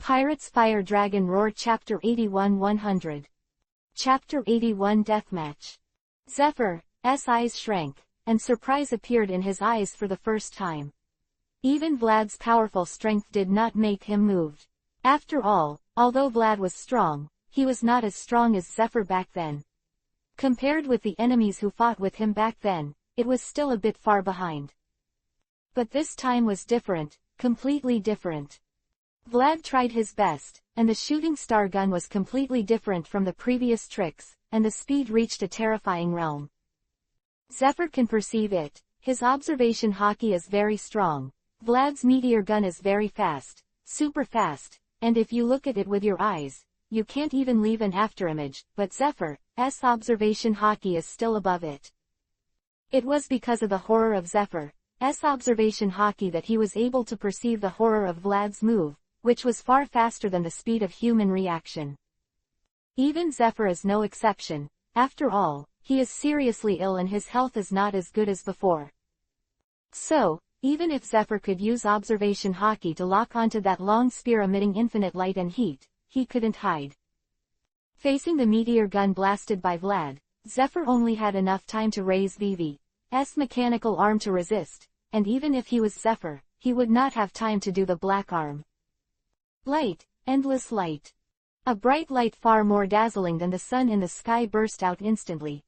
Pirates Fire Dragon Roar Chapter 81 100. Chapter 81 Deathmatch. Zephyr's eyes shrank, and surprise appeared in his eyes for the first time. Even Vlad's powerful strength did not make him moved. After all, although Vlad was strong, he was not as strong as Zephyr back then. Compared with the enemies who fought with him back then, it was still a bit far behind. But this time was different, completely different. Vlad tried his best, and the shooting star gun was completely different from the previous tricks, and the speed reached a terrifying realm. Zephyr can perceive it. His observation hockey is very strong. Vlad's meteor gun is very fast, super fast, and if you look at it with your eyes, you can't even leave an afterimage, but Zephyr's observation hockey is still above it. It was because of the horror of Zephyr's observation hockey that he was able to perceive the horror of Vlad's move, which was far faster than the speed of human reaction. Even Zephyr is no exception. After all, he is seriously ill and his health is not as good as before. So, even if Zephyr could use observation hockey to lock onto that long spear emitting infinite light and heat, he couldn't hide. Facing the meteor gun blasted by Vlad, Zephyr only had enough time to raise VV's mechanical arm to resist, and even if he was Zephyr, he would not have time to do the black arm. Light, endless light. A bright light far more dazzling than the sun in the sky burst out instantly.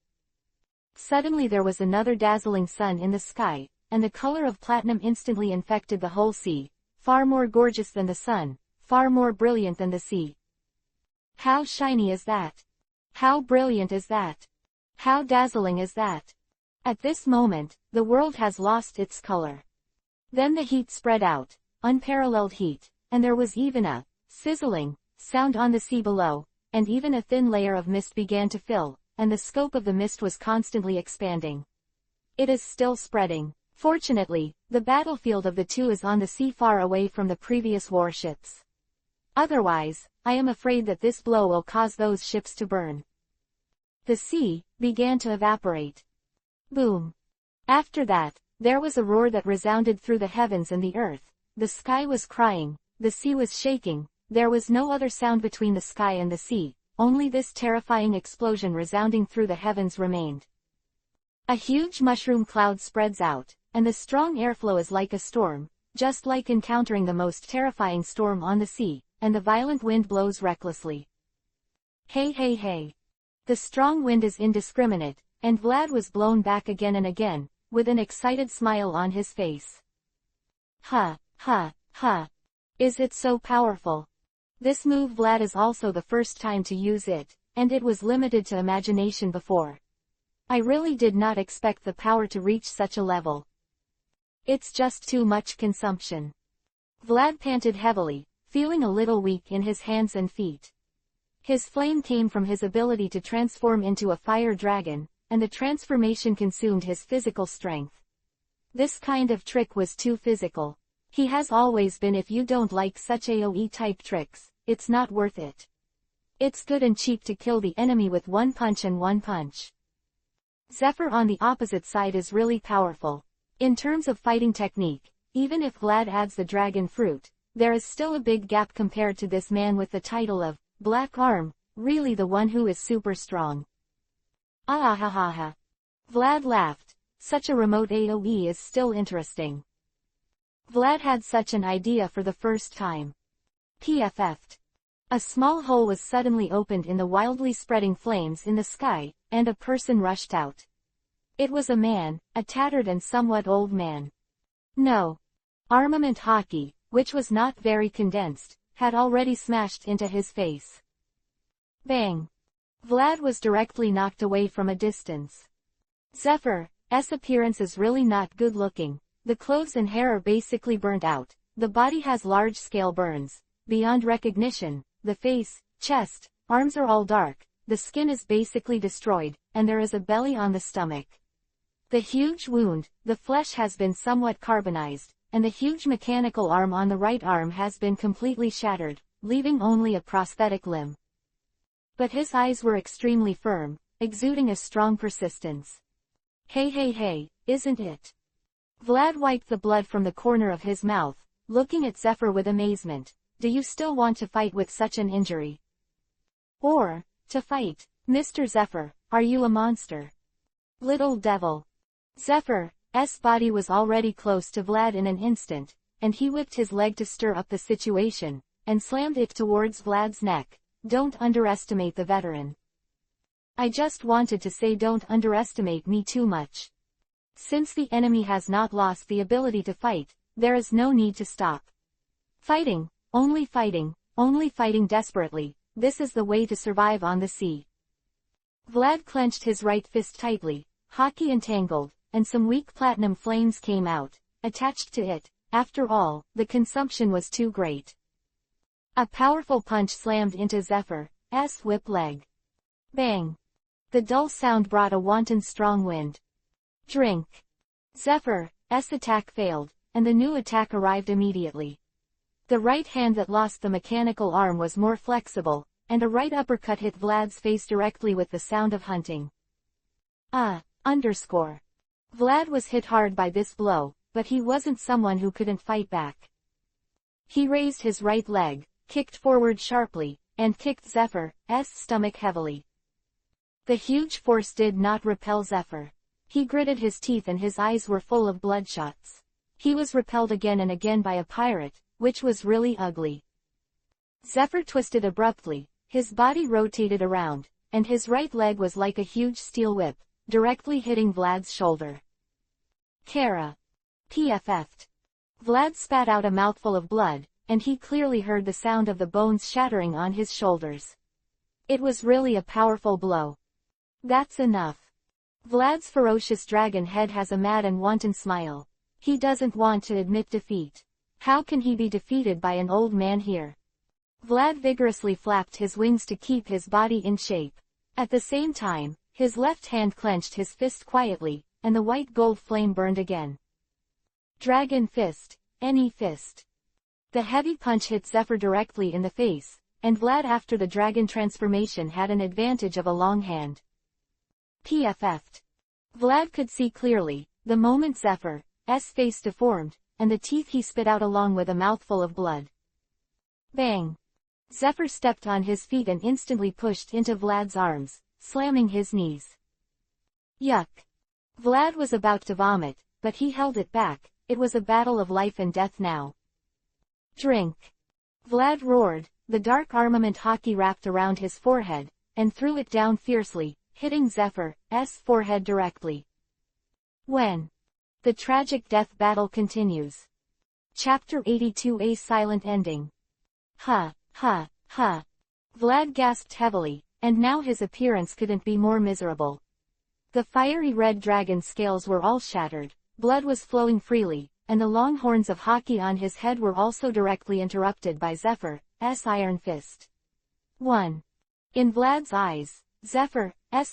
Suddenly there was another dazzling sun in the sky, and the color of platinum instantly infected the whole sea, far more gorgeous than the sun, far more brilliant than the sea. How shiny is that? How brilliant is that? How dazzling is that? At this moment, the world has lost its color. Then the heat spread out, unparalleled heat, and there was even a sizzling sound on the sea below, and even a thin layer of mist began to fill, and the scope of the mist was constantly expanding. It is still spreading. Fortunately, the battlefield of the two is on the sea far away from the previous warships. Otherwise, I am afraid that this blow will cause those ships to burn. The sea began to evaporate. Boom. After that, there was a roar that resounded through the heavens and the earth. The sky was crying, the sea was shaking, there was no other sound between the sky and the sea, only this terrifying explosion resounding through the heavens remained. A huge mushroom cloud spreads out, and the strong airflow is like a storm, just like encountering the most terrifying storm on the sea, and the violent wind blows recklessly. Hey hey hey. The strong wind is indiscriminate, and Vlad was blown back again and again, with an excited smile on his face. Ha, ha, ha. Is it so powerful? This move Vlad is also the first time to use it, and it was limited to imagination before. I really did not expect the power to reach such a level. It's just too much consumption. Vlad panted heavily, feeling a little weak in his hands and feet. His flame came from his ability to transform into a fire dragon, and the transformation consumed his physical strength. This kind of trick was too physical. He has always been. If you don't like such AoE type tricks, it's not worth it. It's good and cheap to kill the enemy with one punch and one punch. Zephyr on the opposite side is really powerful. In terms of fighting technique, even if Vlad adds the dragon fruit, there is still a big gap compared to this man with the title of Black Arm, really the one who is super strong. Ah ha ha ha. Vlad laughed. Such a remote AoE is still interesting. Vlad had such an idea for the first time. PFF'd. A small hole was suddenly opened in the wildly spreading flames in the sky, and a person rushed out. It was a man, a tattered and somewhat old man. No. Armament hockey, which was not very condensed, had already smashed into his face. Bang. Vlad was directly knocked away from a distance. Zephyr's appearance is really not good looking. The clothes and hair are basically burnt out, the body has large-scale burns, beyond recognition, the face, chest, arms are all dark, the skin is basically destroyed, and there is a belly on the stomach. The huge wound, the flesh has been somewhat carbonized, and the huge mechanical arm on the right arm has been completely shattered, leaving only a prosthetic limb. But his eyes were extremely firm, exuding a strong persistence. Hey hey hey, isn't it? Vlad wiped the blood from the corner of his mouth, looking at Zephyr with amazement. do you still want to fight with such an injury? Or, to fight? Mr. Zephyr, are you a monster? Little devil. Zephyr's body was already close to Vlad in an instant, and he whipped his leg to stir up the situation, and slammed it towards Vlad's neck. Don't underestimate the veteran. I just wanted to say don't underestimate me too much. Since the enemy has not lost the ability to fight, there is no need to stop. Fighting, only fighting desperately, this is the way to survive on the sea. Vlad clenched his right fist tightly, hockey entangled, and some weak platinum flames came out, attached to it. After all, the consumption was too great. A powerful punch slammed into Zephyr's whip leg. Bang! The dull sound brought a wanton strong wind. Drink! Zephyr's attack failed, and the new attack arrived immediately. The right hand that lost the mechanical arm was more flexible, and a right uppercut hit Vlad's face directly with the sound of hunting. Vlad was hit hard by this blow, but he wasn't someone who couldn't fight back. He raised his right leg, kicked forward sharply, and kicked Zephyr's stomach heavily. The huge force did not repel Zephyr. He gritted his teeth and his eyes were full of bloodshots. He was repelled again and again by a pirate, which was really ugly. Zephyr twisted abruptly, his body rotated around, and his right leg was like a huge steel whip, directly hitting Vlad's shoulder. Kara. PFF'd. Vlad spat out a mouthful of blood, and he clearly heard the sound of the bones shattering on his shoulders. It was really a powerful blow. That's enough. Vlad's ferocious dragon head has a mad and wanton smile. He doesn't want to admit defeat. How can he be defeated by an old man here? Vlad vigorously flapped his wings to keep his body in shape. At the same time, his left hand clenched his fist quietly, and the white gold flame burned again. Dragon fist, any fist. The heavy punch hit Zephyr directly in the face, and Vlad after the dragon transformation had an advantage of a long hand. PFF'd. Vlad could see clearly, the moment Zephyr's face deformed, and the teeth he spit out along with a mouthful of blood. Bang! Zephyr stepped on his feet and instantly pushed into Vlad's arms, slamming his knees. Yuck! Vlad was about to vomit, but he held it back. It was a battle of life and death now. Drink! Vlad roared, the dark armament hockey wrapped around his forehead, and threw it down fiercely, hitting Zephyr's forehead directly. When? The tragic death battle continues. Chapter 82: A Silent Ending. Ha! Vlad gasped heavily, and now his appearance couldn't be more miserable. The fiery red dragon scales were all shattered, blood was flowing freely, and the long horns of hockey on his head were also directly interrupted by Zephyr's iron fist. 1. In Vlad's eyes, Zephyr's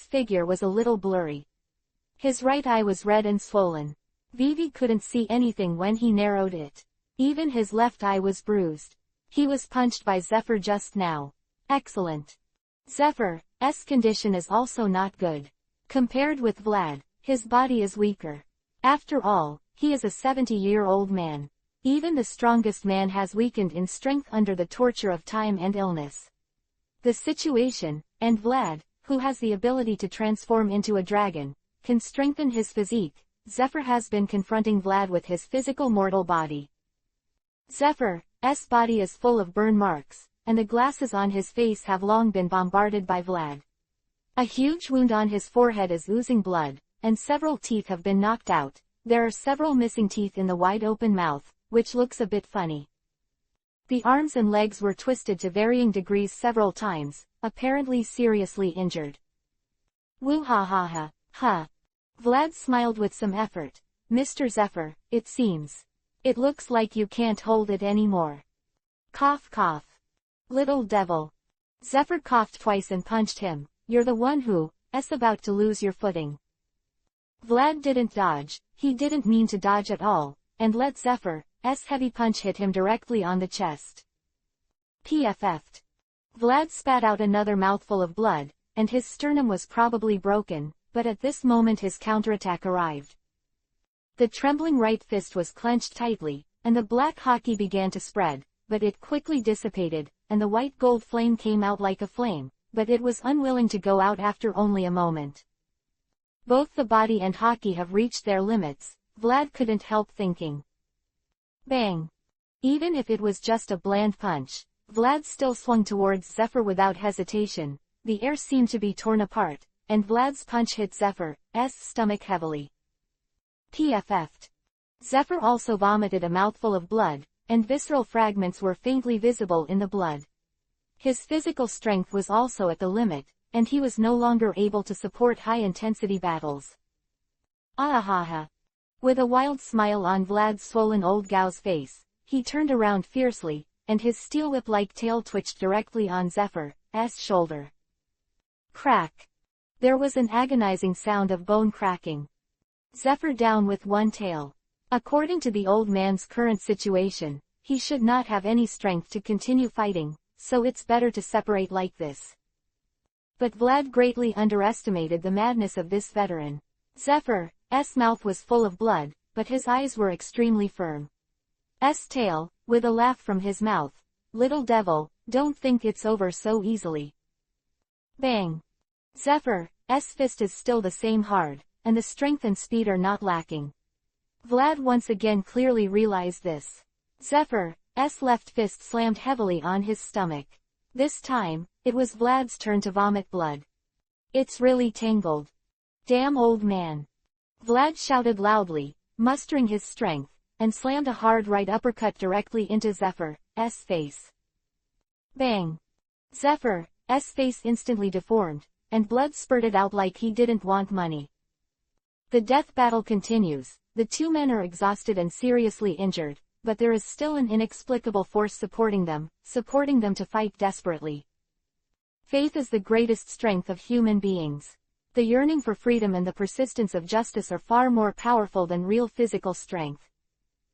figure was a little blurry. His right eye was red and swollen. Vivi couldn't see anything when he narrowed it. Even his left eye was bruised. He was punched by Zephyr just now. Excellent. Zephyr's condition is also not good. Compared with Vlad, his body is weaker. After all, he is a 70-year-old man. Even the strongest man has weakened in strength under the torture of time and illness. The situation, and Vlad, who has the ability to transform into a dragon, can strengthen his physique. Zephyr has been confronting Vlad with his physical mortal body. Zephyr's body is full of burn marks, and the glasses on his face have long been bombarded by Vlad. A huge wound on his forehead is oozing blood, and several teeth have been knocked out. There are several missing teeth in the wide-open mouth, which looks a bit funny. The arms and legs were twisted to varying degrees several times, apparently seriously injured. Woo ha ha ha, ha. Vlad smiled with some effort. Mr. Zephyr, it seems. It looks like you can't hold it anymore. Cough cough. Little devil. Zephyr coughed twice and punched him. You're the one who's about to lose your footing. Vlad didn't dodge, he didn't mean to dodge at all, and let Zephyr's heavy punch hit him directly on the chest. PFF'd. Vlad spat out another mouthful of blood, and his sternum was probably broken, but at this moment his counterattack arrived. The trembling right fist was clenched tightly, and the black hockey began to spread. but it quickly dissipated, and the white gold flame came out like a flame, but it was unwilling to go out after only a moment. Both the body and hockey have reached their limits, Vlad couldn't help thinking. Bang! Even if it was just a bland punch, Vlad still swung towards Zephyr without hesitation. The air seemed to be torn apart, and Vlad's punch hit Zephyr's stomach heavily. PFF'd. Zephyr also vomited a mouthful of blood, and visceral fragments were faintly visible in the blood. His physical strength was also at the limit, and he was no longer able to support high-intensity battles. Ahaha! With a wild smile on Vlad's swollen old gal's face, he turned around fiercely, and his steel whip-like tail twitched directly on Zephyr's shoulder. Crack! There was an agonizing sound of bone cracking. Zephyr down with one tail. According to the old man's current situation, he should not have any strength to continue fighting, so it's better to separate like this. But Vlad greatly underestimated the madness of this veteran. Zephyr's mouth was full of blood, but his eyes were extremely firm. Tail, with a laugh from his mouth, "Little devil, don't think it's over so easily." Bang! Zephyr's fist is still the same hard, and the strength and speed are not lacking. Vlad once again clearly realized this. Zephyr's left fist slammed heavily on his stomach. This time, it was Vlad's turn to vomit blood. "It's really tangled. Damn old man." Vlad shouted loudly, mustering his strength, and slammed a hard right uppercut directly into Zephyr's face. Bang! Zephyr's face instantly deformed, and blood spurted out like he didn't want money. The death battle continues. The two men are exhausted and seriously injured, but there is still an inexplicable force supporting them to fight desperately. Faith is the greatest strength of human beings. The yearning for freedom and the persistence of justice are far more powerful than real physical strength.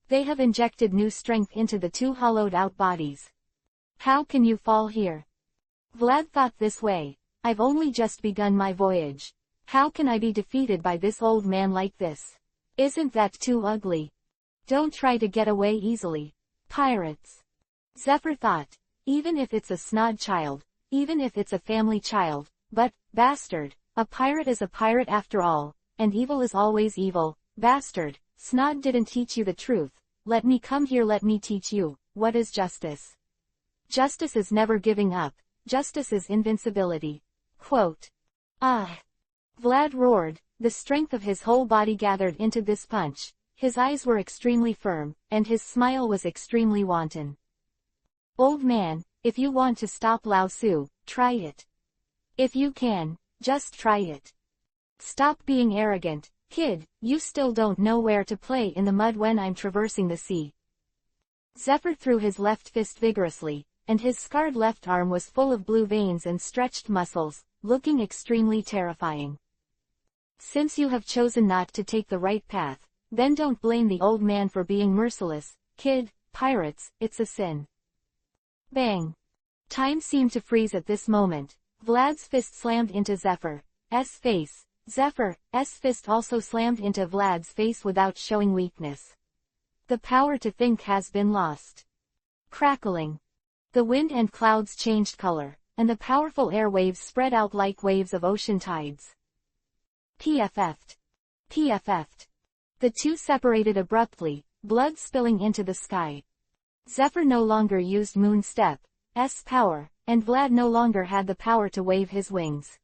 They have injected new strength into the two hollowed-out bodies. How can you fall here? Vlad thought this way. I've only just begun my voyage. How can I be defeated by this old man like this? Isn't that too ugly? Don't try to get away easily. Pirates. Zephyr thought. Even if it's a snod child, even if it's a family child, but, bastard, a pirate is a pirate after all, and evil is always evil. Bastard, Snod didn't teach you the truth. Let me come here, let me teach you, what is justice. Justice is never giving up. Justice is invincibility. Quote. Ah! Vlad roared, the strength of his whole body gathered into this punch. His eyes were extremely firm, and his smile was extremely wanton. Old man, if you want to stop Lao Tzu, try it. If you can, just try it. Stop being arrogant, kid, you still don't know where to play in the mud when I'm traversing the sea. Zephyr threw his left fist vigorously, and his scarred left arm was full of blue veins and stretched muscles, looking extremely terrifying. Since you have chosen not to take the right path, then don't blame the old man for being merciless, kid. Pirates, it's a sin. Bang! Time seemed to freeze at this moment. Vlad's fist slammed into Zephyr's face. Zephyr's fist also slammed into Vlad's face without showing weakness. The power to think has been lost. Crackling. The wind and clouds changed color, and the powerful air waves spread out like waves of ocean tides. PFF'd. PFF'd. The two separated abruptly, blood spilling into the sky. Zephyr no longer used Moon Step's power, and Vlad no longer had the power to wave his wings.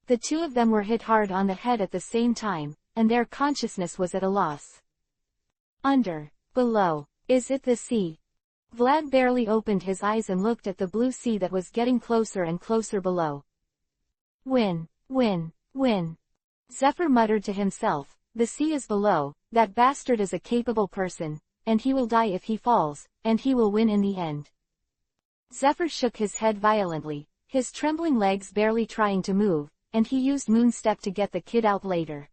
The two of them were hit hard on the head at the same time, and their consciousness was at a loss. Under, below, is it the sea? Vlad barely opened his eyes and looked at the blue sea that was getting closer and closer below. Win, win, win. Zephyr muttered to himself, the sea is below, that bastard is a capable person, and he will die if he falls, and he will win in the end. Zephyr shook his head violently, his trembling legs barely trying to move, and he used Moonstep to get the kid out later.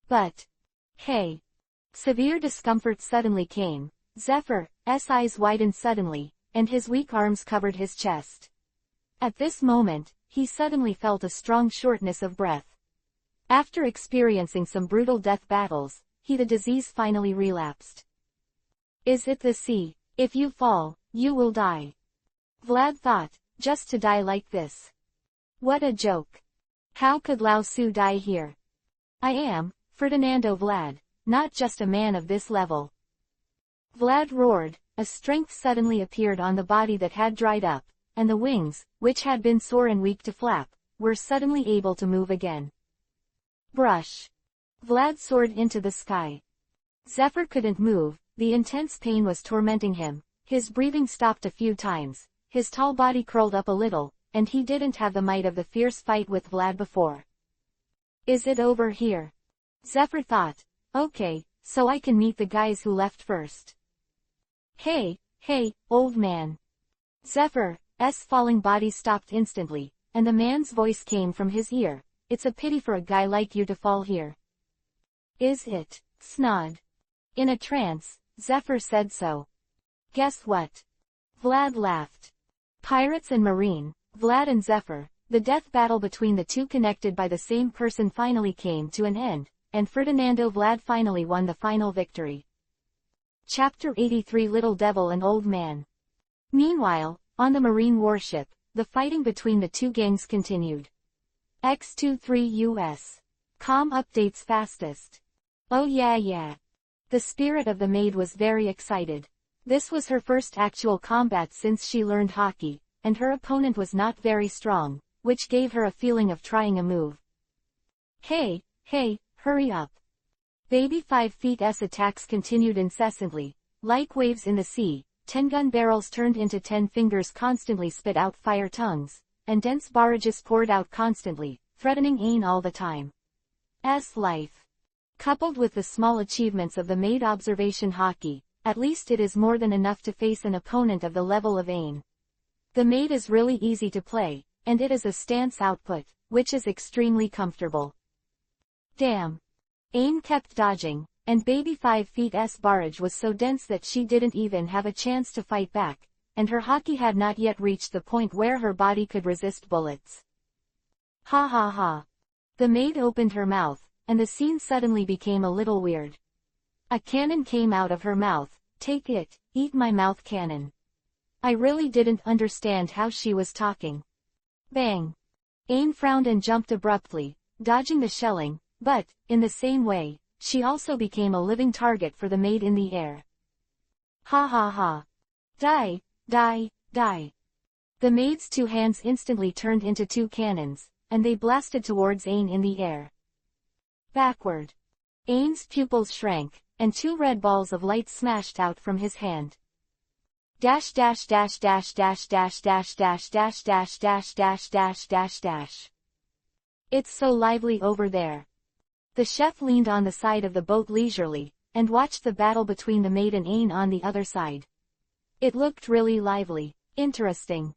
But, hey! Severe discomfort suddenly came. Zephyr's eyes widened suddenly, and his weak arms covered his chest. At this moment, he suddenly felt a strong shortness of breath. After experiencing some brutal death battles, the disease finally relapsed. Is it the sea? If you fall, you will die. Vlad thought, just to die like this. What a joke. How could Lao Su die here? I am, Ferdinando Vlad, not just a man of this level. Vlad roared, a strength suddenly appeared on the body that had dried up, and the wings, which had been sore and weak to flap, were suddenly able to move again. Brush. Vlad soared into the sky. Zephyr couldn't move, the intense pain was tormenting him, his breathing stopped a few times, his tall body curled up a little, and he didn't have the might of the fierce fight with Vlad before. Is it over here? Zephyr thought, okay, so I can meet the guys who left first. Hey, old man. Zephyr's falling body stopped instantly, and the man's voice came from his ear. It's a pity for a guy like you to fall here. Is it, Snod? In a trance, Zephyr said so. Guess what? Vlad laughed. Pirates and Marine, Vlad and Zephyr, the death battle between the two connected by the same person finally came to an end, and Ferdinando Vlad finally won the final victory. Chapter 83 Little Devil and Old Man. Meanwhile, on the Marine warship, the fighting between the two gangs continued. X-23 US. Com updates fastest. Oh yeah. The spirit of the maid was very excited. This was her first actual combat since she learned hockey, and her opponent was not very strong, which gave her a feeling of trying a move. Hey, hurry up. Baby 5 Feet's attacks continued incessantly, like waves in the sea. 10-gun barrels turned into 10 fingers constantly spit out fire tongues, and dense barrages poured out constantly, threatening Ain all the time. Life. Coupled with the small achievements of the maid observation hockey, at least it is more than enough to face an opponent of the level of Ain. The maid is really easy to play, and it is a stance output, which is extremely comfortable. Damn. Ain kept dodging, and Baby 5 Feet's barrage was so dense that she didn't even have a chance to fight back, and her hockey had not yet reached the point where her body could resist bullets. Ha. The maid opened her mouth, and the scene suddenly became a little weird. A cannon came out of her mouth. Take it, eat my mouth cannon. I really didn't understand how she was talking. Bang. Ain frowned and jumped abruptly, dodging the shelling, but, in the same way, she also became a living target for the maid in the air. Ha. Die. The maid's two hands instantly turned into two cannons, and they blasted towards Ain in the air. Backward. Ain's pupils shrank, and two red balls of light smashed out from his hand. Dash. It's so lively over there. The chef leaned on the side of the boat leisurely, and watched the battle between the maid and Ain on the other side. It looked really lively, interesting.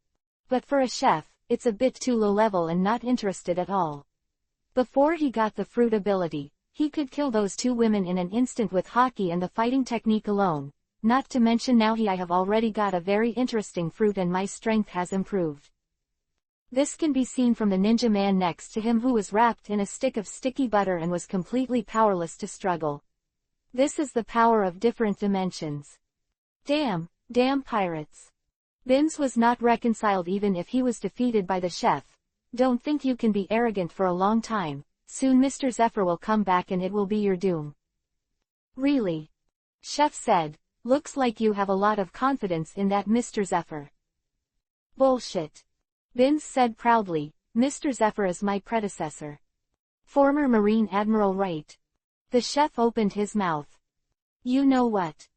But for a chef, it's a bit too low level and not interested at all. Before he got the fruit ability, he could kill those two women in an instant with hockey and the fighting technique alone, not to mention now I have already got a very interesting fruit and my strength has improved. This can be seen from the ninja man next to him who was wrapped in a stick of sticky butter and was completely powerless to struggle. This is the power of different dimensions. Damn pirates. Binz was not reconciled even if he was defeated by the chef. Don't think you can be arrogant for a long time, soon Mr. Zephyr will come back and it will be your doom. Really? Chef said, looks like you have a lot of confidence in that Mr. Zephyr. Bullshit. Binz said proudly, Mr. Zephyr is my predecessor. Former Marine Admiral Wright. The chef opened his mouth. You know what?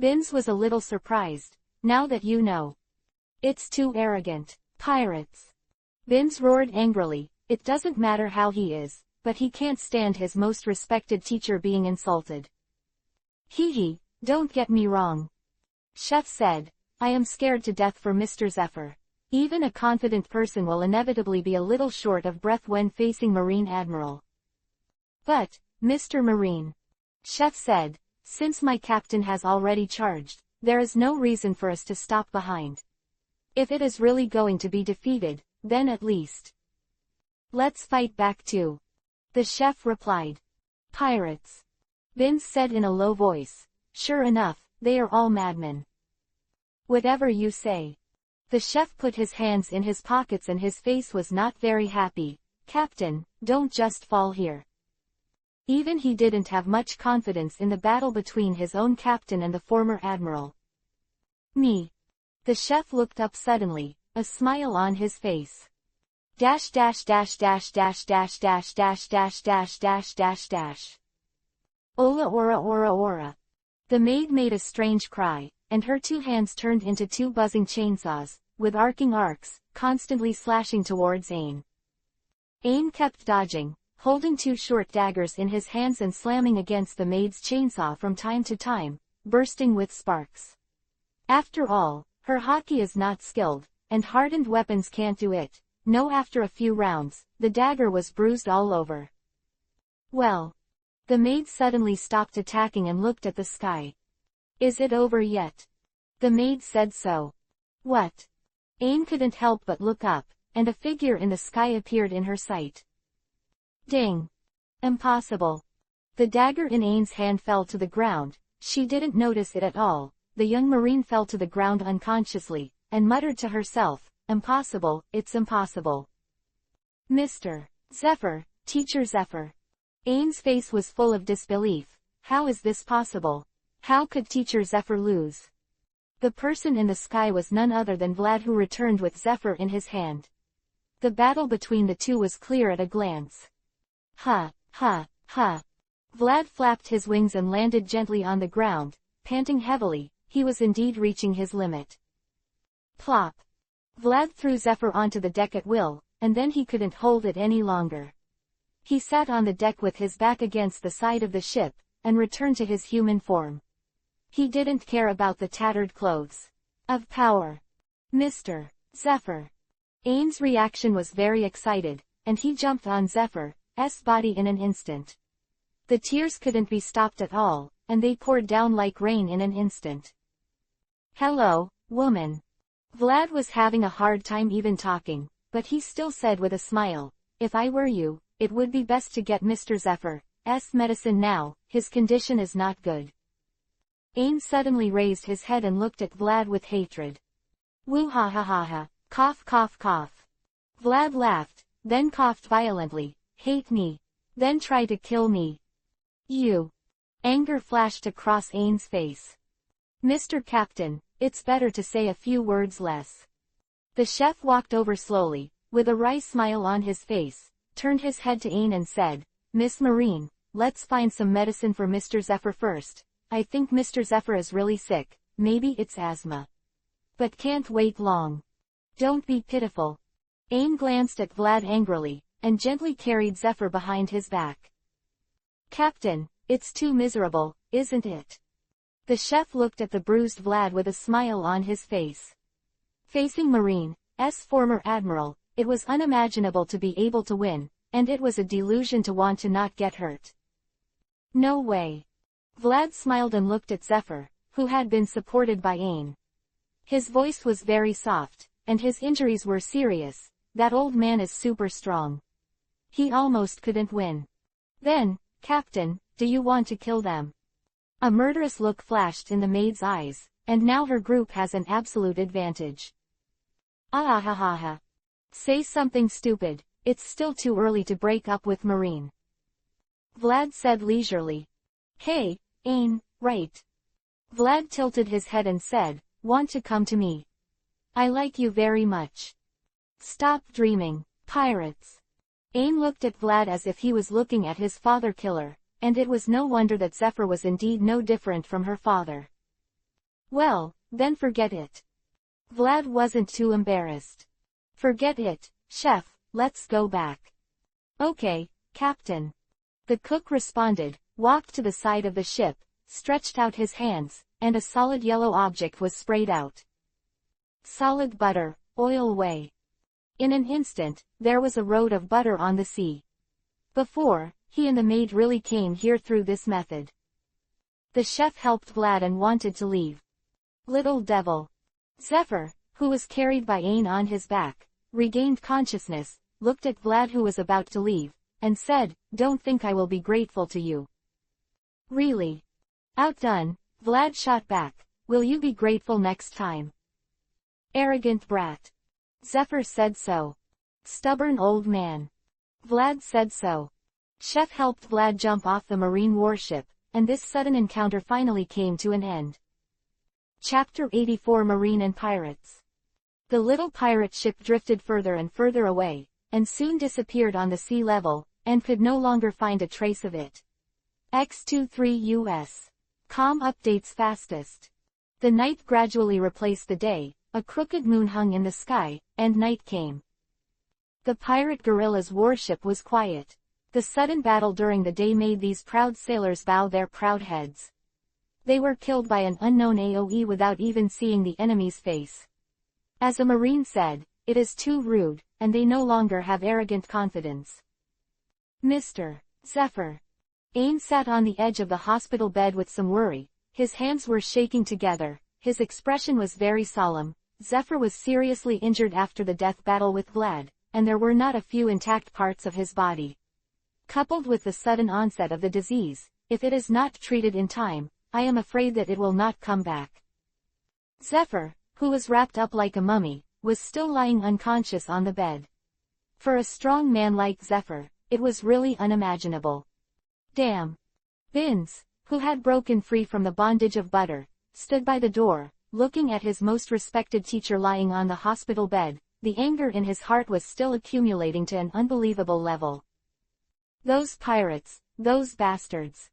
Binz was a little surprised, now that you know. It's too arrogant. Pirates. Binz roared angrily, it doesn't matter how he is, but he can't stand his most respected teacher being insulted. Hee, don't get me wrong. Chef said, I am scared to death for Mr. Zephyr. Even a confident person will inevitably be a little short of breath when facing Marine Admiral. But, Mr. Marine. Chef said, since my captain has already charged, there is no reason for us to stop behind. If it is really going to be defeated, then at least. Let's fight back too. The chef replied. Pirates. Binz said in a low voice. Sure enough, they are all madmen. Whatever you say. The chef put his hands in his pockets and his face was not very happy. Captain, don't just fall here. Even he didn't have much confidence in the battle between his own captain and the former admiral. Me. The chef looked up suddenly, a smile on his face. Dash dash dash dash dash dash dash dash dash dash dash dash dash. Ola ora ora ora. The maid made a strange cry, and her two hands turned into two buzzing chainsaws, with arcing arcs, constantly slashing towards Ain. Ain kept dodging, holding two short daggers in his hands and slamming against the maid's chainsaw from time to time, bursting with sparks. After all, her hotkey is not skilled, and hardened weapons can't do it. No, after a few rounds, the dagger was bruised all over. Well. The maid suddenly stopped attacking and looked at the sky. Is it over yet? The maid said so. What? Ain couldn't help but look up, and a figure in the sky appeared in her sight. Ding! Impossible. The dagger in Ain's hand fell to the ground. She didn't notice it at all. The young marine fell to the ground unconsciously, and muttered to herself, impossible, it's impossible. Mr. Zephyr, Teacher Zephyr. Ain's face was full of disbelief. How is this possible? How could Teacher Zephyr lose? The person in the sky was none other than Vlad, who returned with Zephyr in his hand. The battle between the two was clear at a glance. Ha, ha, ha. Vlad flapped his wings and landed gently on the ground, panting heavily. He was indeed reaching his limit. Plop. Vlad threw Zephyr onto the deck at will, and then he couldn't hold it any longer. He sat on the deck with his back against the side of the ship, and returned to his human form. He didn't care about the tattered clothes. Of power. Mr. Zephyr. Ain's reaction was very excited, and he jumped on Zephyr's body in an instant. The tears couldn't be stopped at all, and they poured down like rain in an instant. Hello, woman. Vlad was having a hard time even talking, but he still said with a smile, if I were you, it would be best to get Mr. Zephyr's medicine now, his condition is not good. Ain suddenly raised his head and looked at Vlad with hatred. Woo ha ha ha ha, cough cough cough. Vlad laughed, then coughed violently, hate me. Then try to kill me. You. Anger flashed across Ain's face. Mr. Captain, it's better to say a few words less. The chef walked over slowly, with a wry smile on his face, turned his head to Ain and said, Miss Marine, let's find some medicine for Mr. Zephyr first. I think Mr. Zephyr is really sick, maybe it's asthma. But can't wait long. Don't be pitiful. Ain glanced at Vlad angrily, and gently carried Zephyr behind his back. Captain, it's too miserable, isn't it? The chef looked at the bruised Vlad with a smile on his face. Facing Marine's former admiral, it was unimaginable to be able to win, and it was a delusion to want to not get hurt. No way. Vlad smiled and looked at Zephyr, who had been supported by Ain. His voice was very soft, and his injuries were serious. That old man is super strong. He almost couldn't win. Then, Captain, do you want to kill them? A murderous look flashed in the maid's eyes, and now her group has an absolute advantage. Ah ha ha ha. Say something stupid, it's still too early to break up with Marine. Vlad said leisurely. Hey, Ain, right. Vlad tilted his head and said, want to come to me? I like you very much. Stop dreaming, pirates. Ain looked at Vlad as if he was looking at his father killer, and it was no wonder that Zephyr was indeed no different from her father. Well, then forget it. Vlad wasn't too embarrassed. Forget it, chef, let's go back. Okay, Captain. The cook responded, walked to the side of the ship, stretched out his hands, and a solid yellow object was sprayed out. Solid butter, oil way. In an instant, there was a road of butter on the sea. Before, he and the maid really came here through this method. The chef helped Vlad and wanted to leave. Little devil. Zephyr, who was carried by Ain on his back, regained consciousness, looked at Vlad who was about to leave, and said, don't think I will be grateful to you. Really? Outdone, Vlad shot back, will you be grateful next time? Arrogant brat. Zephyr said so. Stubborn old man. Vlad said so. Chef helped Vlad jump off the marine warship, and this sudden encounter finally came to an end. Chapter 84 Marine and Pirates. The little pirate ship drifted further and further away, and soon disappeared on the sea level, and could no longer find a trace of it. X23 US. Com updates fastest. The night gradually replaced the day, a crooked moon hung in the sky, and night came. The pirate guerrilla's warship was quiet. The sudden battle during the day made these proud sailors bow their proud heads. They were killed by an unknown AoE without even seeing the enemy's face. As a marine said, it is too rude, and they no longer have arrogant confidence. Mr. Zephyr. Ain sat on the edge of the hospital bed with some worry. His hands were shaking together, his expression was very solemn. Zephyr was seriously injured after the death battle with Vlad, and there were not a few intact parts of his body. Coupled with the sudden onset of the disease, if it is not treated in time, I am afraid that it will not come back. Zephyr, who was wrapped up like a mummy, was still lying unconscious on the bed. For a strong man like Zephyr, it was really unimaginable. Damn. Binz, who had broken free from the bondage of butter, stood by the door, looking at his most respected teacher lying on the hospital bed. The anger in his heart was still accumulating to an unbelievable level. Those pirates, those bastards.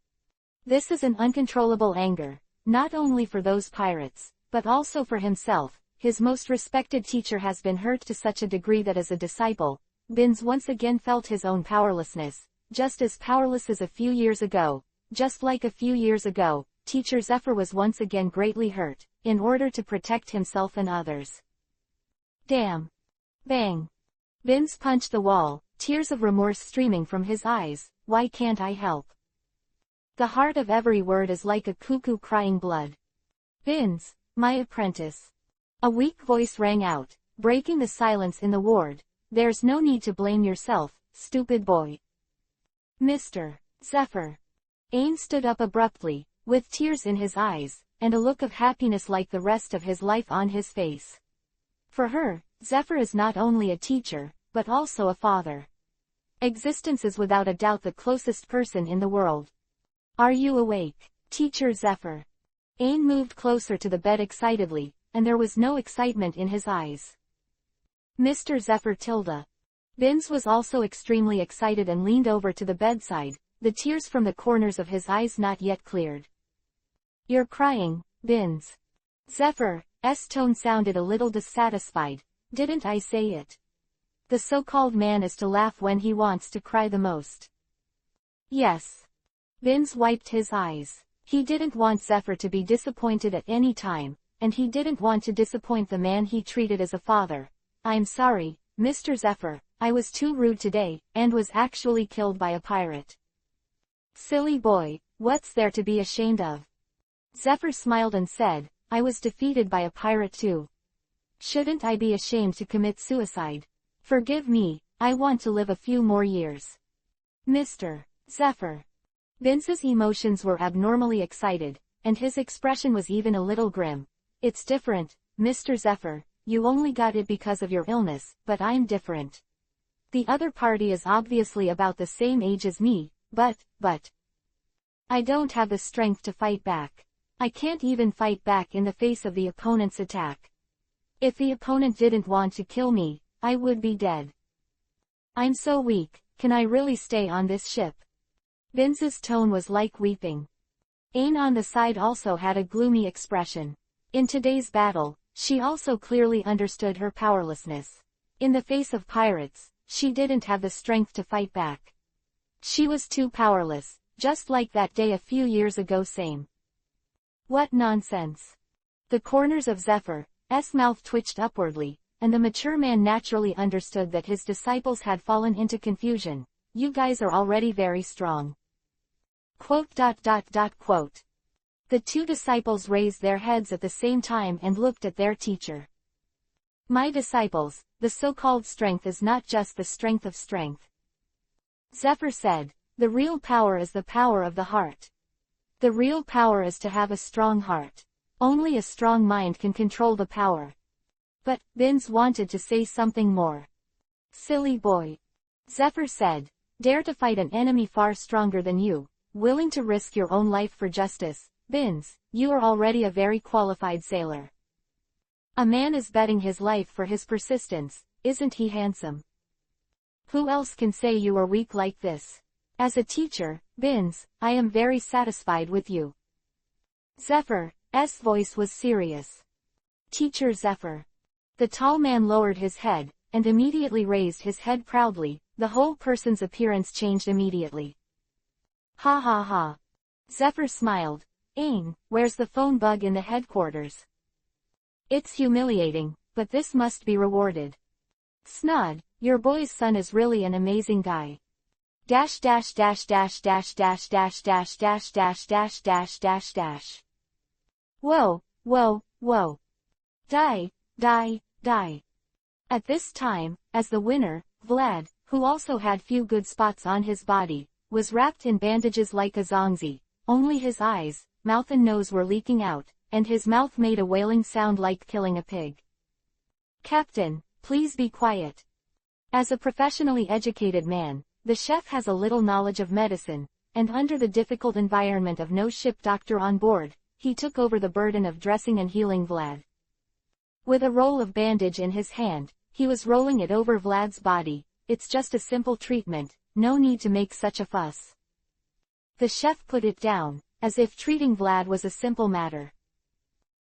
This is an uncontrollable anger, not only for those pirates, but also for himself. His most respected teacher has been hurt to such a degree that as a disciple, Binz once again felt his own powerlessness, just as powerless as a few years ago. Just like a few years ago, teacher Zephyr was once again greatly hurt, in order to protect himself and others. Damn. Bang. Binz punched the wall, tears of remorse streaming from his eyes. Why can't I help? The heart of every word is like a cuckoo crying blood. Binz, my apprentice. A weak voice rang out, breaking the silence in the ward. There's no need to blame yourself, stupid boy. Mr. Zephyr. Ain stood up abruptly, with tears in his eyes, and a look of happiness like the rest of his life on his face. For her, Zephyr is not only a teacher, but also a father. Existence is without a doubt the closest person in the world. Are you awake, teacher Zephyr? Ain moved closer to the bed excitedly, and there was no excitement in his eyes. Mr. Zephyr tilde. Binz was also extremely excited and leaned over to the bedside, the tears from the corners of his eyes not yet cleared. You're crying, Binz. Zephyr's tone sounded a little dissatisfied. Didn't I say it? The so-called man is to laugh when he wants to cry the most. Yes. Binz wiped his eyes. He didn't want Zephyr to be disappointed at any time, and he didn't want to disappoint the man he treated as a father. I'm sorry, Mr. Zephyr, I was too rude today, and was actually killed by a pirate. Silly boy, what's there to be ashamed of? Zephyr smiled and said, I was defeated by a pirate too. Shouldn't I be ashamed to commit suicide? Forgive me, I want to live a few more years. Mr. Zephyr. Binz's emotions were abnormally excited, and his expression was even a little grim. It's different, Mr. Zephyr, you only got it because of your illness, but I'm different. The other party is obviously about the same age as me, but I don't have the strength to fight back. I can't even fight back in the face of the opponent's attack. If the opponent didn't want to kill me, I would be dead. I'm so weak, can I really stay on this ship? Binz's tone was like weeping. Ain on the side also had a gloomy expression. In today's battle, she also clearly understood her powerlessness. In the face of pirates, she didn't have the strength to fight back. She was too powerless, just like that day a few years ago same. What nonsense. The corners of Zephyr's mouth twitched upwardly, and the mature man naturally understood that his disciples had fallen into confusion. You guys are already very strong. Quote. The two disciples raised their heads at the same time and looked at their teacher. My disciples, the so-called strength is not just the strength of strength. Zephyr said, the real power is the power of the heart. The real power is to have a strong heart. Only a strong mind can control the power. But Bins wanted to say something more. Silly boy. Zephyr said. Dare to fight an enemy far stronger than you, willing to risk your own life for justice. Bins, you are already a very qualified sailor. A man is betting his life for his persistence, isn't he handsome? Who else can say you are weak like this? As a teacher, Bins, I am very satisfied with you. Zephyr's voice was serious. Teacher Zephyr. The tall man lowered his head, and immediately raised his head proudly. The whole person's appearance changed immediately. Ha ha ha. Zephyr smiled. Ain, where's the phone bug in the headquarters? It's humiliating, but this must be rewarded. Snod, your boy's son is really an amazing guy. Dash dash dash dash dash dash dash dash dash dash dash dash dash dash. Whoa, whoa, whoa. Die, die, die. At this time, as the winner, Vlad, who also had few good spots on his body, was wrapped in bandages like a zombie. Only his eyes, mouth and nose were leaking out, and his mouth made a wailing sound like killing a pig. Captain, please be quiet. As a professionally educated man, the chef has a little knowledge of medicine, and under the difficult environment of no ship doctor on board, he took over the burden of dressing and healing Vlad. With a roll of bandage in his hand, he was rolling it over Vlad's body. It's just a simple treatment, no need to make such a fuss. The chef put it down, as if treating Vlad was a simple matter.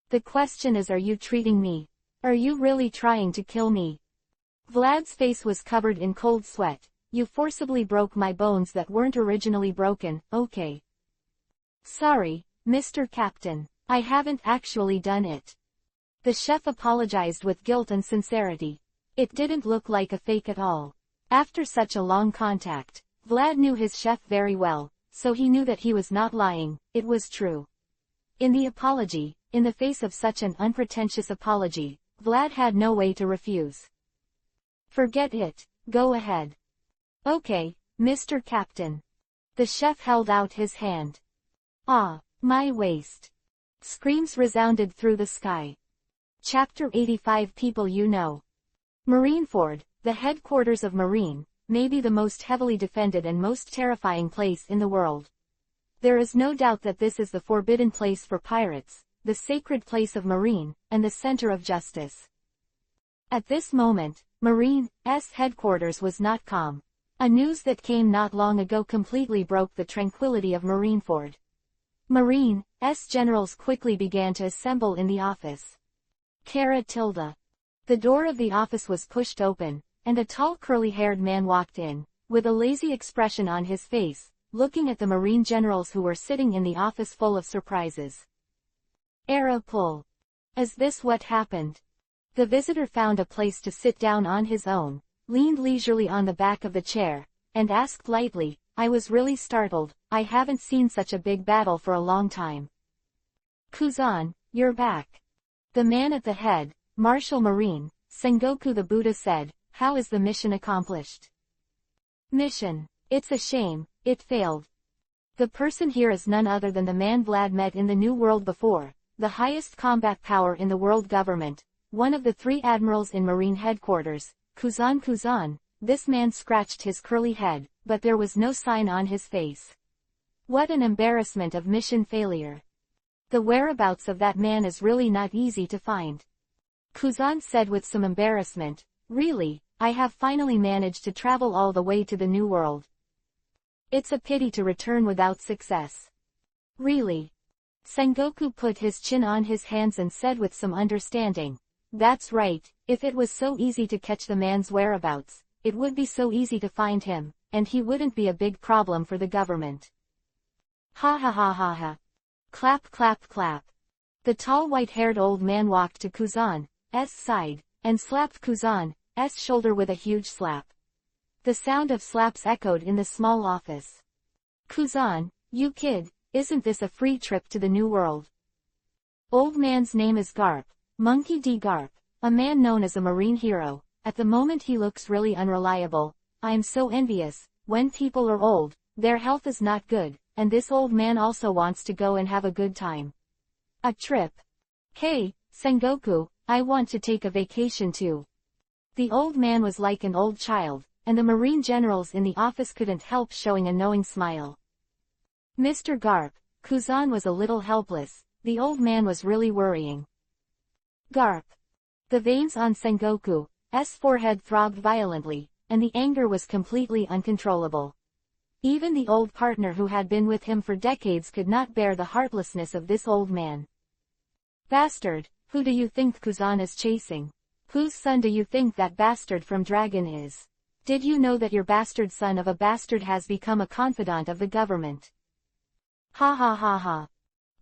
The question is, are you treating me? Are you really trying to kill me? Vlad's face was covered in cold sweat. You forcibly broke my bones that weren't originally broken, okay. Sorry, Mr. Captain, I haven't actually done it. The chef apologized with guilt and sincerity. It didn't look like a fake at all. After such a long contact, Vlad knew his chef very well, so he knew that he was not lying, it was true. In the apology, in the face of such an unpretentious apology, Vlad had no way to refuse. Forget it, go ahead. Okay, Mr. Captain. The chef held out his hand. Ah, my waist. Screams resounded through the sky. Chapter 85. People you know. Marineford, the headquarters of Marine, may be the most heavily defended and most terrifying place in the world. There is no doubt that this is the forbidden place for pirates, the sacred place of Marine, and the center of justice. At this moment, Marine's headquarters was not calm. A news that came not long ago completely broke the tranquility of Marineford. Marine's generals quickly began to assemble in the office. Kara Tilda. The door of the office was pushed open, and a tall curly-haired man walked in, with a lazy expression on his face, looking at the Marine generals who were sitting in the office full of surprises. Era pull. Is this what happened? The visitor found a place to sit down on his own, leaned leisurely on the back of the chair, and asked lightly, I was really startled, I haven't seen such a big battle for a long time. Kuzan, you're back. The man at the head, Marshal Marine, Sengoku the Buddha said, how is the mission accomplished? Mission. It's a shame, it failed. The person here is none other than the man Vlad met in the New World before, the highest combat power in the world government, one of the 3 admirals in Marine headquarters, Kuzan Kuzan. This man scratched his curly head, but there was no sign on his face. What an embarrassment of mission failure. The whereabouts of that man is really not easy to find. Kuzan said with some embarrassment, really, I have finally managed to travel all the way to the New World. It's a pity to return without success. Really? Sengoku put his chin on his hands and said with some understanding, that's right, if it was so easy to catch the man's whereabouts, it would be so easy to find him, and he wouldn't be a big problem for the government. Ha ha ha ha ha. Clap clap clap. The tall white-haired old man walked to Kuzan's side, and slapped Kuzan's shoulder with a huge slap. The sound of slaps echoed in the small office. Kuzan, you kid, isn't this a free trip to the New World? Old man's name is Garp, Monkey D. Garp, a man known as a marine hero. At the moment he looks really unreliable. I'm so envious. When people are old, their health is not good, and this old man also wants to go and have a good time. A trip. Hey, Sengoku, I want to take a vacation too. The old man was like an old child, and the Marine generals in the office couldn't help showing a knowing smile. Mr. Garp, Kuzan was a little helpless. The old man was really worrying. Garp. The veins on Sengoku's forehead throbbed violently, and the anger was completely uncontrollable. Even the old partner who had been with him for decades could not bear the heartlessness of this old man. Bastard, who do you think Kuzan is chasing? Whose son do you think that bastard from Dragon is? Did you know that your bastard son of a bastard has become a confidant of the government? Ha ha ha ha.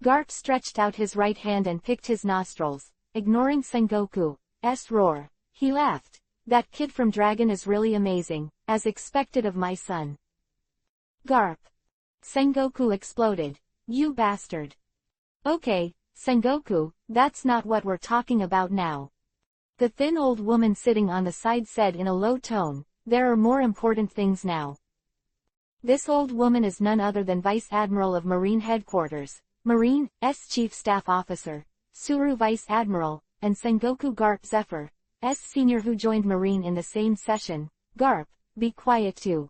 Garp stretched out his right hand and picked his nostrils, ignoring Sengoku's roar. He laughed. That kid from Dragon is really amazing, as expected of my son. Garp. Sengoku exploded. You bastard. Okay, Sengoku, that's not what we're talking about now. The thin old woman sitting on the side said in a low tone, there are more important things now. This old woman is none other than Vice Admiral of Marine Headquarters, Marine's Chief Staff Officer, Suru Vice Admiral, and Sengoku Garp Zephyr, Senior who joined Marine in the same session. Garp, be quiet too.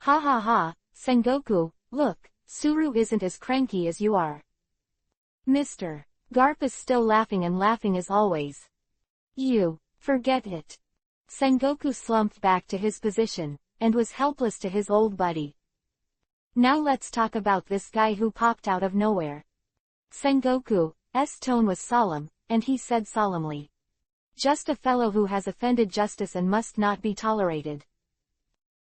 Ha ha ha, Sengoku, look, Suru isn't as cranky as you are. Mr. Garp is still laughing and laughing as always. You, forget it. Sengoku slumped back to his position, and was helpless to his old buddy. Now let's talk about this guy who popped out of nowhere. Sengoku's tone was solemn, and he said solemnly. Just a fellow who has offended justice and must not be tolerated.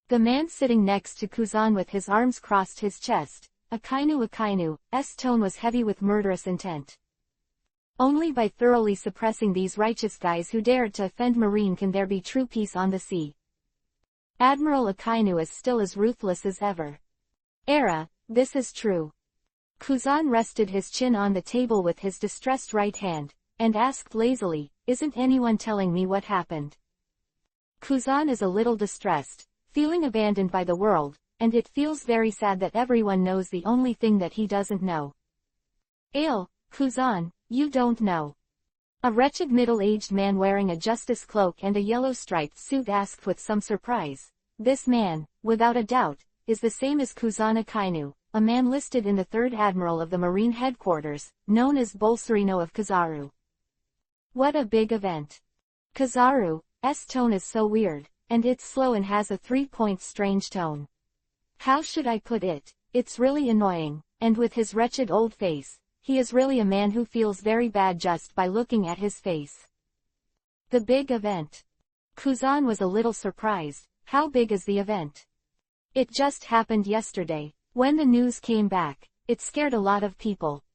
The man sitting next to Kuzan with his arms crossed his chest, Akainu's tone was heavy with murderous intent. Only by thoroughly suppressing these righteous guys who dared to offend Marine can there be true peace on the sea. Admiral Akainu is still as ruthless as ever. This is true. Kuzan rested his chin on the table with his distressed right hand, and asked lazily, isn't anyone telling me what happened? Kuzan is a little distressed, feeling abandoned by the world, and it feels very sad that everyone knows the only thing that he doesn't know. Kuzan, you don't know. A wretched middle-aged man wearing a justice cloak and a yellow-striped suit asked with some surprise. This man, without a doubt, is the same as Kuzan Akainu, a man listed in the 3rd Admiral of the Marine Headquarters, known as Bolserino of Kizaru. What a big event. Kizaru's tone is so weird, and it's slow and has a 3-point strange tone. How should I put it? It's really annoying, and with his wretched old face, he is really a man who feels very bad just by looking at his face. The big event. Kuzan was a little surprised. How big is the event? It just happened yesterday. When the news came back, it scared a lot of people.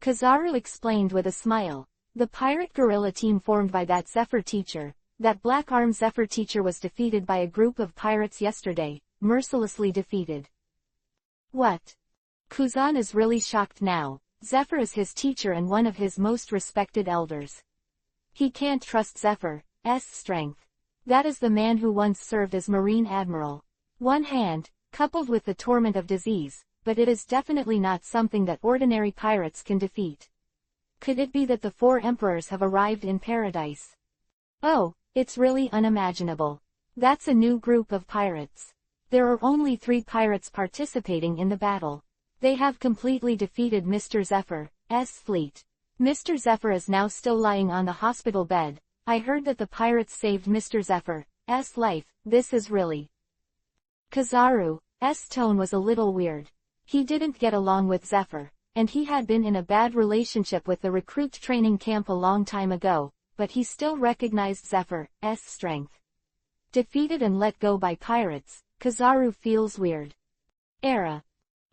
Kizaru explained with a smile. The pirate guerrilla team formed by that Zephyr teacher, that Black Arm Zephyr teacher was defeated by a group of pirates yesterday, mercilessly defeated. What? Kuzan is really shocked now. Zephyr is his teacher and one of his most respected elders. He can't trust Zephyr's strength. That is the man who once served as Marine Admiral. One hand, coupled with the torment of disease, but it is definitely not something that ordinary pirates can defeat. Could it be that the 4 emperors have arrived in paradise? Oh, it's really unimaginable. That's a new group of pirates. There are only 3 pirates participating in the battle. They have completely defeated Mr. Zephyr's fleet. Mr. Zephyr is now still lying on the hospital bed. I heard that the pirates saved Mr. Zephyr's life. This is really... Kizaru's tone was a little weird. He didn't get along with Zephyr, and he had been in a bad relationship with the recruit training camp a long time ago, but he still recognized Zephyr's strength. Defeated and let go by pirates, Kizaru feels weird.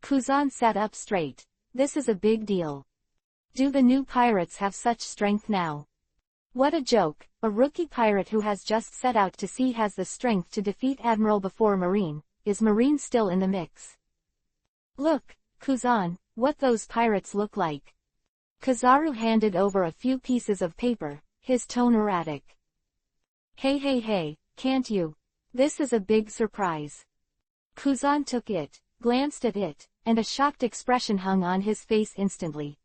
Kuzan sat up straight. This is a big deal. Do the new pirates have such strength now? What a joke, a rookie pirate who has just set out to sea has the strength to defeat Admiral before Marine. Is Marine still in the mix? Look, Kuzan, what those pirates look like. Kizaru handed over a few pieces of paper, his tone erratic. Hey, can't you? This is a big surprise. Kuzan took it, glanced at it, and a shocked expression hung on his face instantly.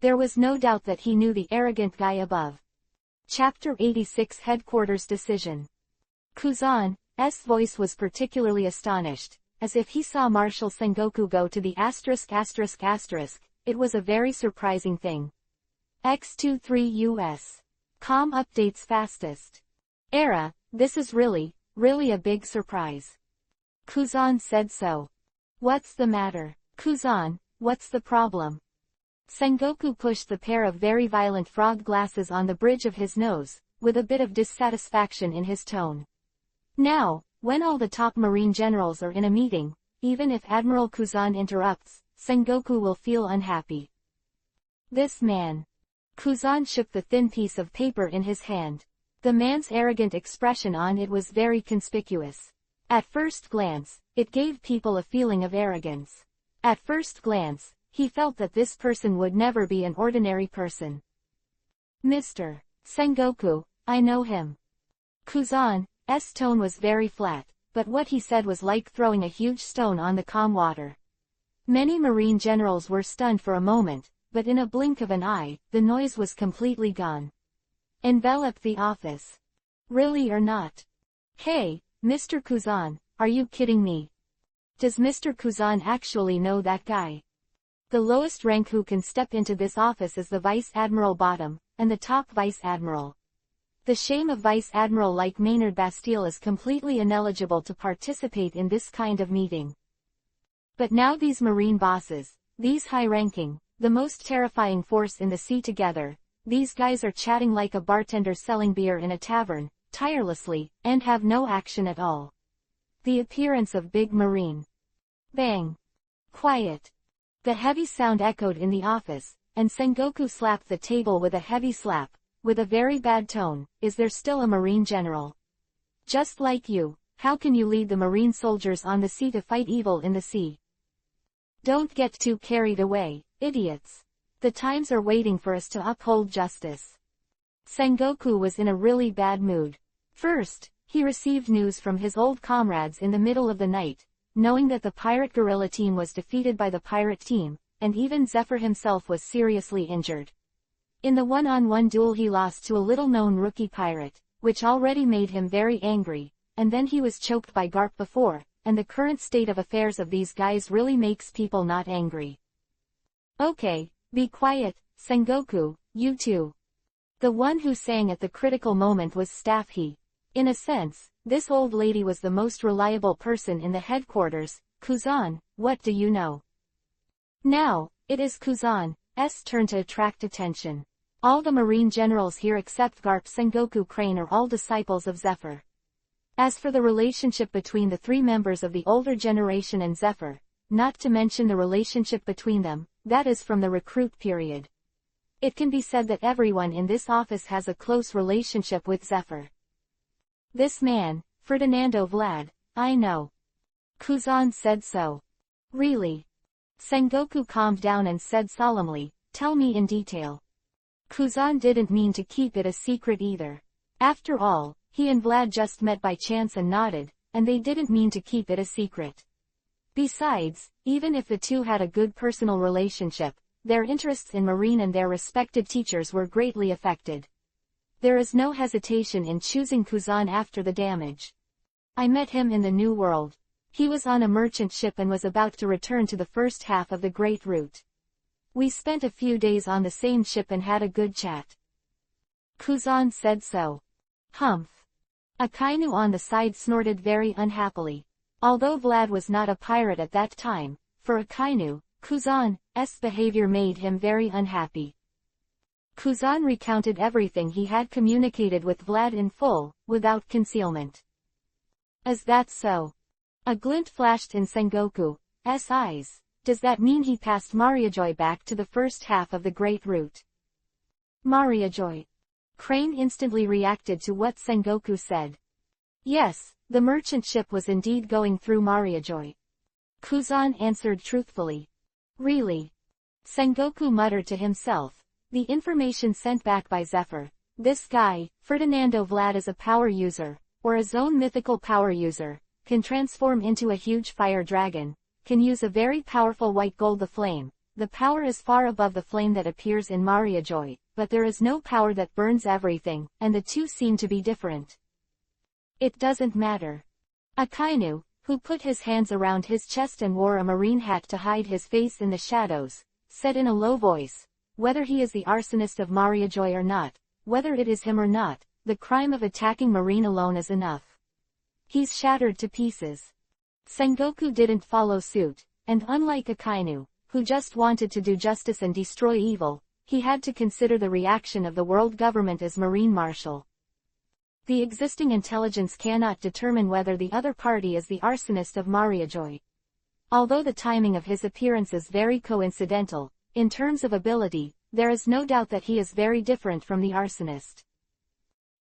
There was no doubt that he knew the arrogant guy above. Chapter 86 Headquarters Decision. Kuzan's voice was particularly astonished, as if he saw Marshal Sengoku go to the *****. It was a very surprising thing. X23 US. Com updates fastest. Era, this is really a big surprise. Kuzan said so. What's the matter? Kuzan, what's the problem? Sengoku pushed the pair of very violent frog glasses on the bridge of his nose, with a bit of dissatisfaction in his tone. Now, when all the top marine generals are in a meeting, even if Admiral Kuzan interrupts, Sengoku will feel unhappy. This man. Kuzan shook the thin piece of paper in his hand. The man's arrogant expression on it was very conspicuous. At first glance, it gave people a feeling of arrogance. At first glance, he felt that this person would never be an ordinary person. Mr. Sengoku, I know him. Kuzan's tone was very flat, but what he said was like throwing a huge stone on the calm water. Many marine generals were stunned for a moment, but in a blink of an eye, the noise was completely gone. Enveloped the office. Really or not? Hey, Mr. Kuzan, are you kidding me? Does Mr. Kuzan actually know that guy? The lowest rank who can step into this office is the Vice Admiral Bottom, and the top Vice Admiral. The shame of Vice Admiral like Maynard Bastille is completely ineligible to participate in this kind of meeting. But now these marine bosses, these high-ranking, the most terrifying force in the sea together, these guys are chatting like a bartender selling beer in a tavern, tirelessly, and have no action at all. The appearance of Big Marine. Bang. Quiet. The heavy sound echoed in the office, and Sengoku slapped the table with a heavy slap, with a very bad tone. Is there still a marine general? Just like you, how can you lead the marine soldiers on the sea to fight evil in the sea? Don't get too carried away, idiots. The times are waiting for us to uphold justice. Sengoku was in a really bad mood. First, he received news from his old comrades in the middle of the night, knowing that the pirate guerrilla team was defeated by the pirate team, and even Zephyr himself was seriously injured. In the one-on-one duel he lost to a little-known rookie pirate, which already made him very angry, and then he was choked by Garp before, and the current state of affairs of these guys really makes people not angry. Okay, be quiet, Sengoku, you too. The one who sang at the critical moment was Staff He. In a sense, this old lady was the most reliable person in the headquarters. Kuzan, what do you know? Now, it is Kuzan's turn to attract attention. All the marine generals here except Garp Sengoku Crane are all disciples of Zephyr. As for the relationship between the three members of the older generation and Zephyr, not to mention the relationship between them, that is from the recruit period. It can be said that everyone in this office has a close relationship with Zephyr. This man, Ferdinando Vlad, I know. Kuzan said so. Really? Sengoku calmed down and said solemnly, tell me in detail. Kuzan didn't mean to keep it a secret either. After all, he and Vlad just met by chance and nodded, and they didn't mean to keep it a secret. Besides, even if the two had a good personal relationship, their interests in marine and their respected teachers were greatly affected. There is no hesitation in choosing Kuzan after the damage. I met him in the New World. He was on a merchant ship and was about to return to the first half of the Great Route. We spent a few days on the same ship and had a good chat. Kuzan said so. Humph. Akainu on the side snorted very unhappily. Although Vlad was not a pirate at that time, for Akainu, Kuzan's behavior made him very unhappy. Kuzan recounted everything he had communicated with Vlad in full, without concealment. Is that so? A glint flashed in Sengoku's eyes. Does that mean he passed Mariajoy back to the first half of the Great Route? Mariajoy. Crane instantly reacted to what Sengoku said. Yes, the merchant ship was indeed going through Mariajoy. Kuzan answered truthfully. Really? Sengoku muttered to himself. The information sent back by Zephyr. This guy, Ferdinando Vlad is a power user, or a zone mythical power user, can transform into a huge fire dragon, can use a very powerful white gold the flame, the power is far above the flame that appears in Mariajoy, but there is no power that burns everything, and the two seem to be different. It doesn't matter. Akainu, who put his hands around his chest and wore a marine hat to hide his face in the shadows, said in a low voice, whether he is the arsonist of Mariajoy or not, whether it is him or not, the crime of attacking Marine alone is enough. He's shattered to pieces. Sengoku didn't follow suit, and unlike Akainu, who just wanted to do justice and destroy evil, he had to consider the reaction of the world government as Marine Marshal. The existing intelligence cannot determine whether the other party is the arsonist of Mariajoy. Although the timing of his appearance is very coincidental, in terms of ability, there is no doubt that he is very different from the arsonist.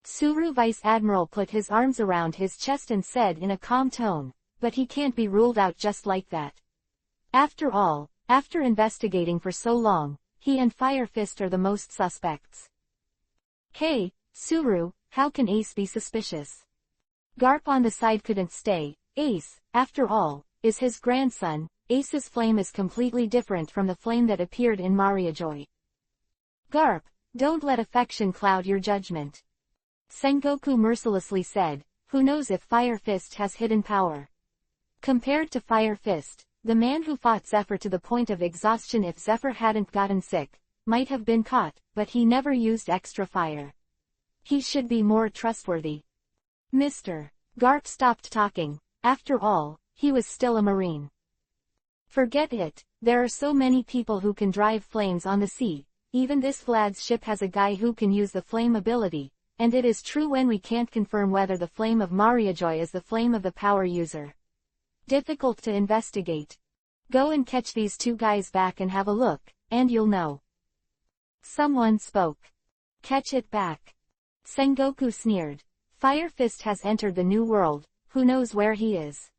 Tsuru Vice Admiral put his arms around his chest and said in a calm tone, but he can't be ruled out just like that. After all, after investigating for so long, he and Fire Fist are the most suspects. Hey, Tsuru, how can Ace be suspicious? Garp on the side couldn't stay. Ace, after all, is his grandson. Ace's flame is completely different from the flame that appeared in Mariajoy. Garp, don't let affection cloud your judgment. Sengoku mercilessly said, who knows if Fire Fist has hidden power. Compared to Fire Fist, the man who fought Zephyr to the point of exhaustion if Zephyr hadn't gotten sick, might have been caught, but he never used extra fire. He should be more trustworthy. Mr. Garp stopped talking. After all, he was still a Marine. Forget it, there are so many people who can drive flames on the sea. Even this Vlad's ship has a guy who can use the flame ability, and it is true when we can't confirm whether the flame of Mariajoy is the flame of the power user. Difficult to investigate. Go and catch these two guys back and have a look, and you'll know. Someone spoke. Catch it back. Sengoku sneered. Fire Fist has entered the new world, who knows where he is?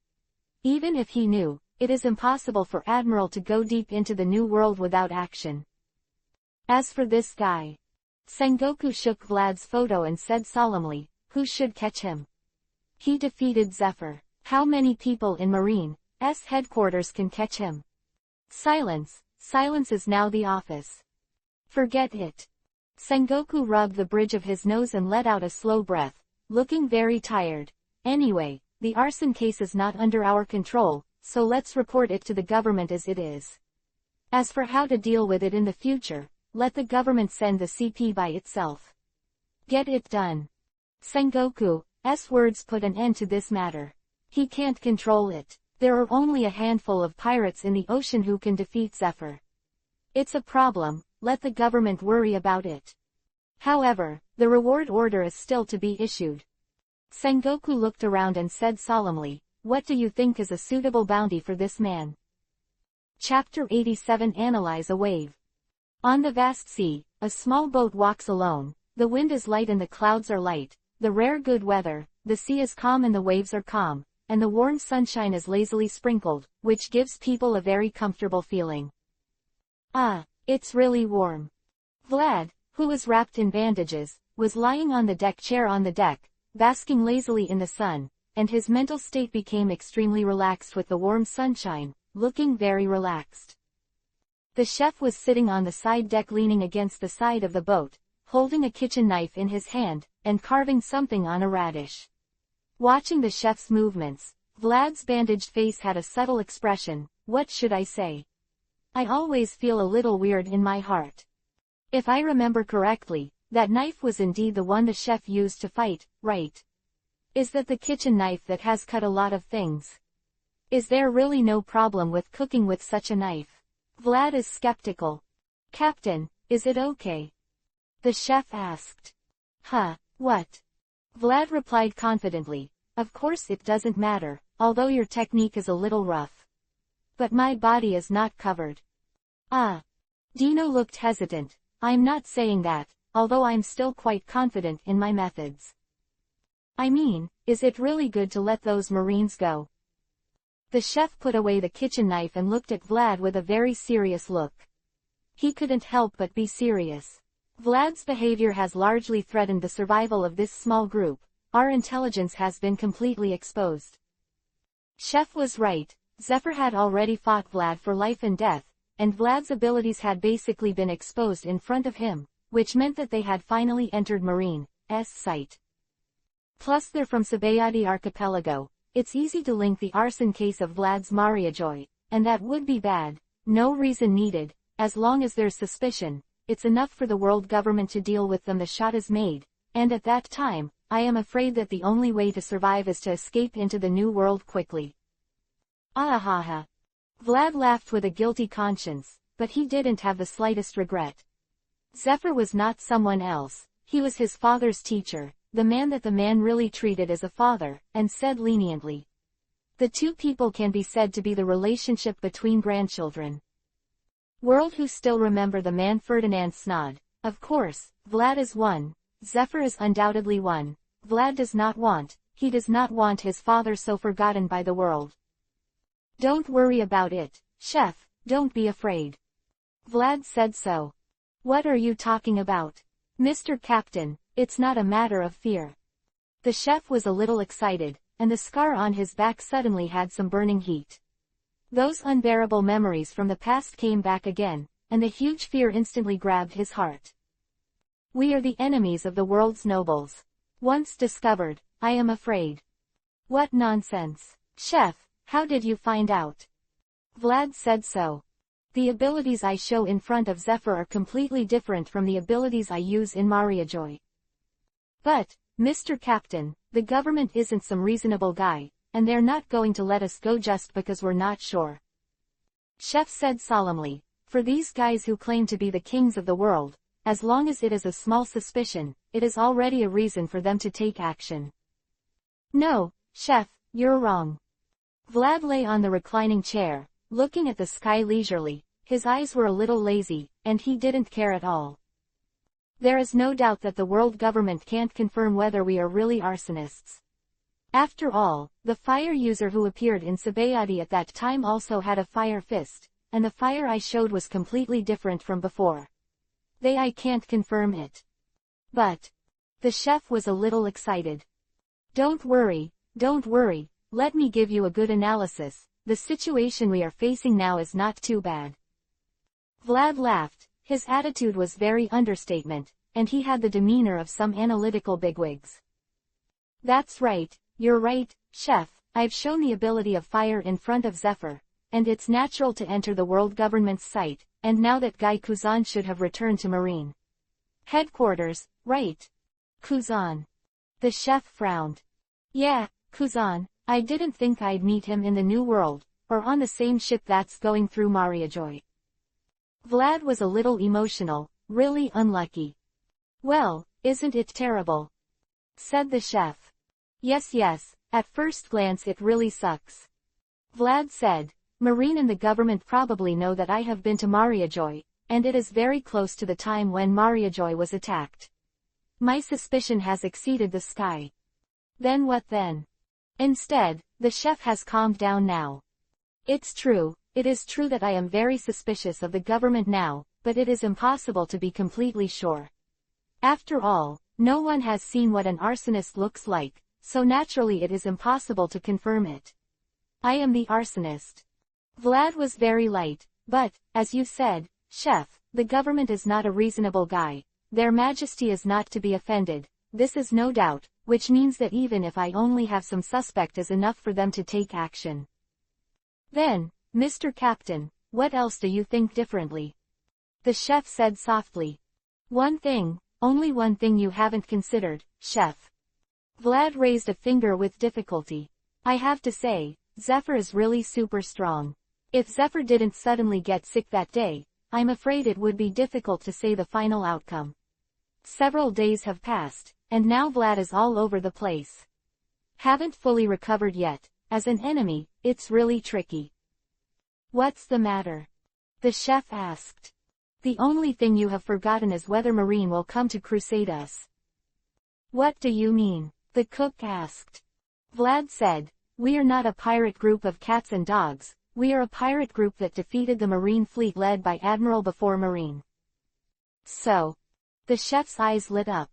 Even if he knew, it is impossible for Admiral to go deep into the new world without action. As for this guy. Sengoku shook Vlad's photo and said solemnly, who should catch him? He defeated Zephyr. How many people in Marine's headquarters can catch him? Silence. Silence is now the office. Forget it. Sengoku rubbed the bridge of his nose and let out a slow breath, looking very tired. Anyway, the arson case is not under our control, so let's report it to the government as it is. As for how to deal with it in the future, let the government send the CP by itself. Get it done. Sengoku's words put an end to this matter. He can't control it. There are only a handful of pirates in the ocean who can defeat Zephyr. It's a problem, let the government worry about it. However, the reward order is still to be issued. Sengoku looked around and said solemnly, what do you think is a suitable bounty for this man? Chapter 87 Analyze a wave. On the vast sea, a small boat walks alone. The wind is light and the clouds are light. The rare good weather, the sea is calm and the waves are calm, and the warm sunshine is lazily sprinkled, which gives people a very comfortable feeling. Ah, it's really warm. Vlad, who was wrapped in bandages, was lying on the deck chair on the deck, basking lazily in the sun, and his mental state became extremely relaxed with the warm sunshine, looking very relaxed. The chef was sitting on the side deck leaning against the side of the boat, holding a kitchen knife in his hand, and carving something on a radish. Watching the chef's movements, Vlad's bandaged face had a subtle expression. What should I say? I always feel a little weird in my heart. If I remember correctly, that knife was indeed the one the chef used to fight, right? Is that the kitchen knife that has cut a lot of things? Is there really no problem with cooking with such a knife? Vlad is skeptical. Captain, is it okay? The chef asked. Huh, what? Vlad replied confidently, of course it doesn't matter, although your technique is a little rough. But my body is not covered. Ah. Dino looked hesitant. I'm not saying that, although I'm still quite confident in my methods. I mean, is it really good to let those Marines go? The chef put away the kitchen knife and looked at Vlad with a very serious look. He couldn't help but be serious. Vlad's behavior has largely threatened the survival of this small group. Our intelligence has been completely exposed. Chef was right. Zephyr had already fought Vlad for life and death, and Vlad's abilities had basically been exposed in front of him, which meant that they had finally entered Marine's sight. Plus they're from Sabayati archipelago. It's easy to link the arson case of Vlad's Mariajoy, and that would be bad. No reason needed, as long as there's suspicion, it's enough for the world government to deal with them. The shot is made, and at that time, I am afraid that the only way to survive is to escape into the new world quickly. Ahaha. Vlad laughed with a guilty conscience, but he didn't have the slightest regret. Zephyr was not someone else, he was his father's teacher, the man that the man really treated as a father, and said leniently. The two people can be said to be the relationship between grandchildren. World who still remember the man Ferdinand Snod. Of course, Vlad is one, Zephyr is undoubtedly one. Vlad does not want his father so forgotten by the world. Don't worry about it, Chef, don't be afraid. Vlad said so. What are you talking about? Mr. Captain, it's not a matter of fear. The chef was a little excited, and the scar on his back suddenly had some burning heat. Those unbearable memories from the past came back again, and the huge fear instantly grabbed his heart. We are the enemies of the world's nobles. Once discovered, I am afraid. What nonsense. Chef, how did you find out? Vlad said so. The abilities I show in front of Zephyr are completely different from the abilities I use in Mariajoy. But, Mr. Captain, the government isn't some reasonable guy, and they're not going to let us go just because we're not sure. Chef said solemnly, for these guys who claim to be the kings of the world, as long as it is a small suspicion, it is already a reason for them to take action. No, Chef, you're wrong. Vlad lay on the reclining chair, looking at the sky leisurely. His eyes were a little lazy, and he didn't care at all. There is no doubt that the world government can't confirm whether we are really arsonists. After all, the fire user who appeared in Sabayati at that time also had a fire fist, and the fire I showed was completely different from before. I can't confirm it. But, the chef was a little excited. Don't worry, let me give you a good analysis. The situation we are facing now is not too bad. Vlad laughed, his attitude was very understatement, and he had the demeanor of some analytical bigwigs. That's right, you're right, Chef, I've shown the ability of fire in front of Zephyr, and it's natural to enter the world government's sight, and now that Guy Kuzan should have returned to Marine headquarters, right? Kuzan. The chef frowned. Yeah, Kuzan, I didn't think I'd meet him in the new world, or on the same ship that's going through Mariajoy. Vlad was a little emotional, really unlucky. Well, isn't it terrible? Said the chef. Yes, at first glance it really sucks. Vlad said, Marine and the government probably know that I have been to Mariajoy, and it is very close to the time when Mariajoy was attacked. My suspicion has exceeded the sky. Then what then? Instead, the chef has calmed down now. It is true that I am very suspicious of the government now, but it is impossible to be completely sure. After all, no one has seen what an arsonist looks like, so naturally it is impossible to confirm it. I am the arsonist. Vlad was very light, but, as you said, Chef, the government is not a reasonable guy. Their Majesty is not to be offended, this is no doubt, which means that even if I only have some suspect is enough for them to take action. Then, Mr. Captain, what else do you think differently? The chef said softly. One thing, only one thing you haven't considered, Chef. Vlad raised a finger with difficulty. I have to say, Zephyr is really super strong. If Zephyr didn't suddenly get sick that day, I'm afraid it would be difficult to say the final outcome. Several days have passed, and now Vlad is all over the place. Haven't fully recovered yet. As an enemy, it's really tricky. What's the matter? The chef asked. The only thing you have forgotten is whether Marine will come to crusade us. What do you mean? The cook asked. Vlad said, we are not a pirate group of cats and dogs, we are a pirate group that defeated the Marine fleet led by Admiral before Marine. So? The chef's eyes lit up.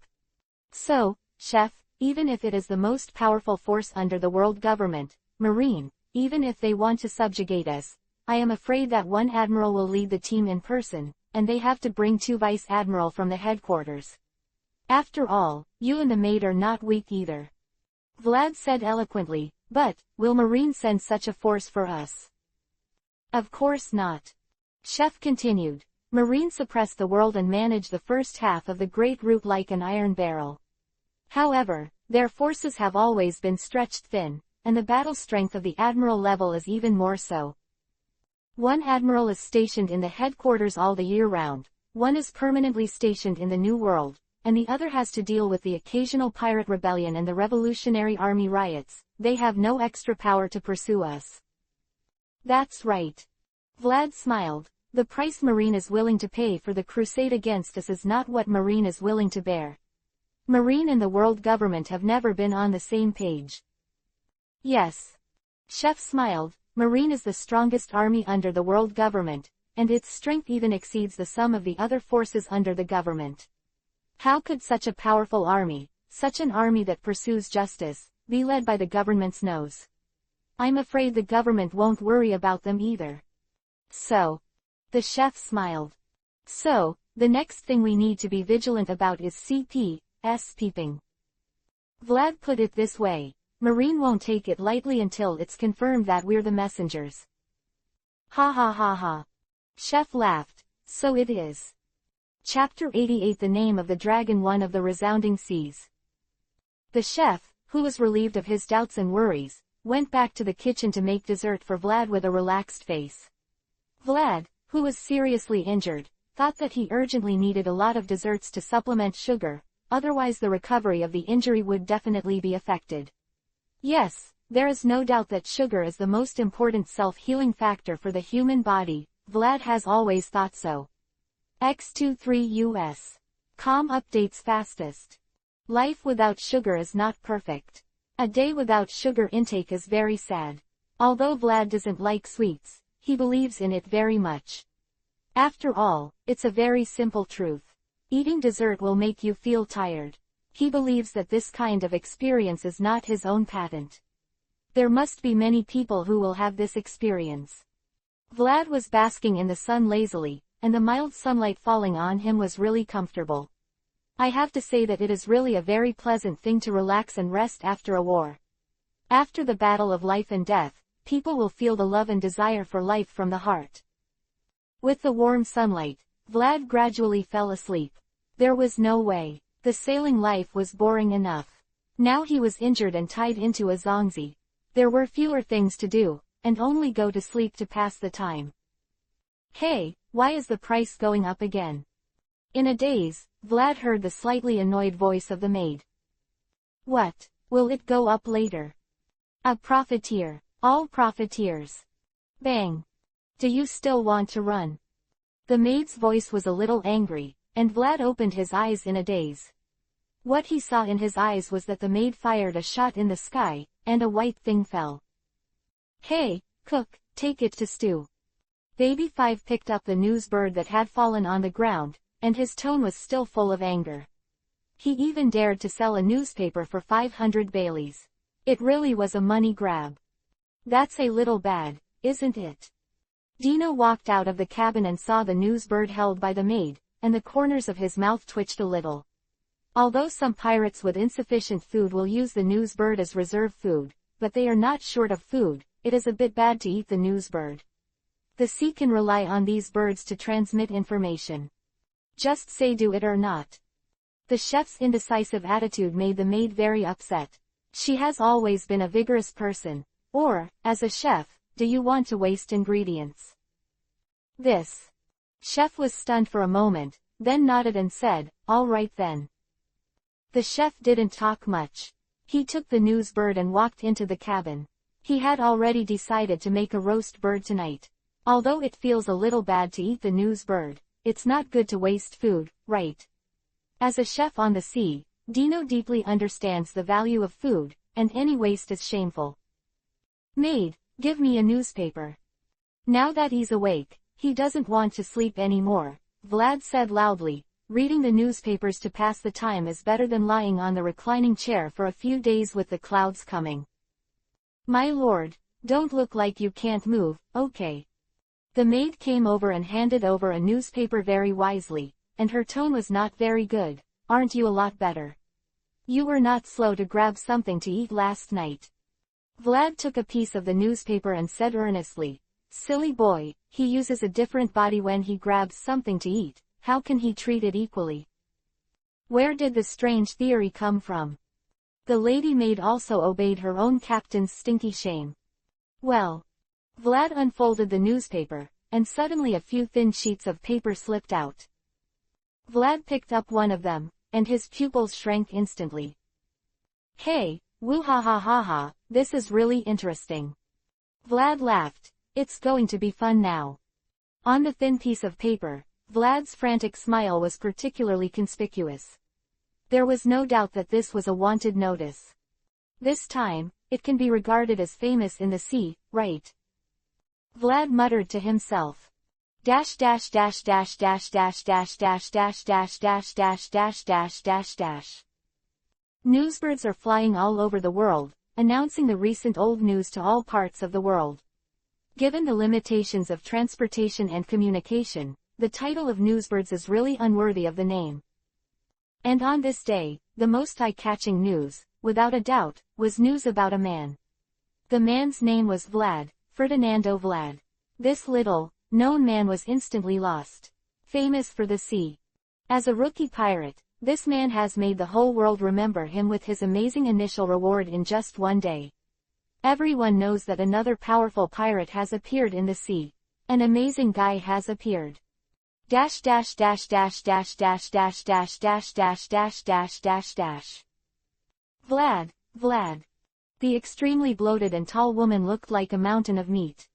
So, Chef, even if it is the most powerful force under the world government, Marine, even if they want to subjugate us, I am afraid that one admiral will lead the team in person, and they have to bring 2 vice admiral from the headquarters. After all, you and the maid are not weak either. Vlad said eloquently, but, will Marine send such a force for us? Of course not. Chef continued. Marine suppress the world and manage the first half of the great route like an iron barrel. However, their forces have always been stretched thin, and the battle strength of the admiral level is even more so. One admiral is stationed in the headquarters all the year round, one is permanently stationed in the New World, and the other has to deal with the occasional pirate rebellion and the Revolutionary Army riots. They have no extra power to pursue us. That's right. Vlad smiled. The price Marine is willing to pay for the crusade against us is not what Marine is willing to bear. Marine and the world government have never been on the same page. Yes. Chef smiled. Marine is the strongest army under the world government, and its strength even exceeds the sum of the other forces under the government. How could such a powerful army, such an army that pursues justice, be led by the government's nose? I'm afraid the government won't worry about them either. So. The chef smiled. So, the next thing we need to be vigilant about is CP's peeping. Vlad put it this way. Marine won't take it lightly until it's confirmed that we're the messengers. Ha ha ha ha. Chef laughed. So it is. Chapter 88 The Name of the Dragon One of the Resounding Seas. The chef, who was relieved of his doubts and worries, went back to the kitchen to make dessert for Vlad with a relaxed face. Vlad, who was seriously injured, thought that he urgently needed a lot of desserts to supplement sugar, otherwise the recovery of the injury would definitely be affected. Yes, there is no doubt that sugar is the most important self-healing factor for the human body. Vlad has always thought so. X23 US. Com updates fastest. Life without sugar is not perfect. A day without sugar intake is very sad. Although Vlad doesn't like sweets, he believes in it very much. After all, it's a very simple truth. Eating dessert will make you feel tired. He believes that this kind of experience is not his own patent. There must be many people who will have this experience. Vlad was basking in the sun lazily, and the mild sunlight falling on him was really comfortable. I have to say that it is really a very pleasant thing to relax and rest after a war. After the battle of life and death, people will feel the love and desire for life from the heart. With the warm sunlight, Vlad gradually fell asleep. There was no way. The sailing life was boring enough. Now he was injured and tied into a zongzi. There were fewer things to do, and only go to sleep to pass the time. Hey, why is the price going up again? In a daze, Vlad heard the slightly annoyed voice of the maid. What? Will it go up later? A profiteer. All profiteers. Bang. Do you still want to run? The maid's voice was a little angry, and Vlad opened his eyes in a daze. What he saw in his eyes was that the maid fired a shot in the sky, and a white thing fell. Hey, cook, take it to stew. Baby Five picked up the news bird that had fallen on the ground, and his tone was still full of anger. He even dared to sell a newspaper for 500 Baileys. It really was a money grab. That's a little bad, isn't it? Dino walked out of the cabin and saw the news bird held by the maid, and the corners of his mouth twitched a little. Although some pirates with insufficient food will use the news bird as reserve food, but they are not short of food, it is a bit bad to eat the news bird. The sea can rely on these birds to transmit information. Just say do it or not. The chef's indecisive attitude made the maid very upset. She has always been a vigorous person. Or, as a chef, do you want to waste ingredients? This. Chef was stunned for a moment, then nodded and said, all right then. The chef didn't talk much. He took the news bird and walked into the cabin. He had already decided to make a roast bird tonight. Although it feels a little bad to eat the news bird, it's not good to waste food, right? As a chef on the sea, Dino deeply understands the value of food, and any waste is shameful. Maid, give me a newspaper. Now that he's awake, he doesn't want to sleep anymore, Vlad said loudly. Reading the newspapers to pass the time is better than lying on the reclining chair for a few days with the clouds coming. My lord, don't look like you can't move, okay? The maid came over and handed over a newspaper very wisely, and her tone was not very good. Aren't you a lot better? You were not slow to grab something to eat last night. Vlad took a piece of the newspaper and said earnestly, silly boy, he uses a different body when he grabs something to eat, how can he treat it equally? Where did the strange theory come from? The lady maid also obeyed her own captain's stinky shame. Well. Vlad unfolded the newspaper, and suddenly a few thin sheets of paper slipped out. Vlad picked up one of them, and his pupils shrank instantly. Hey, woo ha ha ha ha, this is really interesting. Vlad laughed. It's going to be fun now. On the thin piece of paper, Vlad's frantic smile was particularly conspicuous. There was no doubt that this was a wanted notice. This time, it can be regarded as famous in the sea, right? Vlad muttered to himself. Dash dash dash dash dash dash dash dash dash dash dash dash dash dash dash dash. Newsbirds are flying all over the world, announcing the recent old news to all parts of the world. Given the limitations of transportation and communication, the title of Newsbirds is really unworthy of the name. And on this day, the most eye-catching news, without a doubt, was news about a man. The man's name was Vlad, Ferdinando Vlad. This little, known man was instantly lost. Famous for the sea. As a rookie pirate, this man has made the whole world remember him with his amazing initial reward in just one day. Everyone knows that another powerful pirate has appeared in the sea. An amazing guy has appeared. Dash dash dash dash dash dash dash dash dash dash dash dash dash dash. Vlad, Vlad. The extremely bloated and tall woman looked like a mountain of meat.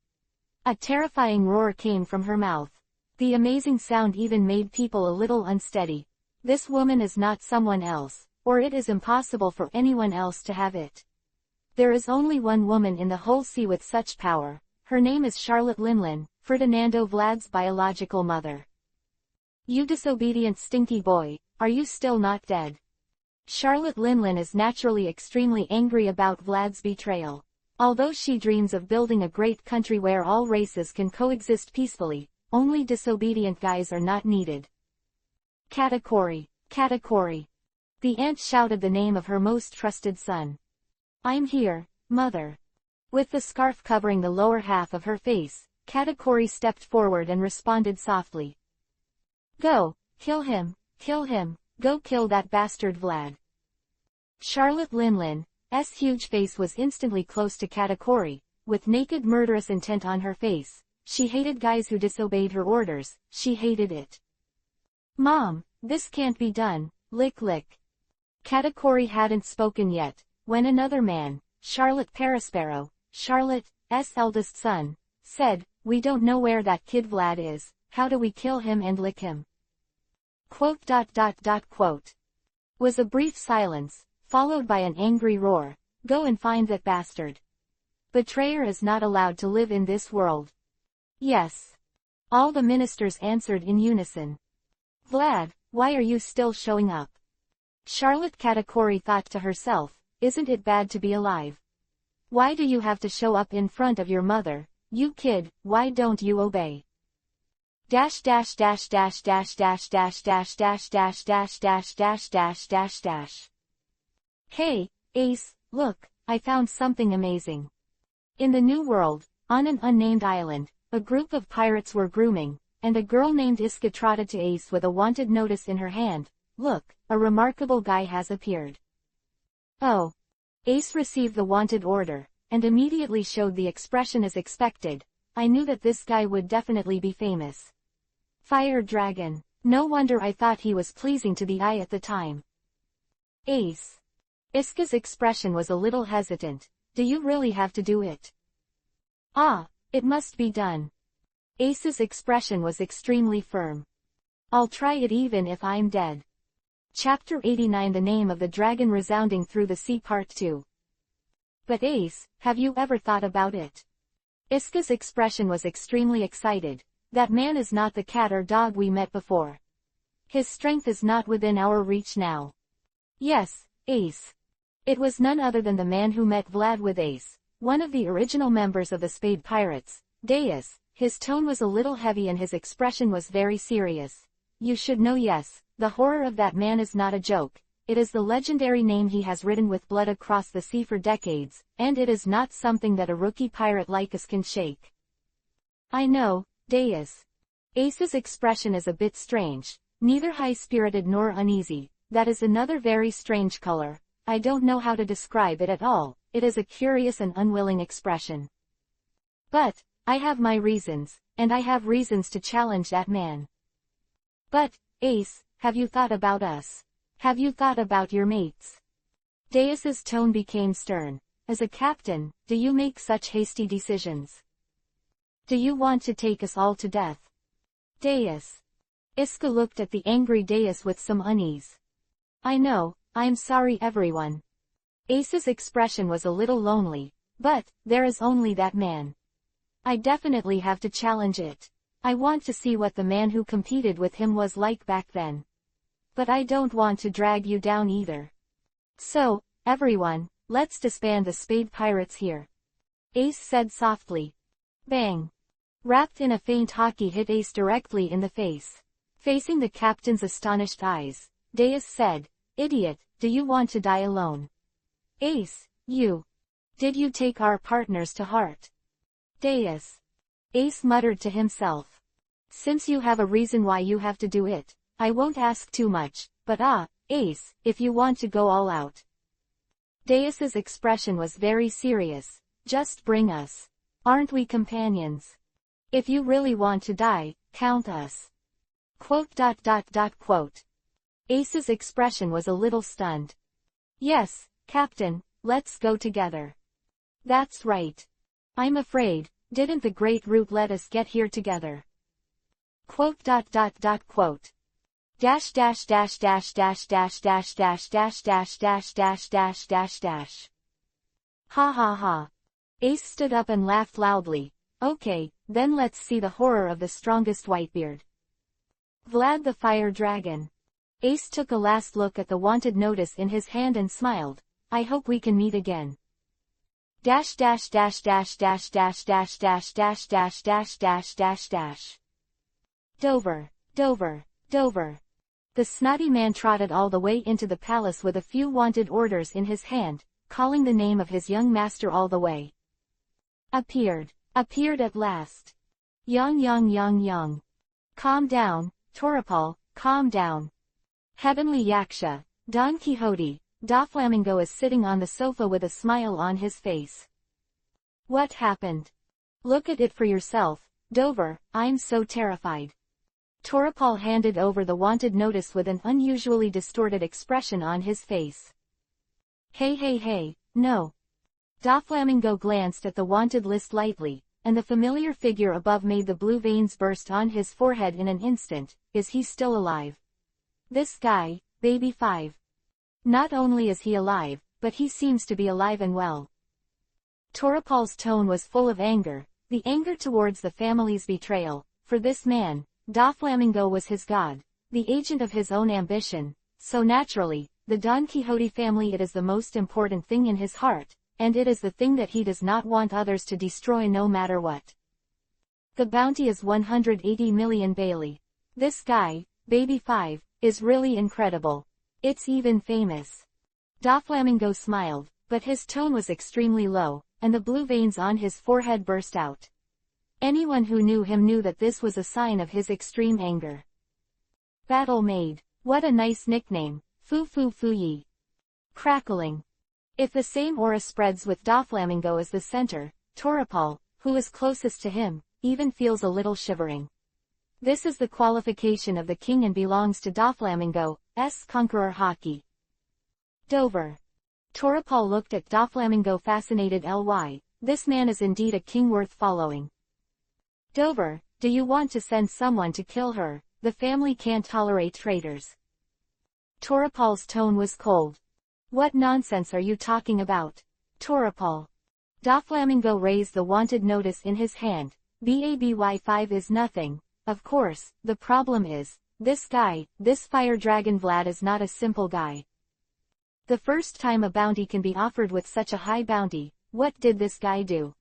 A terrifying roar came from her mouth. The amazing sound even made people a little unsteady. This woman is not someone else, or it is impossible for anyone else to have it. There is only one woman in the whole sea with such power. Her name is Charlotte Linlin, Ferdinando Vlad's biological mother. You disobedient stinky boy, are you still not dead? Charlotte Linlin is naturally extremely angry about Vlad's betrayal. Although she dreams of building a great country where all races can coexist peacefully, only disobedient guys are not needed. Katakuri, Katakuri. The aunt shouted the name of her most trusted son. I'm here, mother. With the scarf covering the lower half of her face, Katakuri stepped forward and responded softly. Go, kill him, go kill that bastard Vlad. Charlotte Linlin's huge face was instantly close to Katakuri, with naked murderous intent on her face. She hated guys who disobeyed her orders, she hated it. Mom, this can't be done, lick lick. Katakuri hadn't spoken yet, when another man, Charlotte Perispero, Charlotte's eldest son, said, we don't know where that kid Vlad is, how do we kill him and lick him? Quote. Was a brief silence, followed by an angry roar, go and find that bastard. Betrayer is not allowed to live in this world. Yes. All the ministers answered in unison. Vlad, why are you still showing up? Charlotte Katakuri thought to herself, isn't it bad to be alive? Why do you have to show up in front of your mother, you kid, why don't you obey? Dash dash dash dash dash dash dash dash dash dash dash dash dash dash dash dash. Hey, Ace, look, I found something amazing. In the New World, on an unnamed island, a group of pirates were grooming, and a girl named Iska trotted to Ace with a wanted notice in her hand. Look, a remarkable guy has appeared. Oh. Ace received the wanted order, and immediately showed the expression as expected. I knew that this guy would definitely be famous. Fire Dragon. No wonder I thought he was pleasing to the eye at the time. Ace. Iska's expression was a little hesitant. Do you really have to do it? Ah, it must be done. Ace's expression was extremely firm. I'll try it even if I'm dead. Chapter 89 The Name of the Dragon Resounding Through the Sea Part 2. But Ace, have you ever thought about it? Iska's expression was extremely excited. That man is not the cat or dog we met before. His strength is not within our reach now. Yes, Ace. It was none other than the man who met Vlad with Ace, one of the original members of the Spade Pirates, Deus. His tone was a little heavy and his expression was very serious. You should know, yes, the horror of that man is not a joke. It is the legendary name he has written with blood across the sea for decades, and it is not something that a rookie pirate like us can shake. I know, Deus. Ace's expression is a bit strange, neither high-spirited nor uneasy. That is another very strange color. I don't know how to describe it at all. It is a curious and unwilling expression. But, I have my reasons, and I have reasons to challenge that man. But, Ace, have you thought about us? Have you thought about your mates? Deus's tone became stern. As a captain, do you make such hasty decisions? Do you want to take us all to death? Deus. Iska looked at the angry Deus with some unease. I know, I'm sorry everyone. Ace's expression was a little lonely, but, there is only that man. I definitely have to challenge it. I want to see what the man who competed with him was like back then. But I don't want to drag you down either. So, everyone, let's disband the Spade Pirates here. Ace said softly. Bang. Wrapped in a faint hockey hit Ace directly in the face. Facing the captain's astonished eyes, Deus said, Idiot, do you want to die alone? Ace, you. Did you take our partners to heart? Deus. Ace muttered to himself. Since you have a reason why you have to do it, I won't ask too much, but Ace, if you want to go all out. Deus's expression was very serious. Just bring us. Aren't we companions? If you really want to die, count us. Quote. Ace's expression was a little stunned. Yes, Captain, let's go together. That's right. I'm afraid, didn't the Great Root let us get here together? Quote. Dash. Ha ha ha. Ace stood up and laughed loudly. Okay, then let's see the horror of the strongest Whitebeard. Vlad the Fire Dragon. Ace took a last look at the wanted notice in his hand and smiled. I hope we can meet again. Dash. Dover. The snotty man trotted all the way into the palace with a few wanted orders in his hand, calling the name of his young master all the way. Appeared at last. Young. Calm down, Toripal, calm down. Heavenly Yaksha, Don Quixote, Doflamingo is sitting on the sofa with a smile on his face. What happened? Look at it for yourself, Dover, I'm so terrified. Toripal handed over the wanted notice with an unusually distorted expression on his face. Hey, no. Doflamingo glanced at the wanted list lightly, and the familiar figure above made the blue veins burst on his forehead in an instant. Is he still alive? This guy, Baby 5. Not only is he alive, but he seems to be alive and well. Toripal's tone was full of anger, the anger towards the family's betrayal. For this man, Doflamingo was his god, the agent of his own ambition, so naturally, the Don Quixote family it is the most important thing in his heart, and it is the thing that he does not want others to destroy no matter what. The bounty is 180 million Bailey. This guy, Baby 5, is really incredible. It's even famous. Doflamingo smiled, but his tone was extremely low, and the blue veins on his forehead burst out. Anyone who knew him knew that this was a sign of his extreme anger. Battle Maid. What a nice nickname. Foo-foo-foo-yee. Crackling. If the same aura spreads with Doflamingo as the center, Toripal, who is closest to him, even feels a little shivering. This is the qualification of the king and belongs to Doflamingo's conqueror Haki. Dover. Toripal looked at Doflamingo fascinated. This man is indeed a king worth following. Dover, do you want to send someone to kill her? The family can't tolerate traitors. Toripal's tone was cold. What nonsense are you talking about? Toripal. Doflamingo raised the wanted notice in his hand. BABY5 is nothing. Of course, the problem is, this guy, this fire dragon Vlad is not a simple guy. The first time a bounty can be offered with such a high bounty, what did this guy do?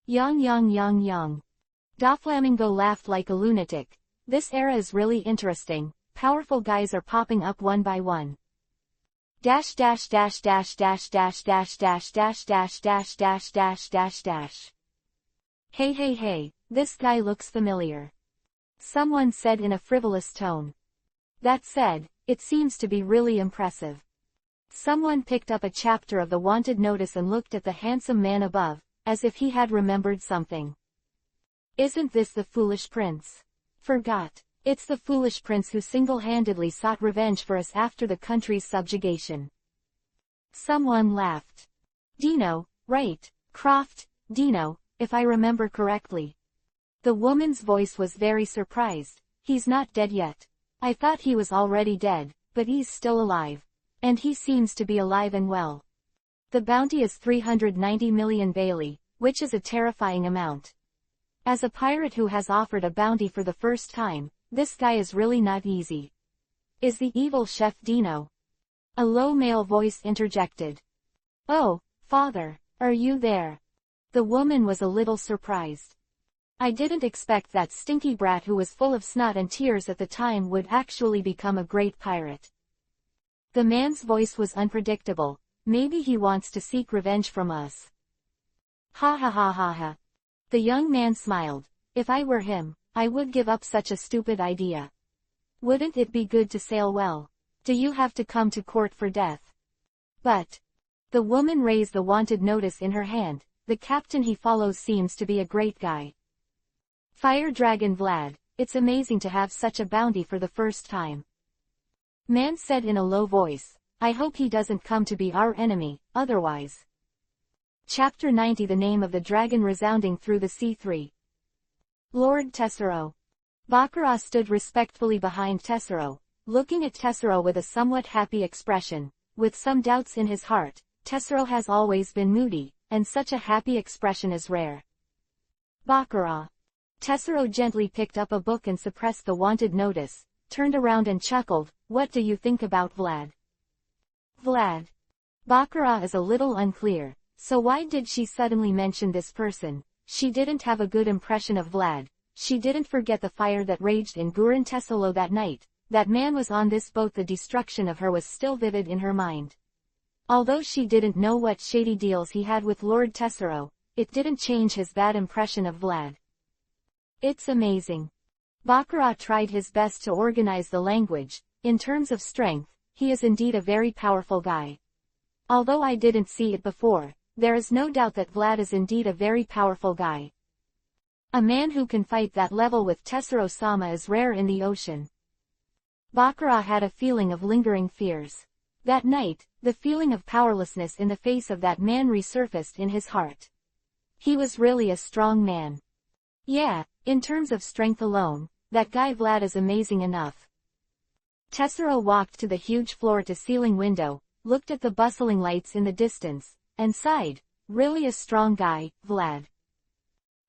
Young. Doflamingo laughed like a lunatic. This era is really interesting. Powerful guys are popping up one by one. Dash dash dash dash dash dash dash dash dash dash dash dash dash dash dash. Hey hey hey, this guy looks familiar. Someone said in a frivolous tone. That said, it seems to be really impressive. Someone picked up a chapter of the wanted notice and looked at the handsome man above, as if he had remembered something. Isn't this the foolish prince? Forgot. It's the foolish prince who single-handedly sought revenge for us after the country's subjugation. Someone laughed. Dino, right, Croft, Dino, if I remember correctly. The woman's voice was very surprised. He's not dead yet. I thought he was already dead, but he's still alive. And he seems to be alive and well. The bounty is 390 million Bailey, which is a terrifying amount. As a pirate who has offered a bounty for the first time, this guy is really not easy. Is the evil chef Dino? A low male voice interjected. Oh, father, are you there? The woman was a little surprised. I didn't expect that stinky brat who was full of snot and tears at the time would actually become a great pirate. The man's voice was unpredictable. Maybe he wants to seek revenge from us. Ha ha ha ha ha. The young man smiled. If I were him, I would give up such a stupid idea. Wouldn't it be good to sail well? Do you have to come to court for death? But. The woman raised the wanted notice in her hand. The captain he follows seems to be a great guy. Fire Dragon Vlad, it's amazing to have such a bounty for the first time. Man said in a low voice, I hope he doesn't come to be our enemy, otherwise. Chapter 90 The name of the dragon resounding through the sea. 3. Lord Tessero. Baccarat stood respectfully behind Tessero, looking at Tessero with a somewhat happy expression. With some doubts in his heart, Tessero has always been moody, and such a happy expression is rare. Baccarat. Tessero gently picked up a book and suppressed the wanted notice, turned around and chuckled. What do you think about Vlad? Vlad. Baccarat is a little unclear. So why did she suddenly mention this person? She didn't have a good impression of Vlad. She didn't forget the fire that raged in Gurin Tessolo that night. That man was on this boat. The destruction of her was still vivid in her mind. Although she didn't know what shady deals he had with Lord Tessero, it didn't change his bad impression of Vlad. It's amazing. Baccarat tried his best to organize the language. In terms of strength, he is indeed a very powerful guy. Although I didn't see it before, there is no doubt that Vlad is indeed a very powerful guy. A man who can fight that level with Tessero-sama is rare in the ocean. Baccarat had a feeling of lingering fears. That night, the feeling of powerlessness in the face of that man resurfaced in his heart. He was really a strong man. Yeah, in terms of strength alone, that guy Vlad is amazing enough. Tessero walked to the huge floor-to-ceiling window, looked at the bustling lights in the distance, and sighed. Really a strong guy, Vlad.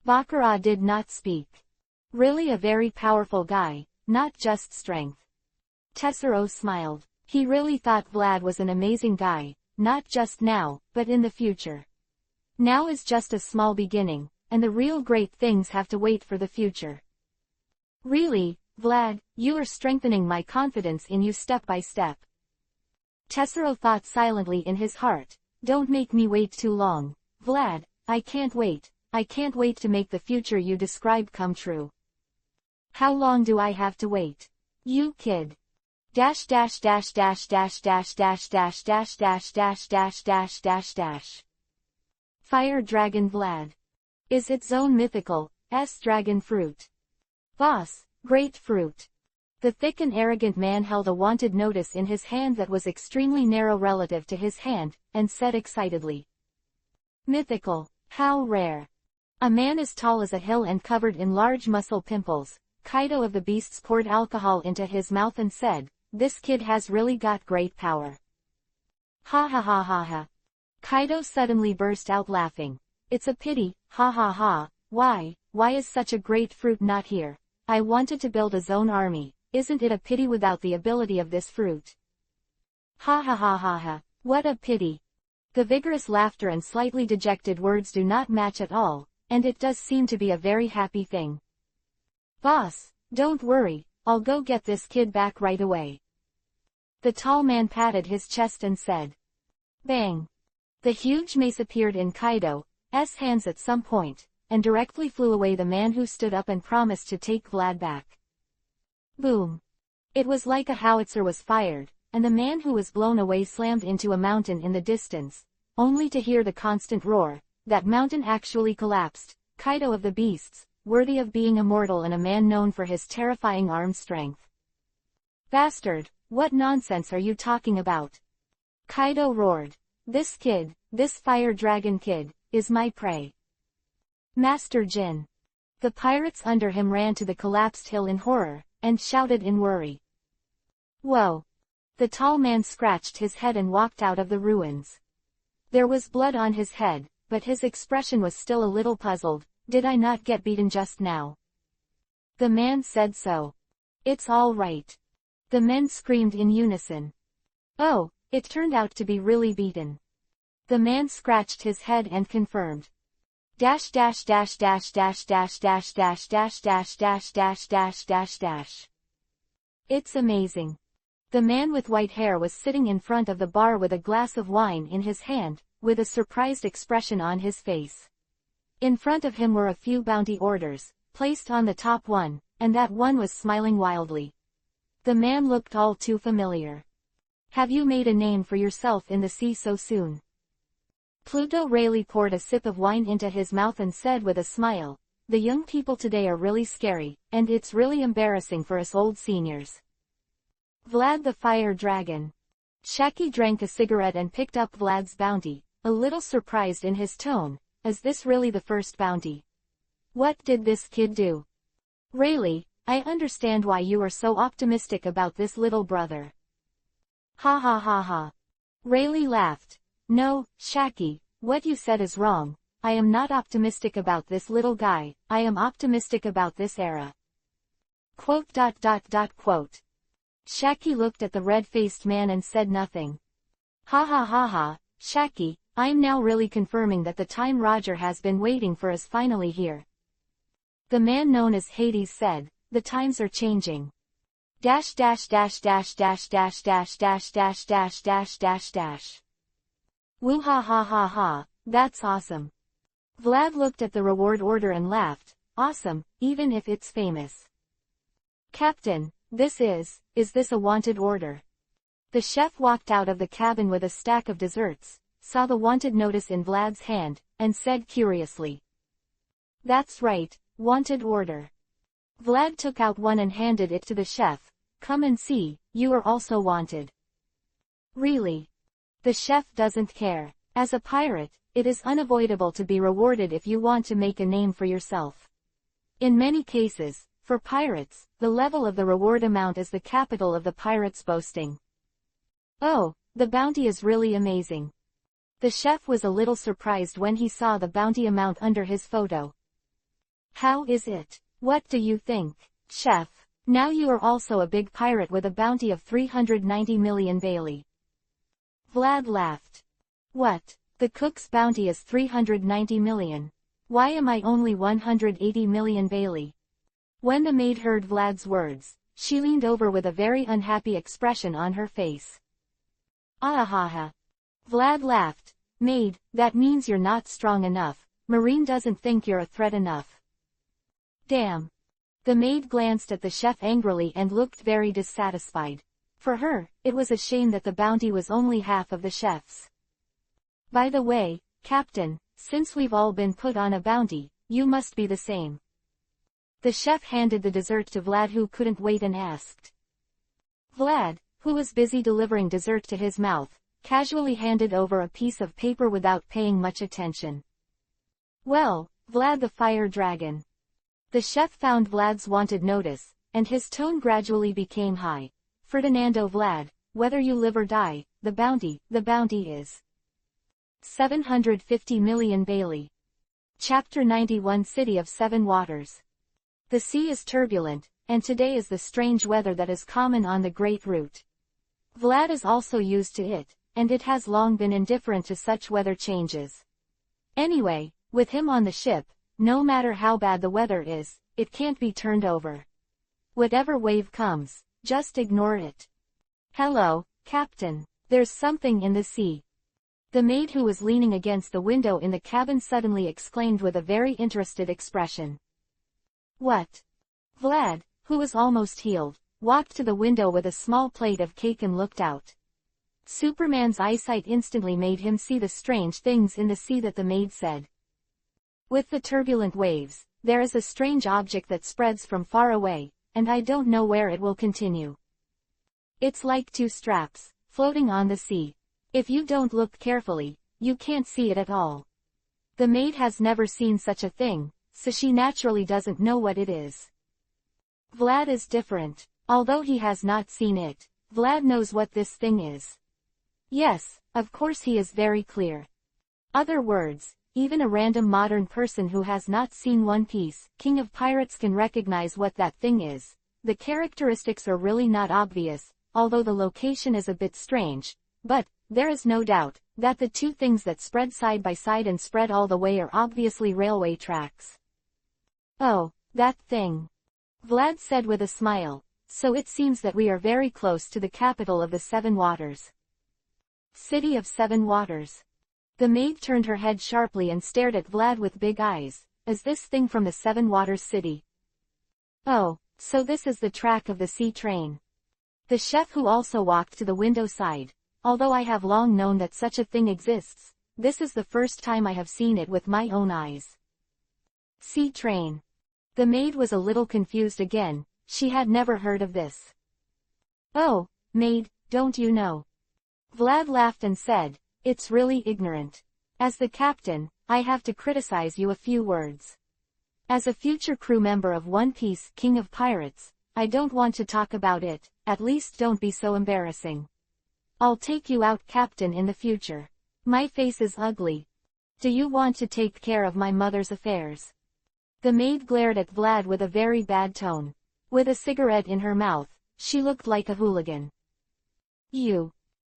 Baccarat did not speak. Really a very powerful guy, not just strength. Tessero smiled. He really thought Vlad was an amazing guy, not just now, but in the future. Now is just a small beginning, and the real great things have to wait for the future. Really, Vlad, you are strengthening my confidence in you step by step. Tessero thought silently in his heart. Don't make me wait too long, Vlad. I can't wait. I can't wait to make the future you describe come true. How long do I have to wait? You kid. Dash dash dash dash dash dash dash dash dash dash dash dash dash dash dash. Fire Dragon Vlad. Is its own mythical, dragon fruit. Boss, great fruit. The thick and arrogant man held a wanted notice in his hand that was extremely narrow relative to his hand, and said excitedly. Mythical, how rare. A man as tall as a hill and covered in large muscle pimples, Kaido of the Beasts poured alcohol into his mouth and said, this kid has really got great power. Ha ha ha ha ha. Kaido suddenly burst out laughing. It's a pity, ha ha ha. Why is such a great fruit not here? I wanted to build a zone army. Isn't it a pity without the ability of this fruit? Ha ha ha ha ha. What a pity. The vigorous laughter and slightly dejected words do not match at all. and it does seem to be a very happy thing. Boss, don't worry, I'll go get this kid back right away. The tall man patted his chest and said. Bang! The huge mace appeared in Kaido's hands at some point, and directly flew away the man who stood up and promised to take Vlad back. Boom! It was like a howitzer was fired, and the man who was blown away slammed into a mountain in the distance, only to hear the constant roar. That mountain actually collapsed. Kaido of the beasts, worthy of being immortal and a man known for his terrifying arm strength. Bastard, what nonsense are you talking about? Kaido roared. This kid, this fire dragon kid, is my prey. Master Jin. The pirates under him ran to the collapsed hill in horror, and shouted in worry. Whoa! The tall man scratched his head and walked out of the ruins. There was blood on his head, but his expression was still a little puzzled. Did I not get beaten just now? The man said so. It's all right. The men screamed in unison. Oh, it turned out to be really beaten. The man scratched his head and confirmed. Dash dash dash dash dash dash dash dash dash dash dash dash dash dash dash. It's amazing. The man with white hair was sitting in front of the bar with a glass of wine in his hand, with a surprised expression on his face. In front of him were a few bounty orders, placed on the top one, and that one was smiling wildly. The man looked all too familiar. Have you made a name for yourself in the sea so soon? Pluto Rayleigh poured a sip of wine into his mouth and said with a smile, the young people today are really scary, and it's really embarrassing for us old seniors. Vlad the Fire Dragon. Shaki drank a cigarette and picked up Vlad's bounty, a little surprised in his tone. Is this really the first bounty? What did this kid do? Rayleigh, I understand why you are so optimistic about this little brother. Ha ha ha ha. Rayleigh laughed. No, Shaki, what you said is wrong. I am not optimistic about this little guy, I am optimistic about this era. Quote. Shaki looked at the red-faced man and said nothing. Ha ha ha ha, Shaki, I'm now really confirming that the time Roger has been waiting for is finally here. The man known as Hades said, the times are changing. Dash dash dash dash dash dash dash dash dash dash dash dash dash. Woo ha ha ha ha, that's awesome. Vlad looked at the reward order and laughed, awesome, even if it's famous. Captain, is this a wanted order? The chef walked out of the cabin with a stack of desserts, saw the wanted notice in Vlad's hand, and said curiously. That's right, wanted order. Vlad took out one and handed it to the chef. Come and see, you are also wanted. Really? The chef doesn't care. As a pirate, it is unavoidable to be rewarded if you want to make a name for yourself. In many cases, for pirates, the level of the reward amount is the capital of the pirate's boasting. Oh, the bounty is really amazing. The chef was a little surprised when he saw the bounty amount under his photo. How is it? What do you think, chef? Now you are also a big pirate with a bounty of 390 million Bailey. Vlad laughed. What? The cook's bounty is 390 million. Why am I only 180 million Bailey? When the maid heard Vlad's words, she leaned over with a very unhappy expression on her face. Ahaha. Vlad laughed. Maid, that means you're not strong enough. Marine doesn't think you're a threat enough. Damn. The maid glanced at the chef angrily and looked very dissatisfied. For her, it was a shame that the bounty was only half of the chef's. By the way, Captain, since we've all been put on a bounty, you must be the same. The chef handed the dessert to Vlad, who couldn't wait, and asked. Vlad, who was busy delivering dessert to his mouth, casually handed over a piece of paper without paying much attention. Well, Vlad the Fire Dragon. The chef found Vlad's wanted notice, and his tone gradually became high. Ferdinando Vlad, whether you live or die, the bounty is 750 million Bailey. Chapter 91 City of Seven Waters. The sea is turbulent, and today is the strange weather that is common on the Great Route. Vlad is also used to it, and it has long been indifferent to such weather changes. Anyway, with him on the ship, No matter how bad the weather is, it can't be turned over. Whatever wave comes, just ignore it. Hello, Captain. There's something in the sea. The maid who was leaning against the window in the cabin suddenly exclaimed with a very interested expression. What? Vlad, who was almost healed, walked to the window with a small plate of cake and looked out. Superman's eyesight instantly made him see the strange things in the sea that the maid said. With the turbulent waves, there is a strange object that spreads from far away, and I don't know where it will continue. It's like two straps, floating on the sea. If you don't look carefully, you can't see it at all. The maid has never seen such a thing, so she naturally doesn't know what it is. Vlad is different. Although he has not seen it, Vlad knows what this thing is. Yes, of course he is very clear. Other words, even a random modern person who has not seen One Piece, King of Pirates, can recognize what that thing is. The characteristics are really not obvious, although the location is a bit strange, but there is no doubt that the two things that spread side by side and spread all the way are obviously railway tracks. Oh, that thing. Vlad said with a smile. So it seems that we are very close to the capital of the Seven Waters. City of Seven Waters. The maid turned her head sharply and stared at Vlad with big eyes. Is this thing from the Seven Waters city? Oh, so this is the track of the sea train. The chef who also walked to the window sighed. Although I have long known that such a thing exists, this is the first time I have seen it with my own eyes. Sea train. The maid was a little confused again. She had never heard of this. Oh, maid, don't you know? Vlad laughed and said, it's really ignorant. As the captain, I have to criticize you a few words. As a future crew member of One Piece, King of Pirates, I don't want to talk about it, at least don't be so embarrassing. I'll take you out, Captain, in the future. My face is ugly. Do you want to take care of my mother's affairs? The maid glared at Vlad with a very bad tone. With a cigarette in her mouth, she looked like a hooligan. You.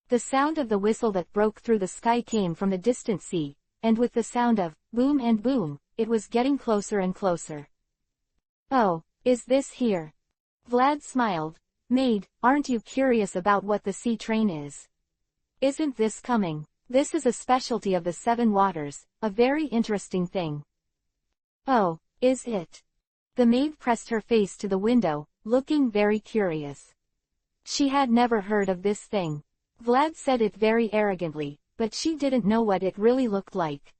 The sound of the whistle that broke through the sky came from the distant sea, and with the sound of boom and boom, it was getting closer and closer. Oh, is this here? Vlad smiled. Maid, aren't you curious about what the sea train is? Isn't this coming? This is a specialty of the Seven Waters, a very interesting thing. Oh, is it? The maid pressed her face to the window, looking very curious. She had never heard of this thing. Vlad said it very arrogantly, but she didn't know what it really looked like.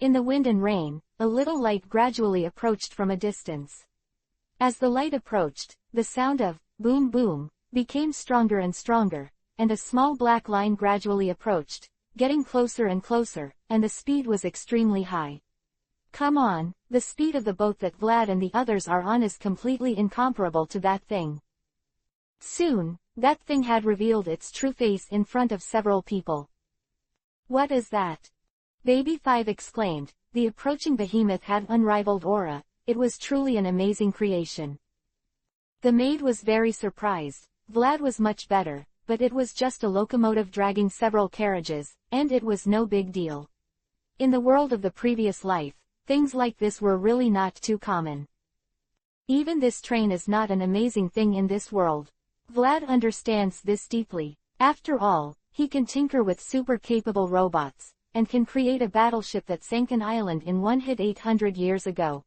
In the wind and rain, a little light gradually approached from a distance. As the light approached, the sound of boom boom became stronger and stronger, and a small black line gradually approached, getting closer and closer, and the speed was extremely high. Come on, the speed of the boat that Vlad and the others are on is completely incomparable to that thing. Soon, that thing had revealed its true face in front of several people. What is that? Baby 5 exclaimed. The approaching behemoth had unrivaled aura. It was truly an amazing creation. The maid was very surprised. Vlad was much better, but it was just a locomotive dragging several carriages, and it was no big deal. In the world of the previous life, things like this were really not too common. Even this train is not an amazing thing in this world. Vlad understands this deeply. After all, he can tinker with super-capable robots, and can create a battleship that sank an island in one hit 800 years ago.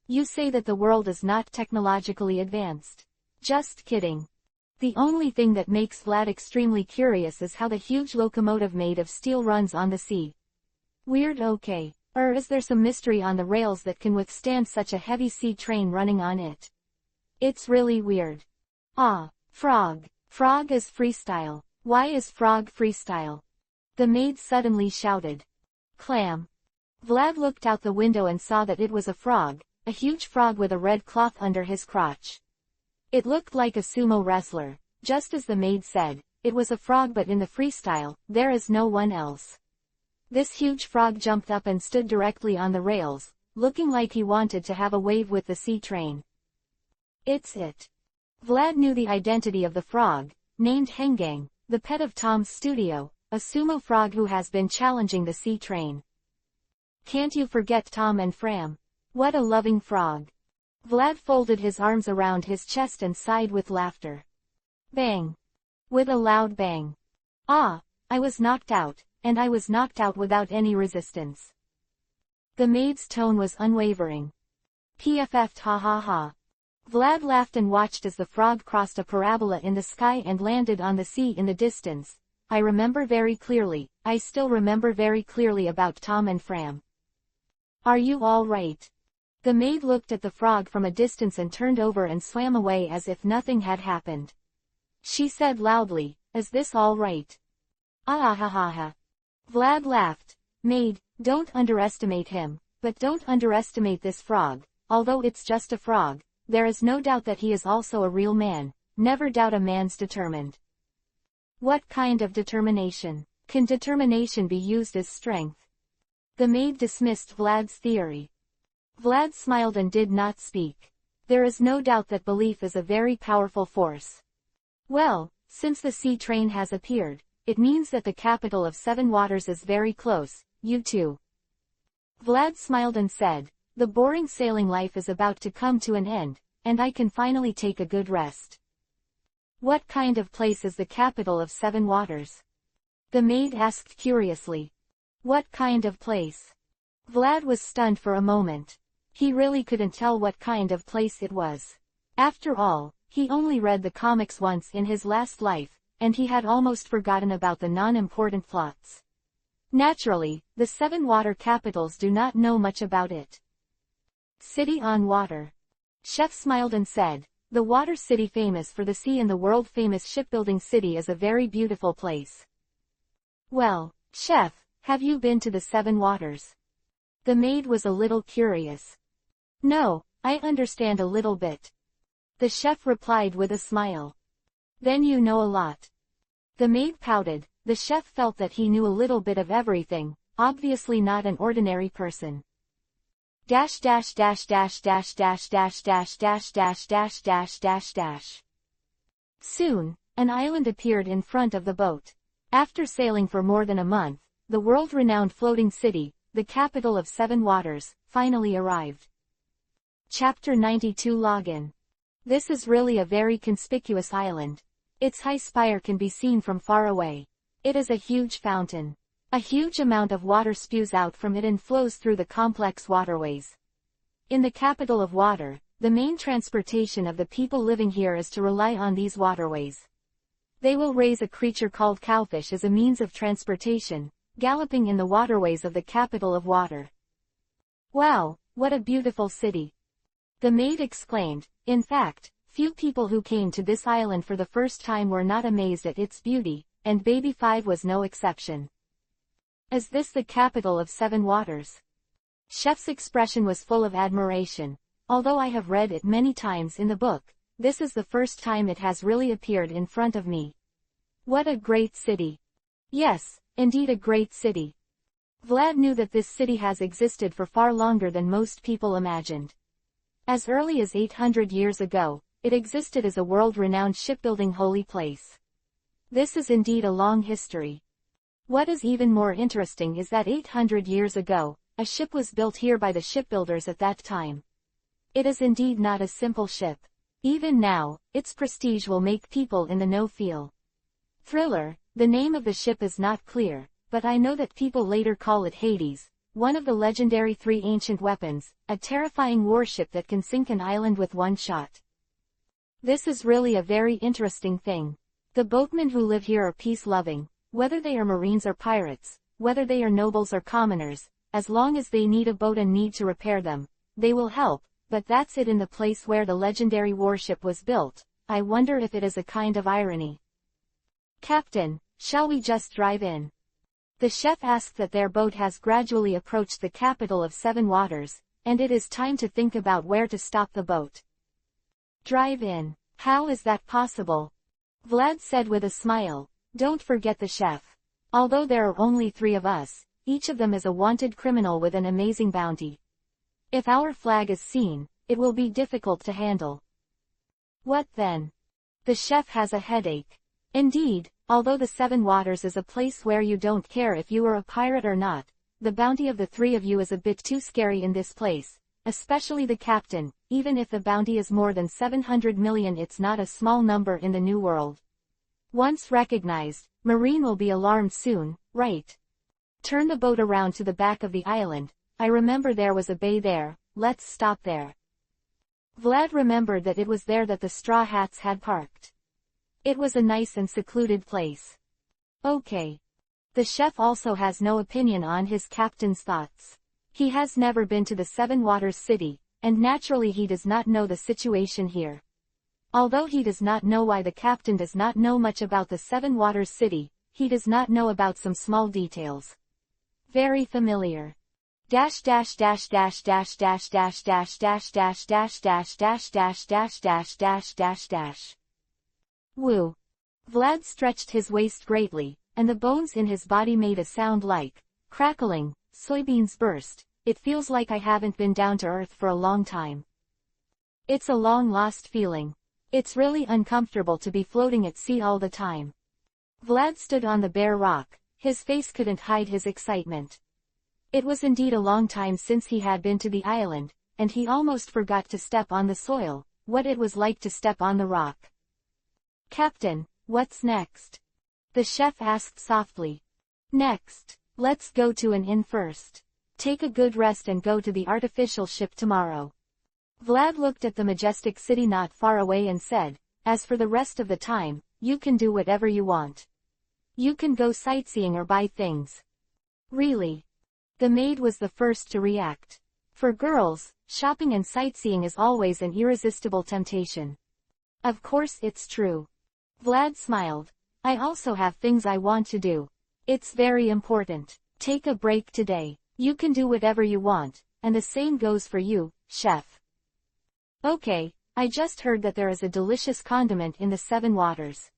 You say that the world is not technologically advanced. Just kidding. The only thing that makes Vlad extremely curious is how the huge locomotive made of steel runs on the sea. Weird, okay. Or is there some mystery on the rails that can withstand such a heavy sea train running on it? It's really weird. Ah, frog. Frog is freestyle. Why is frog freestyle? The maid suddenly shouted. Clam. Vlad looked out the window and saw that it was a frog, a huge frog with a red cloth under his crotch. It looked like a sumo wrestler. Just as the maid said, it was a frog, but in the freestyle, there is no one else. This huge frog jumped up and stood directly on the rails, looking like he wanted to have a wave with the sea train. It's it. Vlad knew the identity of the frog, named Hengang, the pet of Tom's studio, a sumo frog who has been challenging the sea train. Can't you forget Tom and Fram? What a loving frog. Vlad folded his arms around his chest and sighed with laughter. Bang! With a loud bang. Ah, I was knocked out, and I was knocked out without any resistance. The maid's tone was unwavering. PFF ha ha ha. Vlad laughed and watched as the frog crossed a parabola in the sky and landed on the sea in the distance. I remember very clearly, I still remember very clearly about Tom and Fram. Are you all right? The maid looked at the frog from a distance and turned over and swam away as if nothing had happened. She said loudly, Is this all right? Ah ha ha ha. Vlad laughed. Maid, don't underestimate him, but don't underestimate this frog. Although it's just a frog, there is no doubt that he is also a real man. Never doubt a man's determined. What kind of determination? Can determination be used as strength? The maid dismissed Vlad's theory. Vlad smiled and did not speak. There is no doubt that belief is a very powerful force. Well, since the sea train has appeared, it means that the capital of Seven Waters is very close, you too. Vlad smiled and said, The boring sailing life is about to come to an end, and I can finally take a good rest. What kind of place is the capital of Seven Waters? The maid asked curiously. What kind of place? Vlad was stunned for a moment. He really couldn't tell what kind of place it was. After all, he only read the comics once in his last life, and he had almost forgotten about the non-important plots. Naturally, the Seven Water capitals do not know much about it. City on water. Chef smiled and said, The water city famous for the sea and the world-famous shipbuilding city is a very beautiful place. Well, Chef, have you been to the Seven Waters? The maid was a little curious. No, I understand a little bit. The chef replied with a smile. Then you know a lot. The maid pouted. The chef felt that he knew a little bit of everything, obviously not an ordinary person. Dash dash dash dash dash dash dash dash dash dash dash dash dash dash. Soon, an island appeared in front of the boat. After sailing for more than a month, the world-renowned floating city, the capital of Seven Waters, finally arrived. Chapter 92 Login. This is really a very conspicuous island. Its high spire can be seen from far away. It is a huge fountain. A huge amount of water spews out from it and flows through the complex waterways. In the capital of water, the main transportation of the people living here is to rely on these waterways. They will raise a creature called cowfish as a means of transportation, galloping in the waterways of the capital of water. Wow, what a beautiful city! The maid exclaimed. In fact, few people who came to this island for the first time were not amazed at its beauty, and Baby 5 was no exception. Is this the capital of Seven Waters? Chef's expression was full of admiration. Although I have read it many times in the book, this is the first time it has really appeared in front of me. What a great city! Yes, indeed a great city. Vlad knew that this city has existed for far longer than most people imagined. As early as 800 years ago, it existed as a world-renowned shipbuilding holy place. This is indeed a long history. What is even more interesting is that 800 years ago, a ship was built here by the shipbuilders at that time. It is indeed not a simple ship. Even now, its prestige will make people in the know feel. Thriller, the name of the ship is not clear, but I know that people later call it Hades, one of the legendary three ancient weapons, a terrifying warship that can sink an island with one shot. This is really a very interesting thing. The boatmen who live here are peace-loving, whether they are marines or pirates, whether they are nobles or commoners, as long as they need a boat and need to repair them, they will help, but that's it in the place where the legendary warship was built. I wonder if it is a kind of irony. Captain, shall we just drive in? The chef asked that their boat has gradually approached the capital of Seven Waters, and it is time to think about where to stop the boat. Drive in. How is that possible? Vlad said with a smile. Don't forget the chef. Although there are only 3 of us, each of them is a wanted criminal with an amazing bounty. If our flag is seen, it will be difficult to handle. What then? The chef has a headache. Indeed, although the Seven Waters is a place where you don't care if you are a pirate or not, the bounty of the three of you is a bit too scary in this place, especially the captain. Even if the bounty is more than 700 million, it's not a small number in the New World. Once recognized, Marine will be alarmed soon, right? Turn the boat around to the back of the island. I remember there was a bay there, let's stop there. Vlad remembered that it was there that the Straw Hats had parked. It was a nice and secluded place. Okay. The chef also has no opinion on his captain's thoughts. He has never been to the Seven Waters City, and naturally he does not know the situation here. Although he does not know why the captain does not know much about the Seven Waters City, he does not know about some small details. Very familiar. Dash dash dash dash dash dash dash dash dash dash dash dash dash dash dash dash dash dash dash. Woo. Vlad stretched his waist greatly, and the bones in his body made a sound like crackling. Soybeans burst. It feels like I haven't been down to earth for a long time. It's a long-lost feeling. It's really uncomfortable to be floating at sea all the time. Vlad stood on the bare rock. His face couldn't hide his excitement. It was indeed a long time since he had been to the island, and he almost forgot to step on the soil, what it was like to step on the rock. Captain, what's next? The chef asked softly. Next, let's go to an inn first. Take a good rest and go to the artificial ship tomorrow. Vlad looked at the majestic city not far away and said, as for the rest of the time, you can do whatever you want. You can go sightseeing or buy things. Really? The maid was the first to react. For girls, shopping and sightseeing is always an irresistible temptation. Of course it's true. Vlad smiled. I also have things I want to do. It's very important. Take a break today. You can do whatever you want, and the same goes for you, chef. Okay, I just heard that there is a delicious condiment in the Seven Waters.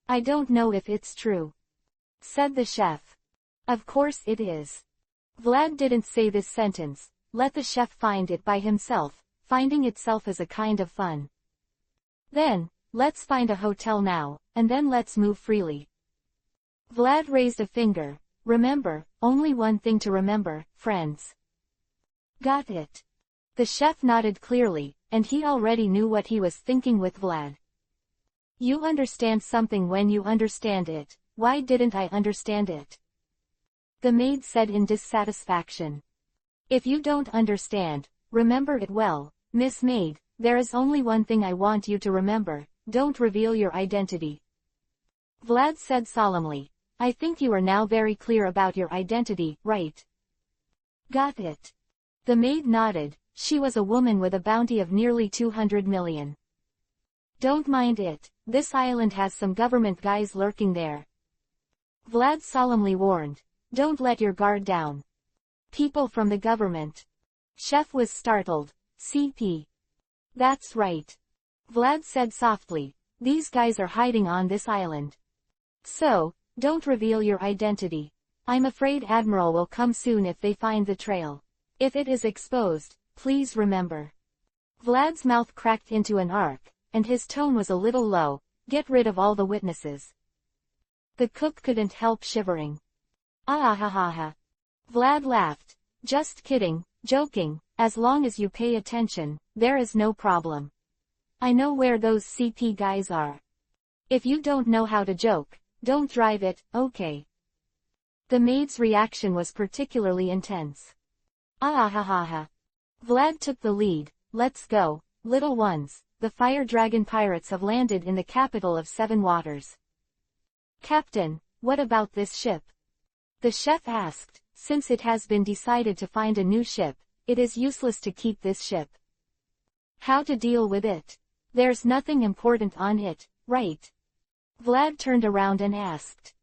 I don't know if it's true, said the chef. Of course it is. Vlad didn't say this sentence. Let the chef find it by himself. Finding itself is a kind of fun. Then, let's find a hotel now, and then let's move freely. Vlad raised a finger. Remember, only one thing to remember, friends. Got it. The chef nodded clearly, and he already knew what he was thinking with Vlad. You understand something when you understand it. Why didn't I understand it? The maid said in dissatisfaction. If you don't understand, remember it well, Miss Maid. There is only one thing I want you to remember. Don't reveal your identity. Vlad said solemnly. I think you are now very clear about your identity, right? Got it. The maid nodded. She was a woman with a bounty of nearly 200 million. Don't mind it. This island has some government guys lurking there. Vlad solemnly warned. Don't let your guard down. People from the government. Chef was startled. CP. That's right. Vlad said softly. These guys are hiding on this island. So, don't reveal your identity. I'm afraid Admiral will come soon if they find the trail. If it is exposed, please remember. Vlad's mouth cracked into an arc, and his tone was a little low. Get rid of all the witnesses. The cook couldn't help shivering. Ah ha ha ha. Vlad laughed. Just kidding, joking, as long as you pay attention, there is no problem. I know where those CP guys are. If you don't know how to joke, don't drive it, okay? The maid's reaction was particularly intense. Ah ha ha ha. Vlad took the lead. Let's go, little ones. The fire dragon pirates have landed in the capital of Seven Waters. Captain, what about this ship? The chef asked. Since it has been decided to find a new ship, it is useless to keep this ship. How to deal with it? There's nothing important on it, right? Vlad turned around and asked.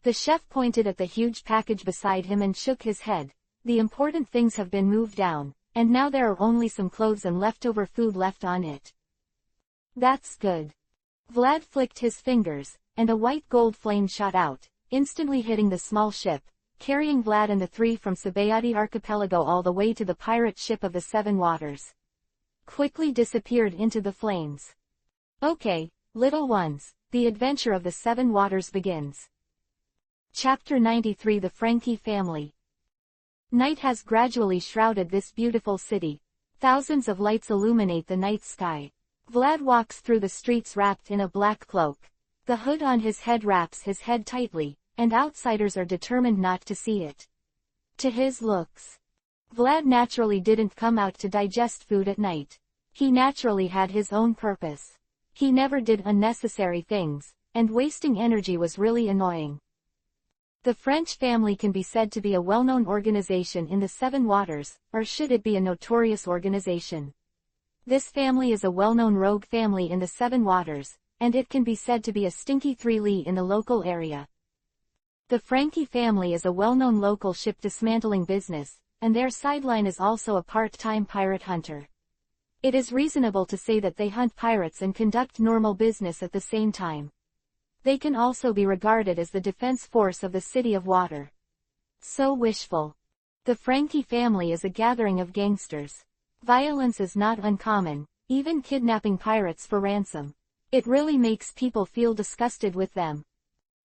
The chef pointed at the huge package beside him and shook his head. The important things have been moved down, and now there are only some clothes and leftover food left on it. That's good. Vlad flicked his fingers, and a white gold flame shot out, instantly hitting the small ship, carrying Vlad and the three from Sabayati Archipelago all the way to the pirate ship of the Seven Waters. Quickly disappeared into the flames. Okay, little ones, the adventure of the Seven Waters begins. Chapter 93 The Frankie Family. Night has gradually shrouded this beautiful city. Thousands of lights illuminate the night sky. Vlad walks through the streets wrapped in a black cloak. The hood on his head wraps his head tightly, and outsiders are determined not to see it. To his looks, Vlad naturally didn't come out to digest food at night. He naturally had his own purpose. He never did unnecessary things, and wasting energy was really annoying. The French family can be said to be a well-known organization in the Seven Waters, or should it be a notorious organization? This family is a well-known rogue family in the Seven Waters, and it can be said to be a stinky 3 in the local area. The Frankie family is a well-known local ship dismantling business, and their sideline is also a part-time pirate hunter. It is reasonable to say that they hunt pirates and conduct normal business at the same time. They can also be regarded as the defense force of the City of Water. So wishful. The Frankie family is a gathering of gangsters. Violence is not uncommon, even kidnapping pirates for ransom. It really makes people feel disgusted with them.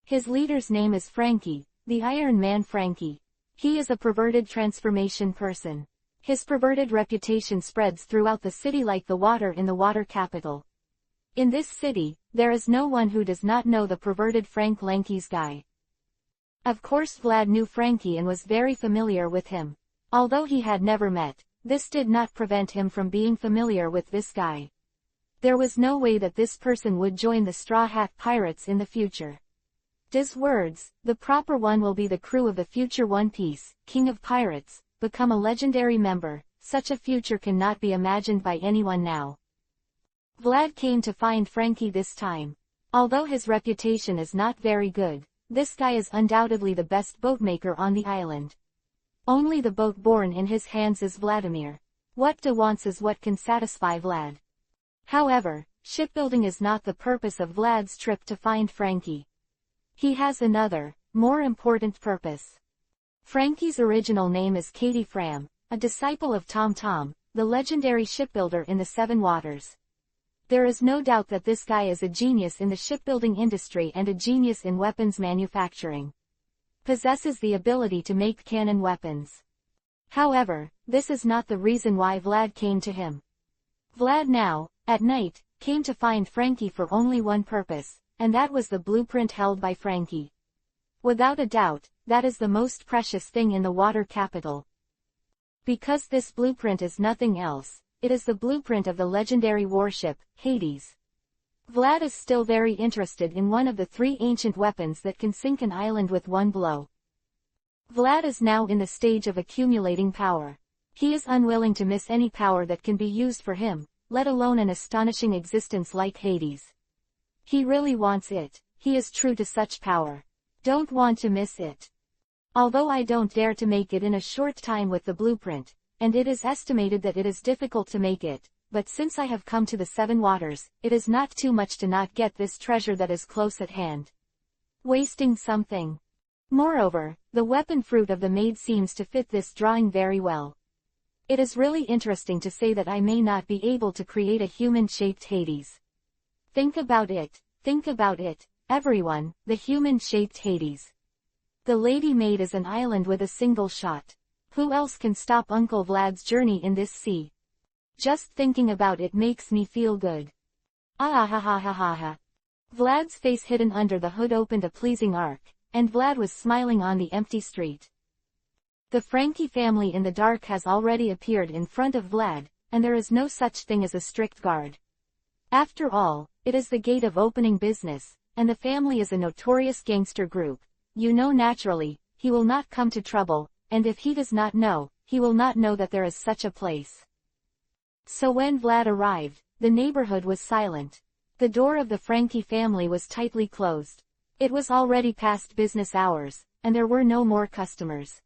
His leader's name is Frankie, the Iron Man Frankie. He is a perverted transformation person. His perverted reputation spreads throughout the city like the water in the water capital. In this city, there is no one who does not know the perverted Frank Lanky's guy. Of course Vlad knew Frankie and was very familiar with him. Although he had never met, this did not prevent him from being familiar with this guy. There was no way that this person would join the Straw Hat Pirates in the future. His words, the proper one will be the crew of the future One Piece, King of Pirates, become a legendary member. Such a future cannot be imagined by anyone now. Vlad came to find Frankie this time. Although his reputation is not very good, this guy is undoubtedly the best boatmaker on the island. Only the boat born in his hands is Vladimir. What he wants is what can satisfy Vlad. However, shipbuilding is not the purpose of Vlad's trip to find Frankie. He has another, more important purpose. Frankie's original name is Katie Fram, a disciple of Tom Tom, the legendary shipbuilder in the Seven Waters. There is no doubt that this guy is a genius in the shipbuilding industry and a genius in weapons manufacturing. Possesses the ability to make cannon weapons. However, this is not the reason why Vlad came to him. Vlad now, at night, came to find Frankie for only one purpose, and that was the blueprint held by Frankie. Without a doubt, that is the most precious thing in the water capital. Because this blueprint is nothing else. It is the blueprint of the legendary warship, Hades. Vlad is still very interested in one of the 3 ancient weapons that can sink an island with one blow. Vlad is now in the stage of accumulating power. He is unwilling to miss any power that can be used for him, let alone an astonishing existence like Hades. He really wants it. He is true to such power. Don't want to miss it. Although I don't dare to make it in a short time with the blueprint, and it is estimated that it is difficult to make it, but since I have come to the Seven Waters, it is not too much to not get this treasure that is close at hand. Wasting something. Moreover, the weapon fruit of the maid seems to fit this drawing very well. It is really interesting to say that I may not be able to create a human-shaped Hades. Think about it, everyone, the human-shaped Hades. The Lady Maid is an island with a single shot. Who else can stop Uncle Vlad's journey in this sea? Just thinking about it makes me feel good. Ah ha ha ha ha ha. Vlad's face hidden under the hood opened a pleasing arc, and Vlad was smiling on the empty street. The Frankie family in the dark has already appeared in front of Vlad, and there is no such thing as a strict guard. After all, it is the gate of opening business, and the family is a notorious gangster group. You know naturally, he will not come to trouble, and if he does not know, he will not know that there is such a place. So when Vlad arrived, the neighborhood was silent. The door of the Frankie family was tightly closed. It was already past business hours, and there were no more customers.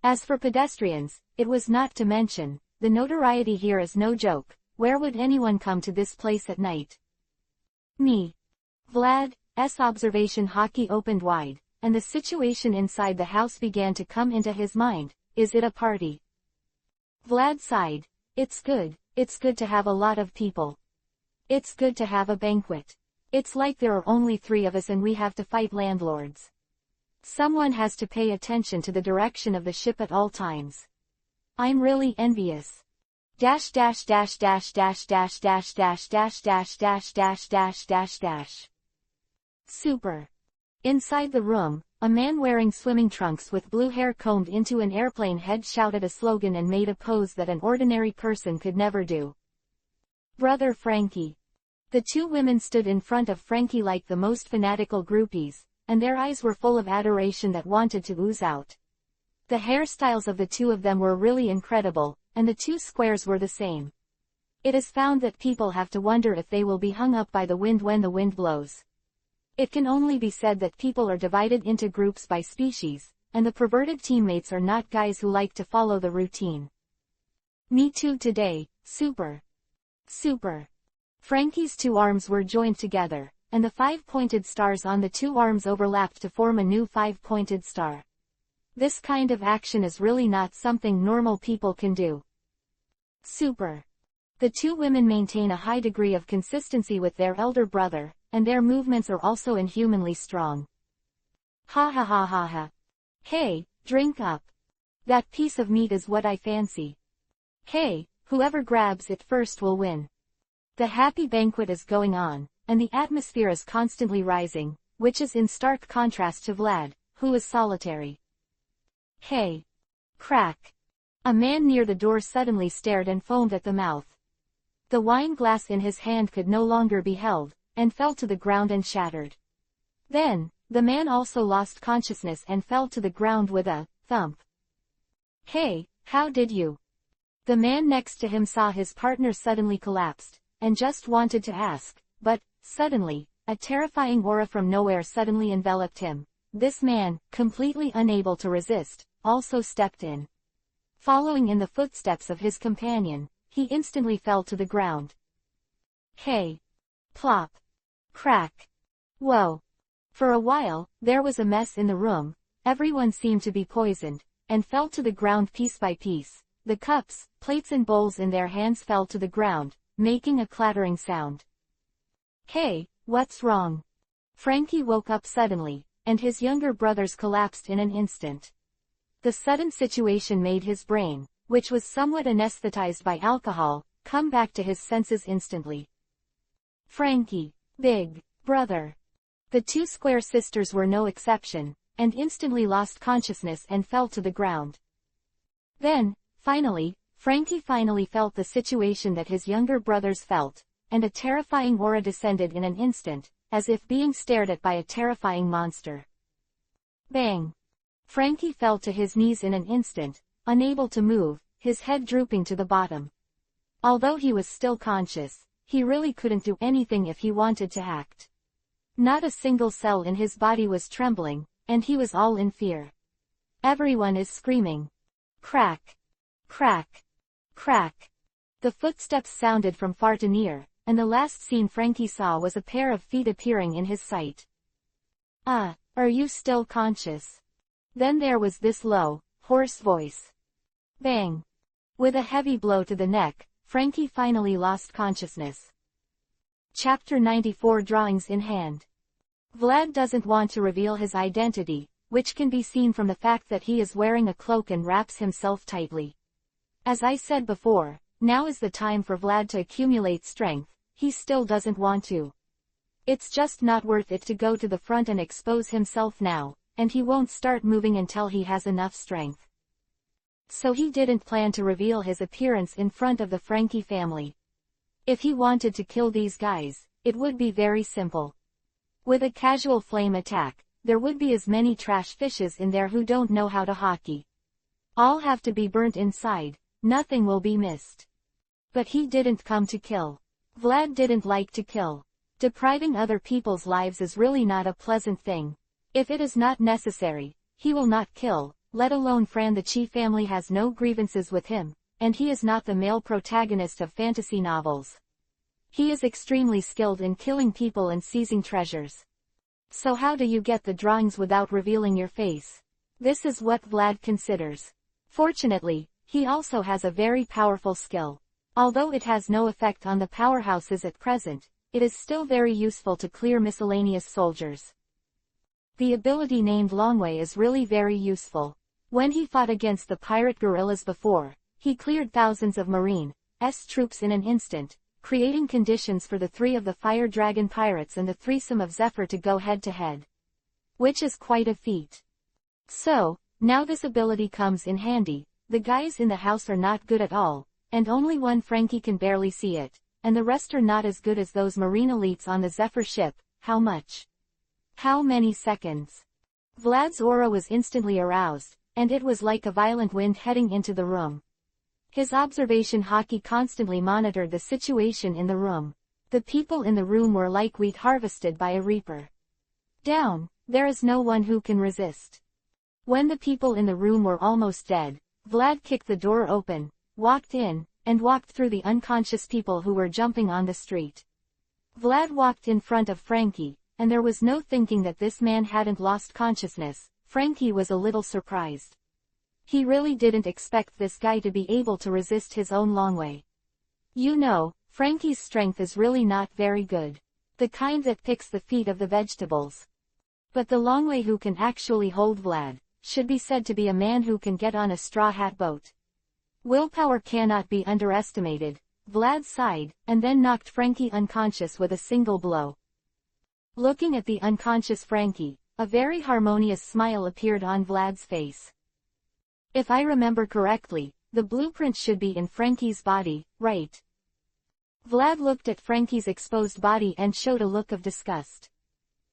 As for pedestrians, it was not to mention, the notoriety here is no joke. Where would anyone come to this place at night? Me. Vlad's observation hockey opened wide, and the situation inside the house began to come into his mind. Is it a party? Vlad sighed. It's good to have a lot of people. It's good to have a banquet. It's like there are only 3 of us and we have to fight landlords. Someone has to pay attention to the direction of the ship at all times. I'm really envious. Dash dash dash dash dash dash dash dash dash dash dash dash dash dash dash. Super. Inside the room, a man wearing swimming trunks with blue hair combed into an airplane head shouted a slogan and made a pose that an ordinary person could never do. Brother Frankie. The two women stood in front of Frankie like the most fanatical groupies, and their eyes were full of adoration that wanted to ooze out. The hairstyles of the two of them were really incredible, and the two squares were the same. It is found that people have to wonder if they will be hung up by the wind when the wind blows. It can only be said that people are divided into groups by species, and the perverted teammates are not guys who like to follow the routine. Me too today, super. Super. Frankie's two arms were joined together, and the 5-pointed stars on the two arms overlapped to form a new 5-pointed star. This kind of action is really not something normal people can do. Super. The two women maintain a high degree of consistency with their elder brother, and their movements are also inhumanly strong. Ha ha ha ha ha. Hey, drink up. That piece of meat is what I fancy. Hey, whoever grabs it first will win. The happy banquet is going on, and the atmosphere is constantly rising, which is in stark contrast to Vlad, who is solitary. Hey. Crack. A man near the door suddenly stared and foamed at the mouth. The wine glass in his hand could no longer be held, and fell to the ground and shattered. Then, the man also lost consciousness and fell to the ground with a thump. Hey, how did you? The man next to him saw his partner suddenly collapsed, and just wanted to ask, but, suddenly, a terrifying aura from nowhere suddenly enveloped him. This man, completely unable to resist, also stepped in. Following in the footsteps of his companion, he instantly fell to the ground. Hey. Plop. Crack. Whoa. For a while, there was a mess in the room, everyone seemed to be poisoned, and fell to the ground piece by piece. The cups, plates and bowls in their hands fell to the ground, making a clattering sound. Hey, what's wrong? Frankie woke up suddenly, and his younger brothers collapsed in an instant. The sudden situation made his brain, which was somewhat anesthetized by alcohol, come back to his senses instantly. Frankie, big brother. The two square sisters were no exception, and instantly lost consciousness and fell to the ground. Then, finally, Frankie finally felt the situation that his younger brothers felt, and a terrifying aura descended in an instant, as if being stared at by a terrifying monster. Bang! Frankie fell to his knees in an instant, unable to move, his head drooping to the bottom. Although he was still conscious, he really couldn't do anything if he wanted to act. Not a single cell in his body was trembling, and he was all in fear. Everyone is screaming. Crack! Crack! Crack! The footsteps sounded from far to near, and the last scene Frankie saw was a pair of feet appearing in his sight. Are you still conscious? Then there was this low, hoarse voice. Bang! With a heavy blow to the neck, Frankie finally lost consciousness. Chapter 94 Drawings in Hand. Vlad doesn't want to reveal his identity, which can be seen from the fact that he is wearing a cloak and wraps himself tightly. As I said before, now is the time for Vlad to accumulate strength, he still doesn't want to. It's just not worth it to go to the front and expose himself now, and he won't start moving until he has enough strength. So he didn't plan to reveal his appearance in front of the Frankie family. If he wanted to kill these guys, it would be very simple. With a casual flame attack, there would be as many trash fishes in there who don't know how to hockey. All have to be burnt inside, nothing will be missed. But he didn't come to kill. Vlad didn't like to kill. Depriving other people's lives is really not a pleasant thing. If it is not necessary, he will not kill, let alone Fran. The Chi family has no grievances with him, and he is not the male protagonist of fantasy novels. He is extremely skilled in killing people and seizing treasures. So how do you get the drawings without revealing your face? This is what Vlad considers. Fortunately, he also has a very powerful skill. Although it has no effect on the powerhouses at present, it is still very useful to clear miscellaneous soldiers. The ability named Longway is really very useful. When he fought against the pirate guerrillas before, he cleared thousands of Marine's troops in an instant, creating conditions for the 3 of the Fire Dragon pirates and the threesome of Zephyr to go head-to-head. Which is quite a feat. So, now this ability comes in handy. The guys in the house are not good at all, and only one Frankie can barely see it, and the rest are not as good as those Marine elites on the Zephyr ship. How much? How many seconds? Vlad's aura was instantly aroused, and it was like a violent wind heading into the room. His observation hockey constantly monitored the situation in the room. The people in the room were like wheat harvested by a reaper. Down, there is no one who can resist. When the people in the room were almost dead, Vlad kicked the door open, walked in, and walked through the unconscious people who were jumping on the street. Vlad walked in front of Frankie, and there was no thinking that this man hadn't lost consciousness. Frankie was a little surprised. He really didn't expect this guy to be able to resist his own Longway. You know, Frankie's strength is really not very good. The kind that picks the feet of the vegetables. But the Longway who can actually hold Vlad should be said to be a man who can get on a straw hat boat. Willpower cannot be underestimated. Vlad sighed, and then knocked Frankie unconscious with a single blow. Looking at the unconscious Frankie, a very harmonious smile appeared on Vlad's face. If I remember correctly, the blueprint should be in Frankie's body, right? Vlad looked at Frankie's exposed body and showed a look of disgust.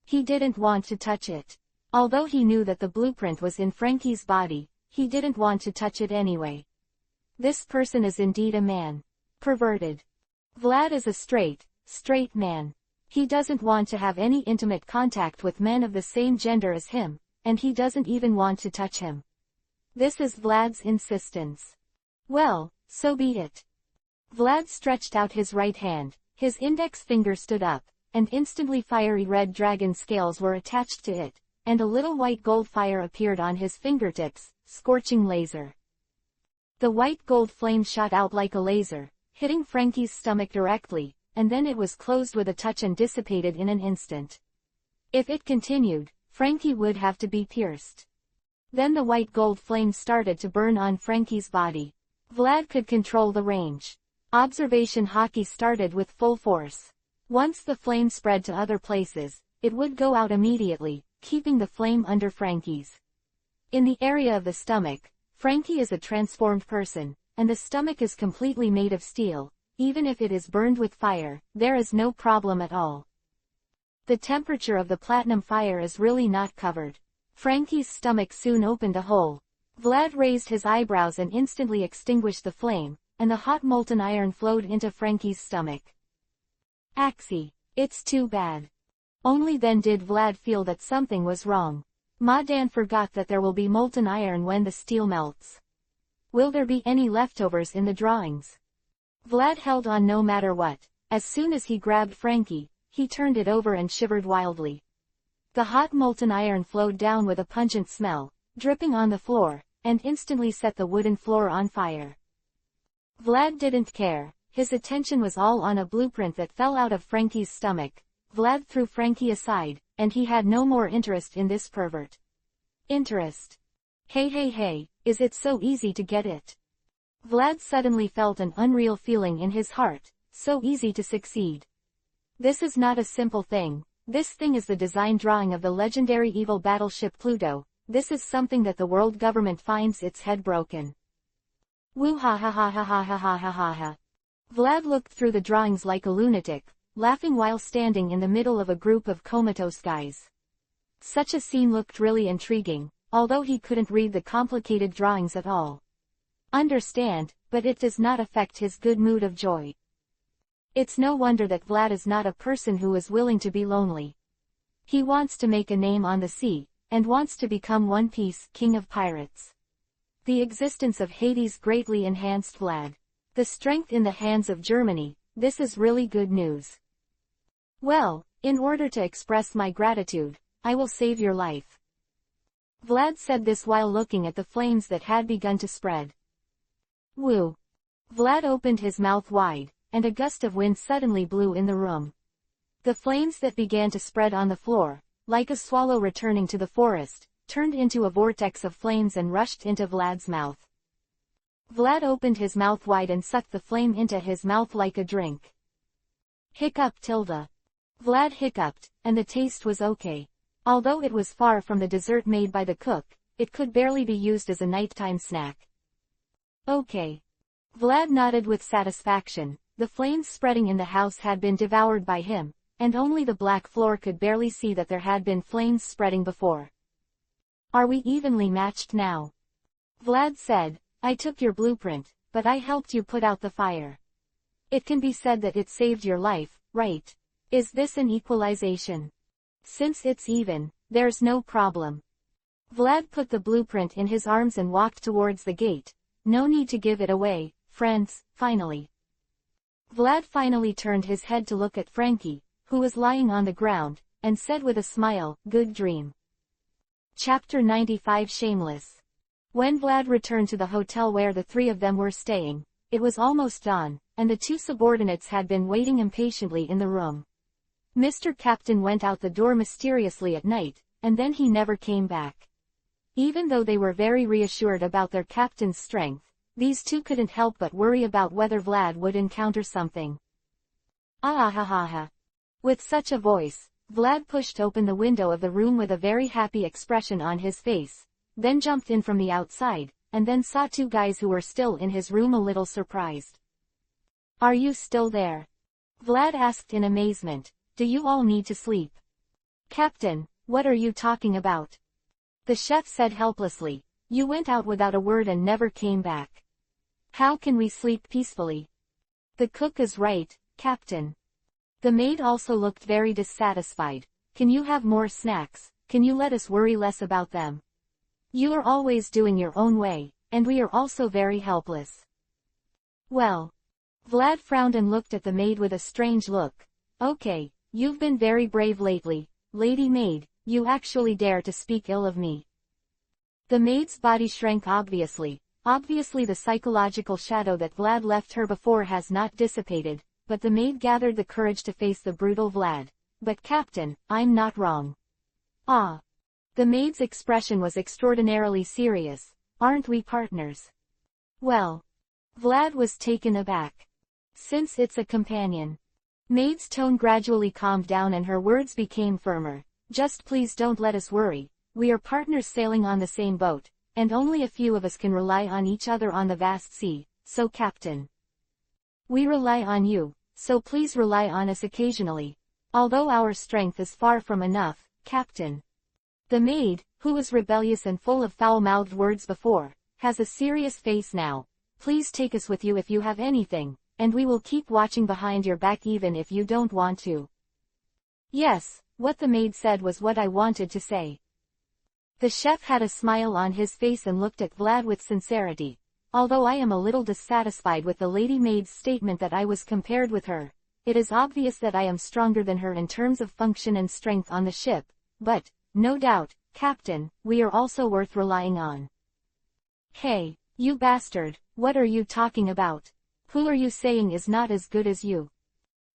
He didn't want to touch it. Although he knew that the blueprint was in Frankie's body, he didn't want to touch it anyway. This person is indeed a man. Perverted. Vlad is a straight man. He doesn't want to have any intimate contact with men of the same gender as him, and he doesn't even want to touch him. This is Vlad's insistence. Well, so be it. Vlad stretched out his right hand, his index finger stood up, and instantly fiery red dragon scales were attached to it, and a little white gold fire appeared on his fingertips, scorching laser. The white gold flame shot out like a laser, hitting Frankie's stomach directly, and then it was closed with a touch and dissipated in an instant. If it continued, Frankie would have to be pierced. Then the white gold flame started to burn on Frankie's body. Vlad could control the range. Observation hockey started with full force. Once the flame spread to other places, it would go out immediately, keeping the flame under Frankie's. In the area of the stomach, Frankie is a transformed person, and the stomach is completely made of steel. Even if it is burned with fire, there is no problem at all. The temperature of the platinum fire is really not covered. Frankie's stomach soon opened a hole. Vlad raised his eyebrows and instantly extinguished the flame, and the hot molten iron flowed into Frankie's stomach. Axie. It's too bad. Only then did Vlad feel that something was wrong. Madan forgot that there will be molten iron when the steel melts. Will there be any leftovers in the drawings? Vlad held on no matter what. As soon as he grabbed Frankie, he turned it over and shivered wildly. The hot molten iron flowed down with a pungent smell, dripping on the floor, and instantly set the wooden floor on fire. Vlad didn't care. His attention was all on a blueprint that fell out of Frankie's stomach. Vlad threw Frankie aside, and he had no more interest in this pervert. Interest. Hey, is it so easy to get it? Vlad suddenly felt an unreal feeling in his heart, so easy to succeed. This is not a simple thing. This thing is the design drawing of the legendary evil battleship Pluto. This is something that the world government finds its head broken. Woo ha ha ha ha ha ha ha ha ha ha. Vlad looked through the drawings like a lunatic, laughing while standing in the middle of a group of comatose guys. Such a scene looked really intriguing, although he couldn't read the complicated drawings at all. Understand, but it does not affect his good mood of joy. It's no wonder that Vlad is not a person who is willing to be lonely. He wants to make a name on the sea, and wants to become One Piece, king of pirates. The existence of Hades greatly enhanced Vlad. The strength in the hands of Germany, this is really good news. Well, in order to express my gratitude, I will save your life. Vlad said this while looking at the flames that had begun to spread. Woo! Vlad opened his mouth wide, and a gust of wind suddenly blew in the room. The flames that began to spread on the floor like a swallow returning to the forest, turned into a vortex of flames and rushed into Vlad's mouth. Vlad opened his mouth wide and sucked the flame into his mouth like a drink. Hiccup tilde. Vlad hiccuped, and the taste was okay. Although it was far from the dessert made by the cook, it could barely be used as a nighttime snack. Okay. Vlad nodded with satisfaction. The flames spreading in the house had been devoured by him, and only the black floor could barely see that there had been flames spreading before. Are we evenly matched now? Vlad said, I took your blueprint, but I helped you put out the fire. It can be said that it saved your life, right? Is this an equalization? Since it's even, there's no problem. Vlad put the blueprint in his arms and walked towards the gate. No need to give it away, friends, finally. Vlad finally turned his head to look at Frankie, who was lying on the ground, and said with a smile, good dream. Chapter 95 Shameless. When Vlad returned to the hotel where the three of them were staying, it was almost dawn, and the two subordinates had been waiting impatiently in the room. Mr. Captain went out the door mysteriously at night, and then he never came back. Even though they were very reassured about their captain's strength, these two couldn't help but worry about whether Vlad would encounter something. Ah ha ha ha. With such a voice, Vlad pushed open the window of the room with a very happy expression on his face, then jumped in from the outside, and then saw two guys who were still in his room a little surprised. Are you still there? Vlad asked in amazement. Do you all need to sleep? Captain, what are you talking about? The chef said helplessly. You went out without a word and never came back. How can we sleep peacefully? The cook is right, Captain. The maid also looked very dissatisfied. Can you have more snacks? Can you let us worry less about them? You are always doing your own way, and we are also very helpless. Well. Vlad frowned and looked at the maid with a strange look. Okay, you've been very brave lately, lady maid, you actually dare to speak ill of me. The maid's body shrank obviously the psychological shadow that Vlad left her before has not dissipated, but the maid gathered the courage to face the brutal Vlad. But Captain, I'm not wrong. Ah. The maid's expression was extraordinarily serious. Aren't we partners? Well. Vlad was taken aback. Since it's a companion. Maid's tone gradually calmed down and her words became firmer. Just please don't let us worry. We are partners sailing on the same boat, and only a few of us can rely on each other on the vast sea, so Captain. We rely on you, so please rely on us occasionally. Although our strength is far from enough, Captain. The maid, who was rebellious and full of foul-mouthed words before, has a serious face now. Please take us with you if you have anything, and we will keep watching behind your back even if you don't want to. Yes, what the maid said was what I wanted to say. The chef had a smile on his face and looked at Vlad with sincerity. Although I am a little dissatisfied with the lady maid's statement that I was compared with her, it is obvious that I am stronger than her in terms of function and strength on the ship, but, no doubt, Captain, we are also worth relying on. Hey, you bastard, what are you talking about? Who are you saying is not as good as you?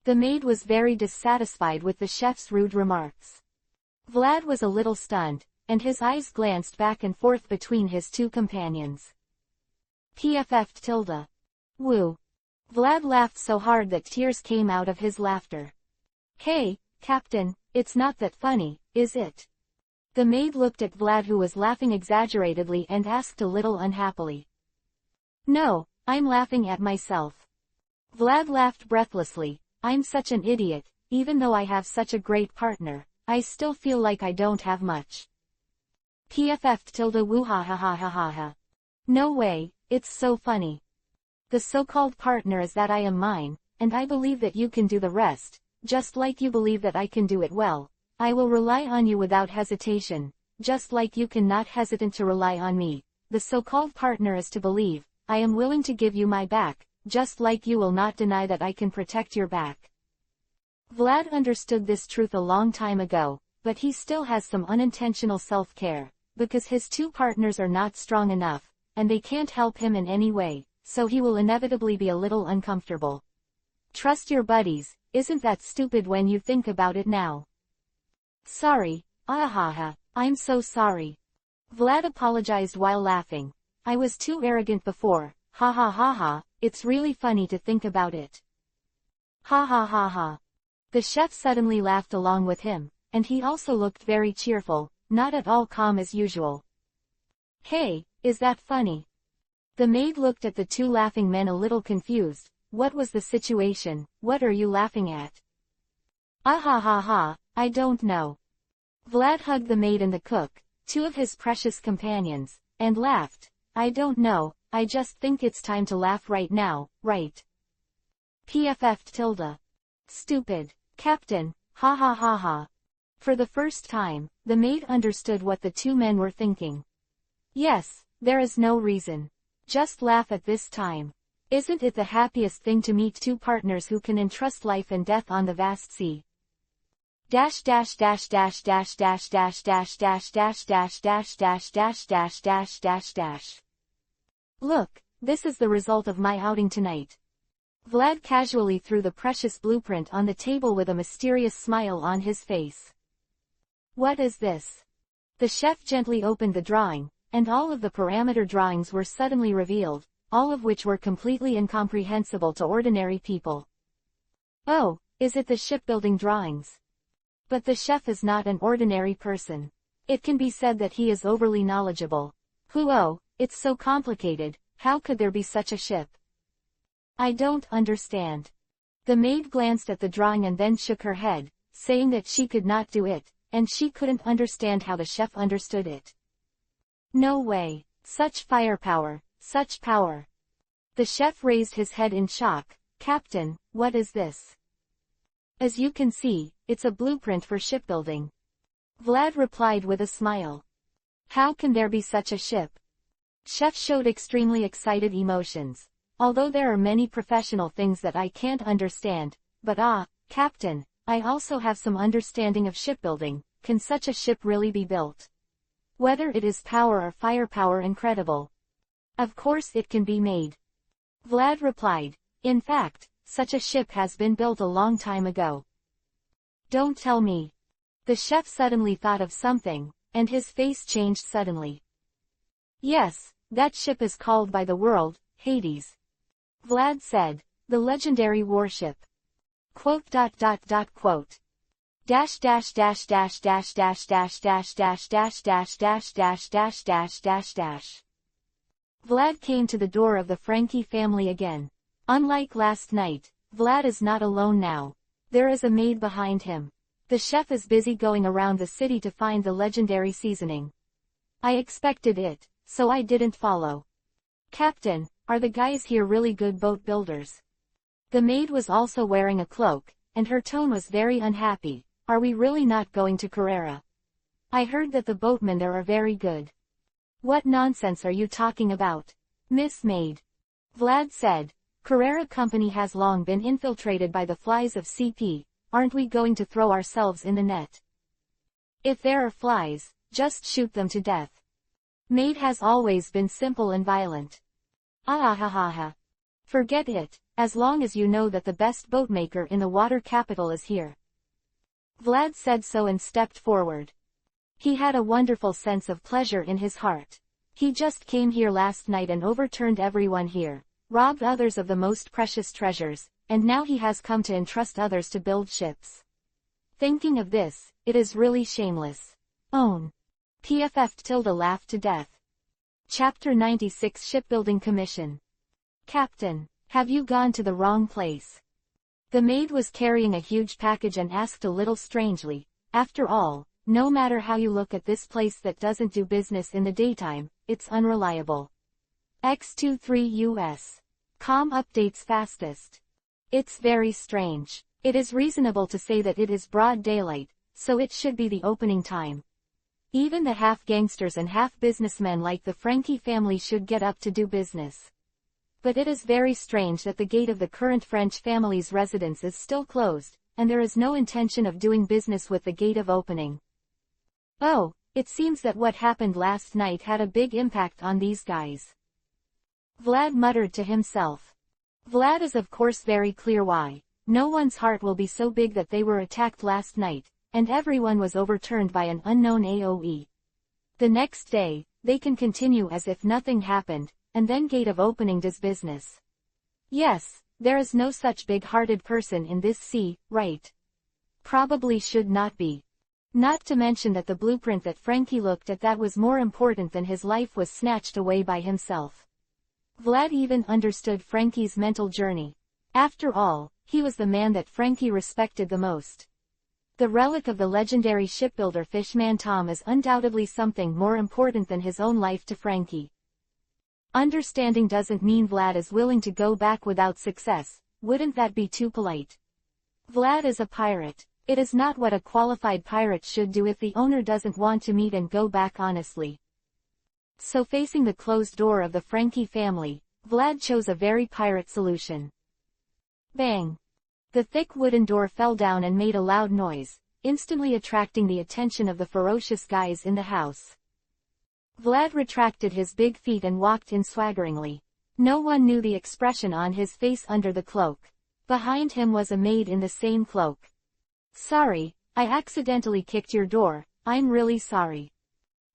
The maid was very dissatisfied with the chef's rude remarks. Vlad was a little stunned, and his eyes glanced back and forth between his two companions. PFF. Woo. Vlad laughed so hard that tears came out of his laughter. Hey, Captain, it's not that funny, is it? The maid looked at Vlad who was laughing exaggeratedly and asked a little unhappily. No, I'm laughing at myself. Vlad laughed breathlessly. I'm such an idiot, even though I have such a great partner, I still feel like I don't have much. PFF. Woo ha ha ha ha ha ha. No way, it's so funny. The so-called partner is that I am mine, and I believe that you can do the rest, just like you believe that I can do it well. I will rely on you without hesitation, just like you cannot hesitate to rely on me. The so-called partner is to believe, I am willing to give you my back, just like you will not deny that I can protect your back. Vlad understood this truth a long time ago, but he still has some unintentional self-care, because his two partners are not strong enough, and they can't help him in any way, so he will inevitably be a little uncomfortable. Trust your buddies, isn't that stupid when you think about it now? Sorry, Ahaha, I'm so sorry. Vlad apologized while laughing. I was too arrogant before, ha ha ha ha, it's really funny to think about it. Ha ha ha ha. The chef suddenly laughed along with him, and he also looked very cheerful, not at all calm as usual. Hey, is that funny? The maid looked at the two laughing men a little confused. What was the situation? What are you laughing at? Ah ha ha ha, I don't know. Vlad hugged the maid and the cook, two of his precious companions, and laughed. I don't know, I just think it's time to laugh right now, right? PFF. Stupid. Captain, ha ha ha ha. For the first time, the maid understood what the two men were thinking. Yes, there is no reason. Just laugh at this time. Isn't it the happiest thing to meet two partners who can entrust life and death on the vast sea? Dash dash dash dash dash dash dash dash dash dash dash dash dash dash dash dash dash dash. Look, this is the result of my outing tonight. Vlad casually threw the precious blueprint on the table with a mysterious smile on his face. What is this? The chef gently opened the drawing, and all of the parameter drawings were suddenly revealed, all of which were completely incomprehensible to ordinary people. Oh, is it the shipbuilding drawings? But the chef is not an ordinary person. It can be said that he is overly knowledgeable. Oh, it's so complicated, how could there be such a ship? I don't understand. The maid glanced at the drawing and then shook her head, saying that she could not do it, and she couldn't understand how the chef understood it. No way. Such firepower, such power. The chef raised his head in shock. Captain, what is this? As you can see, it's a blueprint for shipbuilding. Vlad replied with a smile. How can there be such a ship? Chef showed extremely excited emotions. Although there are many professional things that I can't understand, but Captain, I also have some understanding of shipbuilding. Can such a ship really be built? Whether it is power or firepower, incredible. Of course it can be made. Vlad replied. In fact, such a ship has been built a long time ago. Don't tell me. The chef suddenly thought of something, and his face changed suddenly. Yes, that ship is called by the world, Hades. Vlad said, the legendary warship. Quote. Dash dash dash dash dash dash dash dash dash dash dash dash dash dash dash dash dash. Vlad came to the door of the Frankie family again. Unlike last night, Vlad is not alone now. There is a maid behind him. The chef is busy going around the city to find the legendary seasoning. I expected it, so I didn't follow. Captain, are the guys here really good boat builders? The maid was also wearing a cloak, and her tone was very unhappy. Are we really not going to Carrera? I heard that the boatmen there are very good. What nonsense are you talking about, Miss Maid? Vlad said. Carrera Company has long been infiltrated by the flies of CP, aren't we going to throw ourselves in the net? If there are flies, just shoot them to death. Maid has always been simple and violent. Ah. Forget it, as long as you know that the best boatmaker in the water capital is here. Vlad said so and stepped forward. He had a wonderful sense of pleasure in his heart. He just came here last night and overturned everyone here, robbed others of the most precious treasures, and now he has come to entrust others to build ships. Thinking of this, it is really shameless. Own. PFF. Laughed to death. Chapter 96 Shipbuilding Commission. Captain, have you gone to the wrong place? The maid was carrying a huge package and asked a little strangely. After all, no matter how you look at this place that doesn't do business in the daytime, it's unreliable. X23 US. Com updates fastest. It's very strange. It is reasonable to say that it is broad daylight, so it should be the opening time. Even the half-gangsters and half-businessmen like the Frankie family should get up to do business. But it is very strange that the gate of the current French family's residence is still closed, and there is no intention of doing business with the gate of opening. Oh, it seems that what happened last night had a big impact on these guys. Vlad muttered to himself. Vlad is of course very clear why. No one's heart will be so big that they were attacked last night, and everyone was overturned by an unknown AoE. The next day, they can continue as if nothing happened, and then gate of opening does business. Yes, there is no such big-hearted person in this sea, right? Probably should not be. Not to mention that the blueprint that Frankie looked at that was more important than his life was snatched away by himself. Vlad even understood Frankie's mental journey. After all, he was the man that Frankie respected the most. The relic of the legendary shipbuilder Fishman Tom is undoubtedly something more important than his own life to Frankie. Understanding doesn't mean Vlad is willing to go back without success, wouldn't that be too polite? Vlad is a pirate. It is not what a qualified pirate should do if the owner doesn't want to meet and go back honestly. So facing the closed door of the Frankie family, Vlad chose a very pirate solution. Bang! The thick wooden door fell down and made a loud noise, instantly attracting the attention of the ferocious guys in the house. Vlad retracted his big feet and walked in swaggeringly. No one knew the expression on his face under the cloak. Behind him was a maid in the same cloak. "Sorry, I accidentally kicked your door, I'm really sorry."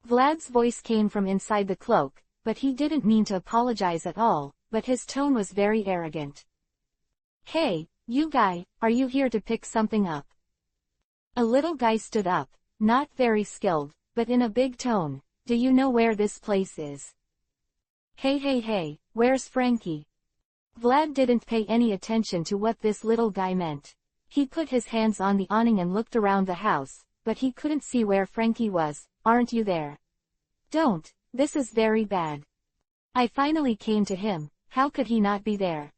Vlad's voice came from inside the cloak, but he didn't mean to apologize at all, but his tone was very arrogant. "Hey, you guy, are you here to pick something up?" A little guy stood up, not very skilled, but in a big tone. "Do you know where this place is?" Hey, where's Frankie?" Vlad didn't pay any attention to what this little guy meant. He put his hands on the awning and looked around the house, but he couldn't see where Frankie was. "Aren't you there?" "Don't, this is very bad." I finally came to him, how could he not be there?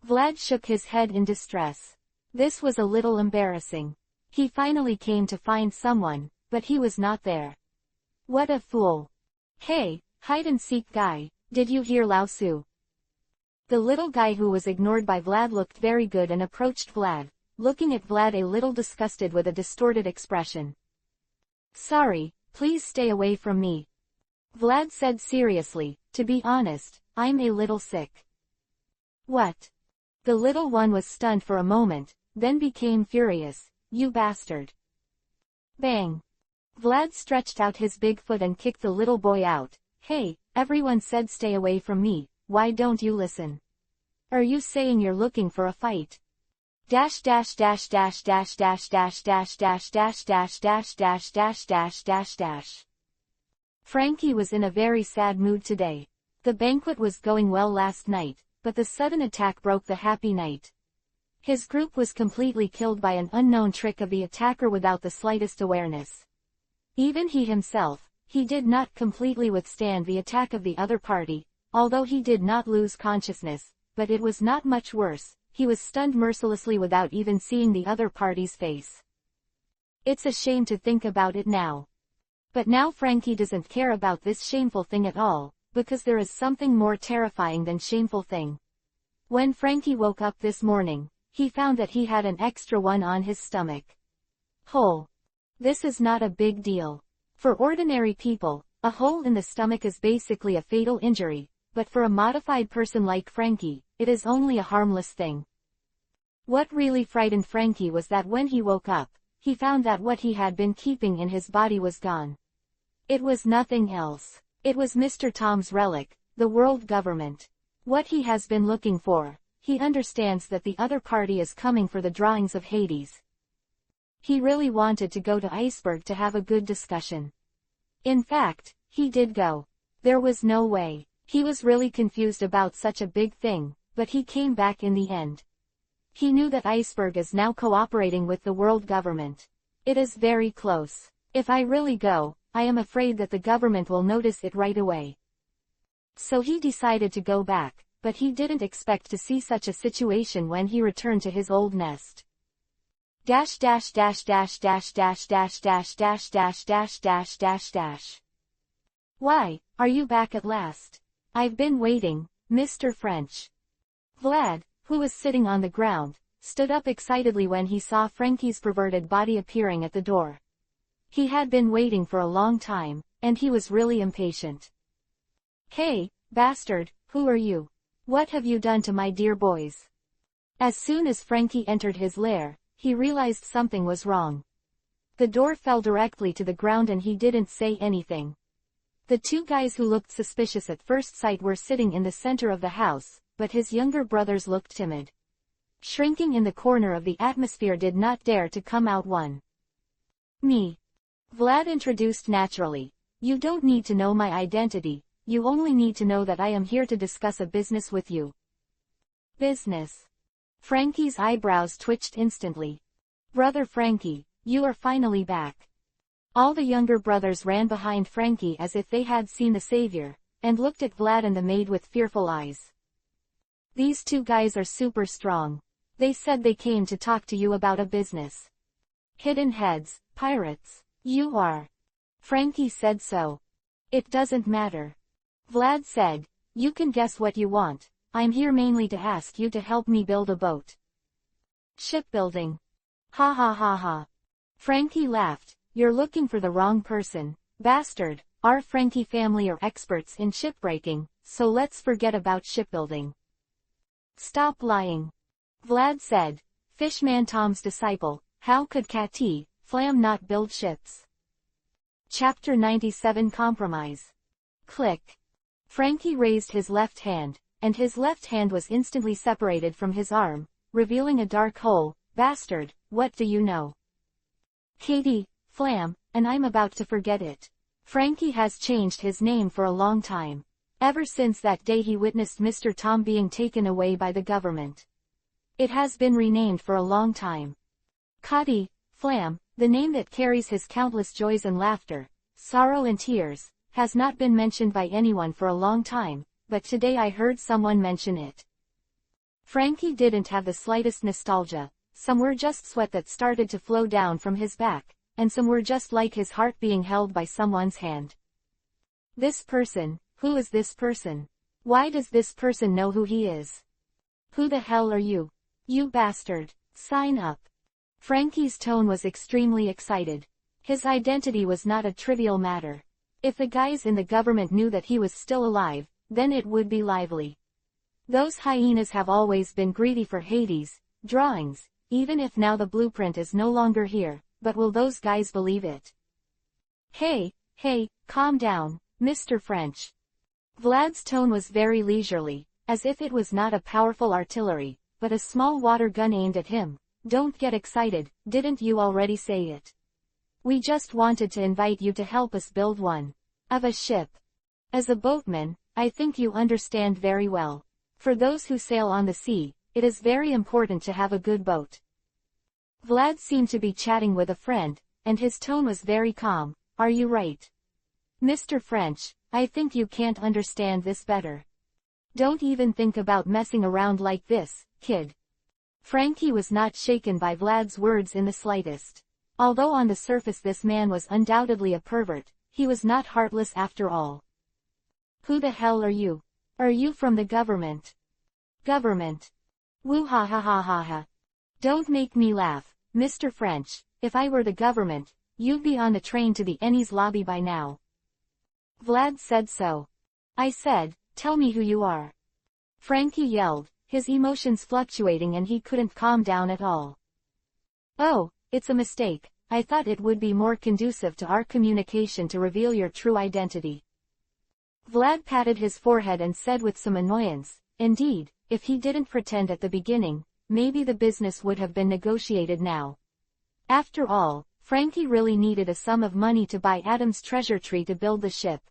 Vlad shook his head in distress. This was a little embarrassing. He finally came to find someone, but he was not there. What a fool. "Hey, hide-and-seek guy, did you hear Lao Su?" The little guy who was ignored by Vlad looked very good and approached Vlad, looking at Vlad a little disgusted with a distorted expression. "Sorry, please stay away from me." Vlad said seriously, "To be honest, I'm a little sick." "What?" The little one was stunned for a moment, then became furious. "You bastard." Bang! Vlad stretched out his big foot and kicked the little boy out. "Hey, everyone said stay away from me, why don't you listen? Are you saying you're looking for a fight?" Dash dash dash dash dash dash dash dash dash dash dash dash dash dash dash dash dash. Frankie was in a very sad mood today. The banquet was going well last night, but the sudden attack broke the happy night. His group was completely killed by an unknown trick of the attacker without the slightest awareness. Even he himself, he did not completely withstand the attack of the other party, although he did not lose consciousness, but it was not much worse. He was stunned mercilessly without even seeing the other party's face. It's a shame to think about it now. But now Frankie doesn't care about this shameful thing at all, because there is something more terrifying than shameful thing. When Frankie woke up this morning, he found that he had an extra one on his stomach. Hole. This is not a big deal. For ordinary people, a hole in the stomach is basically a fatal injury, but for a modified person like Frankie, it is only a harmless thing. What really frightened Frankie was that when he woke up, he found that what he had been keeping in his body was gone. It was nothing else. It was Mr. Tom's relic, the world government. What he has been looking for. He understands that the other party is coming for the drawings of Hades. He really wanted to go to Iceberg to have a good discussion. In fact, he did go. There was no way. He was really confused about such a big thing, but he came back in the end. He knew that Iceberg is now cooperating with the world government. It is very close. If I really go, I am afraid that the government will notice it right away. So he decided to go back, but he didn't expect to see such a situation when he returned to his old nest. Dash dash dash dash dash dash dash dash dash dash dash dash dash dash. Why, are you back at last? I've been waiting, Mr. French. Vlad, who was sitting on the ground, stood up excitedly when he saw Frankie's perverted body appearing at the door. He had been waiting for a long time, and he was really impatient. Hey, bastard, who are you? What have you done to my dear boys? As soon as Frankie entered his lair, he realized something was wrong. The door fell directly to the ground and he didn't say anything. The two guys who looked suspicious at first sight were sitting in the center of the house, but his younger brothers looked timid. Shrinking in the corner of the atmosphere did not dare to come out. One. Me. Vlad introduced naturally. You don't need to know my identity, you only need to know that I am here to discuss a business with you. Business. Frankie's eyebrows twitched instantly. Brother Frankie, you are finally back. All the younger brothers ran behind Frankie as if they had seen the savior, and looked at Vlad and the maid with fearful eyes. These two guys are super strong. They said they came to talk to you about a business. Hidden heads, pirates. You are. Frankie said so. It doesn't matter. Vlad said, you can guess what you want. I'm here mainly to ask you to help me build a boat. Shipbuilding. Ha ha ha ha. Frankie laughed. You're looking for the wrong person, bastard. Our Frankie family are experts in shipbreaking, so let's forget about shipbuilding. Stop lying. Vlad said. Fishman Tom's disciple, how could Catty, Flam not build ships? Chapter 97 Compromise. Click. Frankie raised his left hand, and his left hand was instantly separated from his arm, revealing a dark hole. Bastard, what do you know? Katie, Flam, and I'm about to forget it. Frankie has changed his name for a long time. Ever since that day he witnessed Mr. Tom being taken away by the government. It has been renamed for a long time. Katie, Flam, the name that carries his countless joys and laughter, sorrow and tears, has not been mentioned by anyone for a long time, but today I heard someone mention it. Frankie didn't have the slightest nostalgia. Some were just sweat that started to flow down from his back, and some were just like his heart being held by someone's hand. This person, who is this person? Why does this person know who he is? Who the hell are you? You bastard, sign up. Frankie's tone was extremely excited. His identity was not a trivial matter. If the guys in the government knew that he was still alive, then it would be lively. Those hyenas have always been greedy for Hades, drawings, even if now the blueprint is no longer here, but will those guys believe it? Hey, calm down, Mr. French. Vlad's tone was very leisurely, as if it was not a powerful artillery, but a small water gun aimed at him. Don't get excited, didn't you already say it? We just wanted to invite you to help us build one. Of a ship. As a boatman, I think you understand very well. For those who sail on the sea, it is very important to have a good boat. Vlad seemed to be chatting with a friend, and his tone was very calm. Are you right? Mr. French, I think you can't understand this better. Don't even think about messing around like this, kid. Frankie was not shaken by Vlad's words in the slightest. Although on the surface this man was undoubtedly a pervert, he was not heartless after all. Who the hell are you? Are you from the government? Government. Woo ha ha ha ha ha. Don't make me laugh, Mr. French. If I were the government, you'd be on the train to the Ennie's lobby by now. Vlad said so. I said, tell me who you are. Frankie yelled, his emotions fluctuating and he couldn't calm down at all. Oh, it's a mistake. I thought it would be more conducive to our communication to reveal your true identity. Vlad patted his forehead and said with some annoyance, indeed, if he didn't pretend at the beginning, maybe the business would have been negotiated now. After all, Frankie really needed a sum of money to buy Adam's treasure tree to build the ship.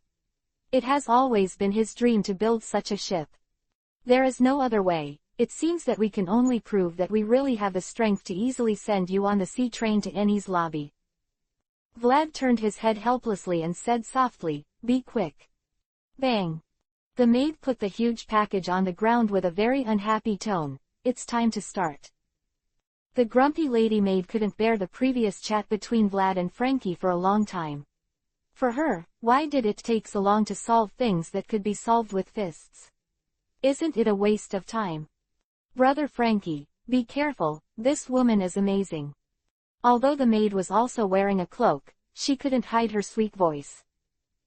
It has always been his dream to build such a ship. There is no other way. It seems that we can only prove that we really have the strength to easily send you on the sea train to Ennie's lobby. Vlad turned his head helplessly and said softly, be quick. Bang. The maid put the huge package on the ground with a very unhappy tone. It's time to start. The grumpy lady maid couldn't bear the previous chat between Vlad and Frankie for a long time. For her, why did it take so long to solve things that could be solved with fists? Isn't it a waste of time? Brother Frankie, be careful, this woman is amazing. Although the maid was also wearing a cloak, she couldn't hide her sweet voice.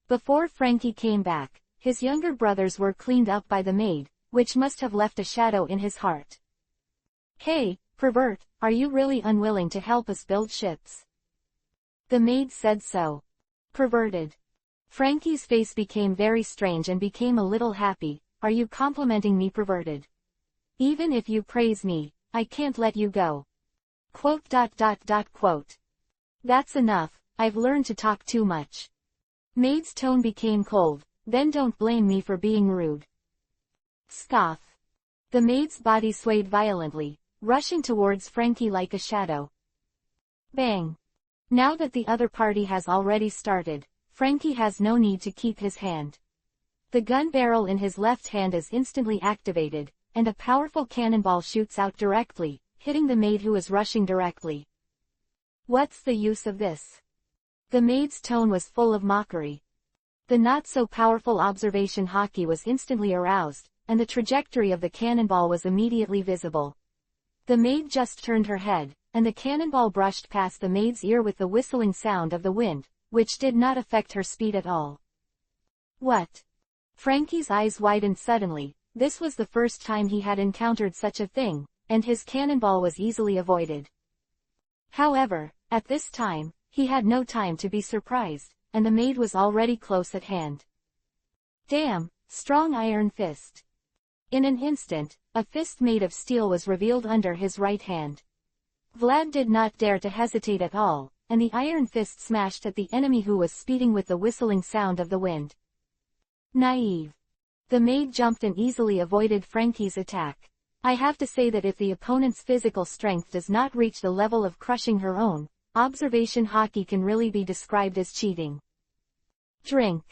Before Frankie came back, his younger brothers were cleaned up by the maid, which must have left a shadow in his heart. Hey, pervert, are you really unwilling to help us build ships? The maid said so. Perverted. Frankie's face became very strange and became a little happy. Are you complimenting me, perverted? Even if you praise me, I can't let you go. Quote. That's enough, I've learned to talk too much. Maid's tone became cold. Then don't blame me for being rude. Scoff. The maid's body swayed violently, rushing towards Frankie like a shadow. Bang. Now that the other party has already started, Frankie has no need to keep his hand. The gun barrel in his left hand is instantly activated, and a powerful cannonball shoots out directly, hitting the maid who is rushing directly. What's the use of this? The maid's tone was full of mockery. The not-so-powerful observation hockey was instantly aroused, and the trajectory of the cannonball was immediately visible. The maid just turned her head, and the cannonball brushed past the maid's ear with the whistling sound of the wind, which did not affect her speed at all. What? Frankie's eyes widened suddenly. This was the first time he had encountered such a thing, and his cannonball was easily avoided. However, at this time, he had no time to be surprised, and the maid was already close at hand. Damn, strong iron fist. In an instant, a fist made of steel was revealed under his right hand. Vlad did not dare to hesitate at all, and the iron fist smashed at the enemy who was speeding with the whistling sound of the wind. Naive. The maid jumped and easily avoided Frankie's attack. I have to say that if the opponent's physical strength does not reach the level of crushing her own, observation hockey can really be described as cheating. Drink.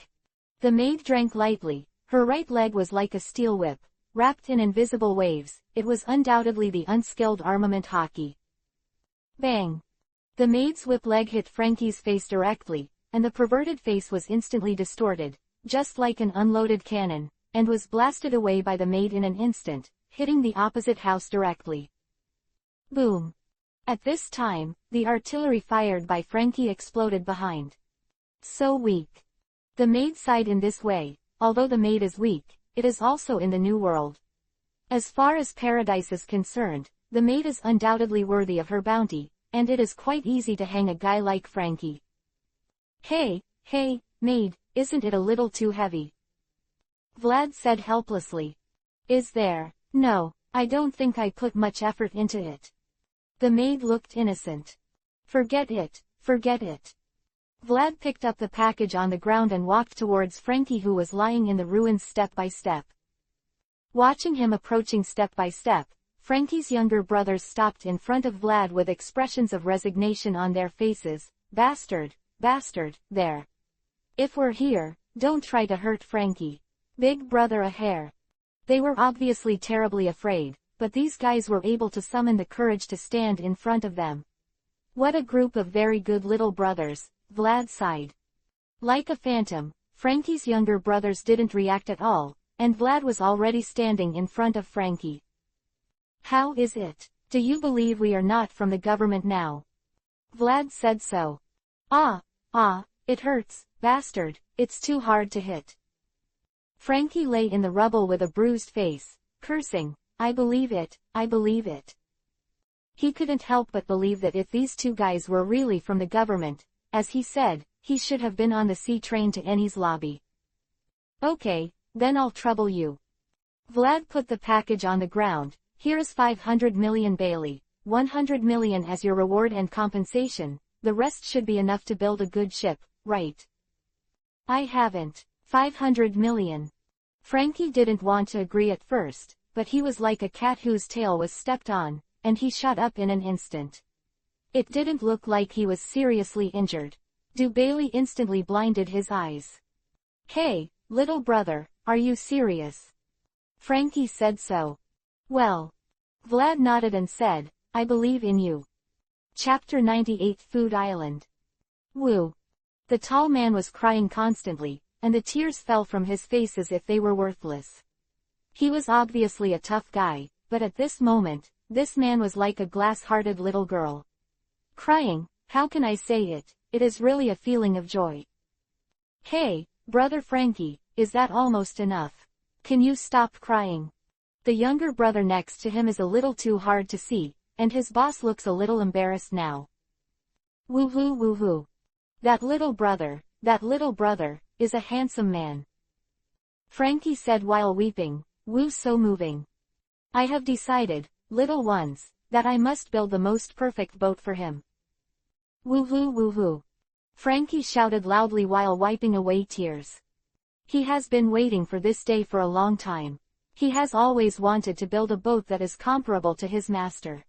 The maid drank lightly. Her right leg was like a steel whip, wrapped in invisible waves. It was undoubtedly the unskilled armament hockey. Bang. The maid's whip leg hit Frankie's face directly, and the perverted face was instantly distorted, just like an unloaded cannon, and was blasted away by the maid in an instant, hitting the opposite house directly. Boom. At this time, the artillery fired by Frankie exploded behind. So weak. The maid sighed in this way. Although the maid is weak, it is also in the New World. As far as paradise is concerned, the maid is undoubtedly worthy of her bounty, and it is quite easy to hang a guy like Frankie. Hey, maid, isn't it a little too heavy? Vlad said helplessly. Is there? No, I don't think I put much effort into it. The maid looked innocent. Forget it. Vlad picked up the package on the ground and walked towards Frankie, who was lying in the ruins step by step. Watching him approaching step by step, Frankie's younger brothers stopped in front of Vlad with expressions of resignation on their faces. Bastard, there. If we're here, don't try to hurt Frankie. Big brother a hair. They were obviously terribly afraid, but these guys were able to summon the courage to stand in front of them. What a group of very good little brothers, Vlad sighed. Like a phantom, Frankie's younger brothers didn't react at all, and Vlad was already standing in front of Frankie. How is it? Do you believe we are not from the government now? Vlad said so. It hurts, bastard, it's too hard to hit. Frankie lay in the rubble with a bruised face, cursing, I believe it. He couldn't help but believe that if these two guys were really from the government, as he said, he should have been on the C train to Annie's lobby. Okay, then I'll trouble you. Vlad put the package on the ground. Here's 500 million Bailey, 100 million as your reward and compensation. The rest should be enough to build a good ship, right? I haven't. 500 million. Frankie didn't want to agree at first, but he was like a cat whose tail was stepped on, and he shut up in an instant. It didn't look like he was seriously injured. Bailey instantly blinded his eyes. Hey, little brother, are you serious? Frankie said so. Well. Vlad nodded and said, I believe in you. Chapter 98 Food Island. Woo. The tall man was crying constantly, and the tears fell from his face as if they were worthless. He was obviously a tough guy, but at this moment, this man was like a glass-hearted little girl. Crying, how can I say it? It is really a feeling of joy. Hey, brother Frankie, is that almost enough? Can you stop crying? The younger brother next to him is a little too hard to see, and his boss looks a little embarrassed now. Woohoo. that little brother, is a handsome man. Frankie said while weeping, "Woo, so moving. I have decided, little ones, that I must build the most perfect boat for him." Woohoo woohoo. Frankie shouted loudly while wiping away tears. He has been waiting for this day for a long time. He has always wanted to build a boat that is comparable to his master.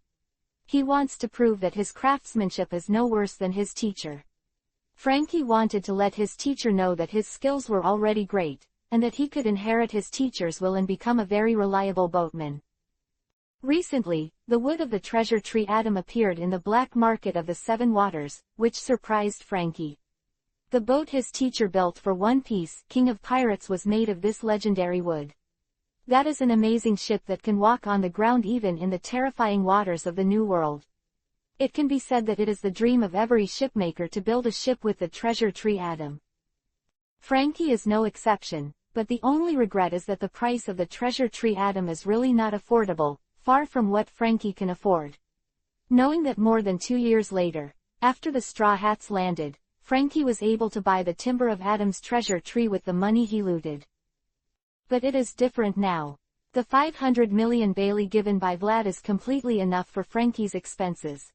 He wants to prove that his craftsmanship is no worse than his teacher. Frankie wanted to let his teacher know that his skills were already great, and that he could inherit his teacher's will and become a very reliable boatman. Recently, the wood of the treasure tree atom appeared in the black market of the Seven Waters, which surprised Frankie. The boat his teacher built for One Piece, King of Pirates, was made of this legendary wood. That is an amazing ship that can walk on the ground even in the terrifying waters of the New World. It can be said that it is the dream of every shipmaker to build a ship with the treasure tree atom. Frankie is no exception, but the only regret is that the price of the treasure tree atom is really not affordable, far from what Frankie can afford. Knowing that more than 2 years later, after the Straw Hats landed, Frankie was able to buy the timber of Adam's treasure tree with the money he looted. But it is different now. The 500 million Bailey given by Vlad is completely enough for Frankie's expenses.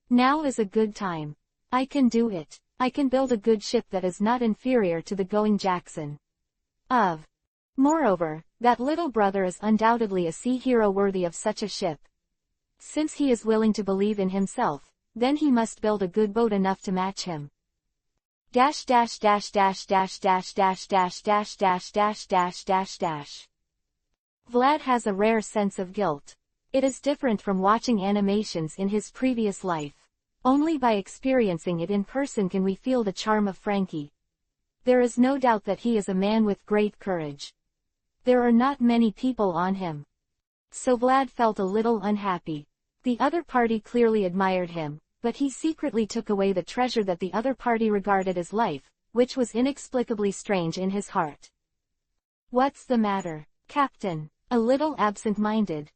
Now is a good time. I can do it. I can build a good ship that is not inferior to the Going Jackson. Moreover, that little brother is undoubtedly a sea hero worthy of such a ship. Since he is willing to believe in himself, then he must build a good boat enough to match him. Vlad has a rare sense of guilt. It is different from watching animations in his previous life. Only by experiencing it in person can we feel the charm of Frankie. There is no doubt that he is a man with great courage. There are not many people on him. So Vlad felt a little unhappy. The other party clearly admired him, but he secretly took away the treasure that the other party regarded as life, which was inexplicably strange in his heart. "What's the matter, Captain?" A little absent-minded.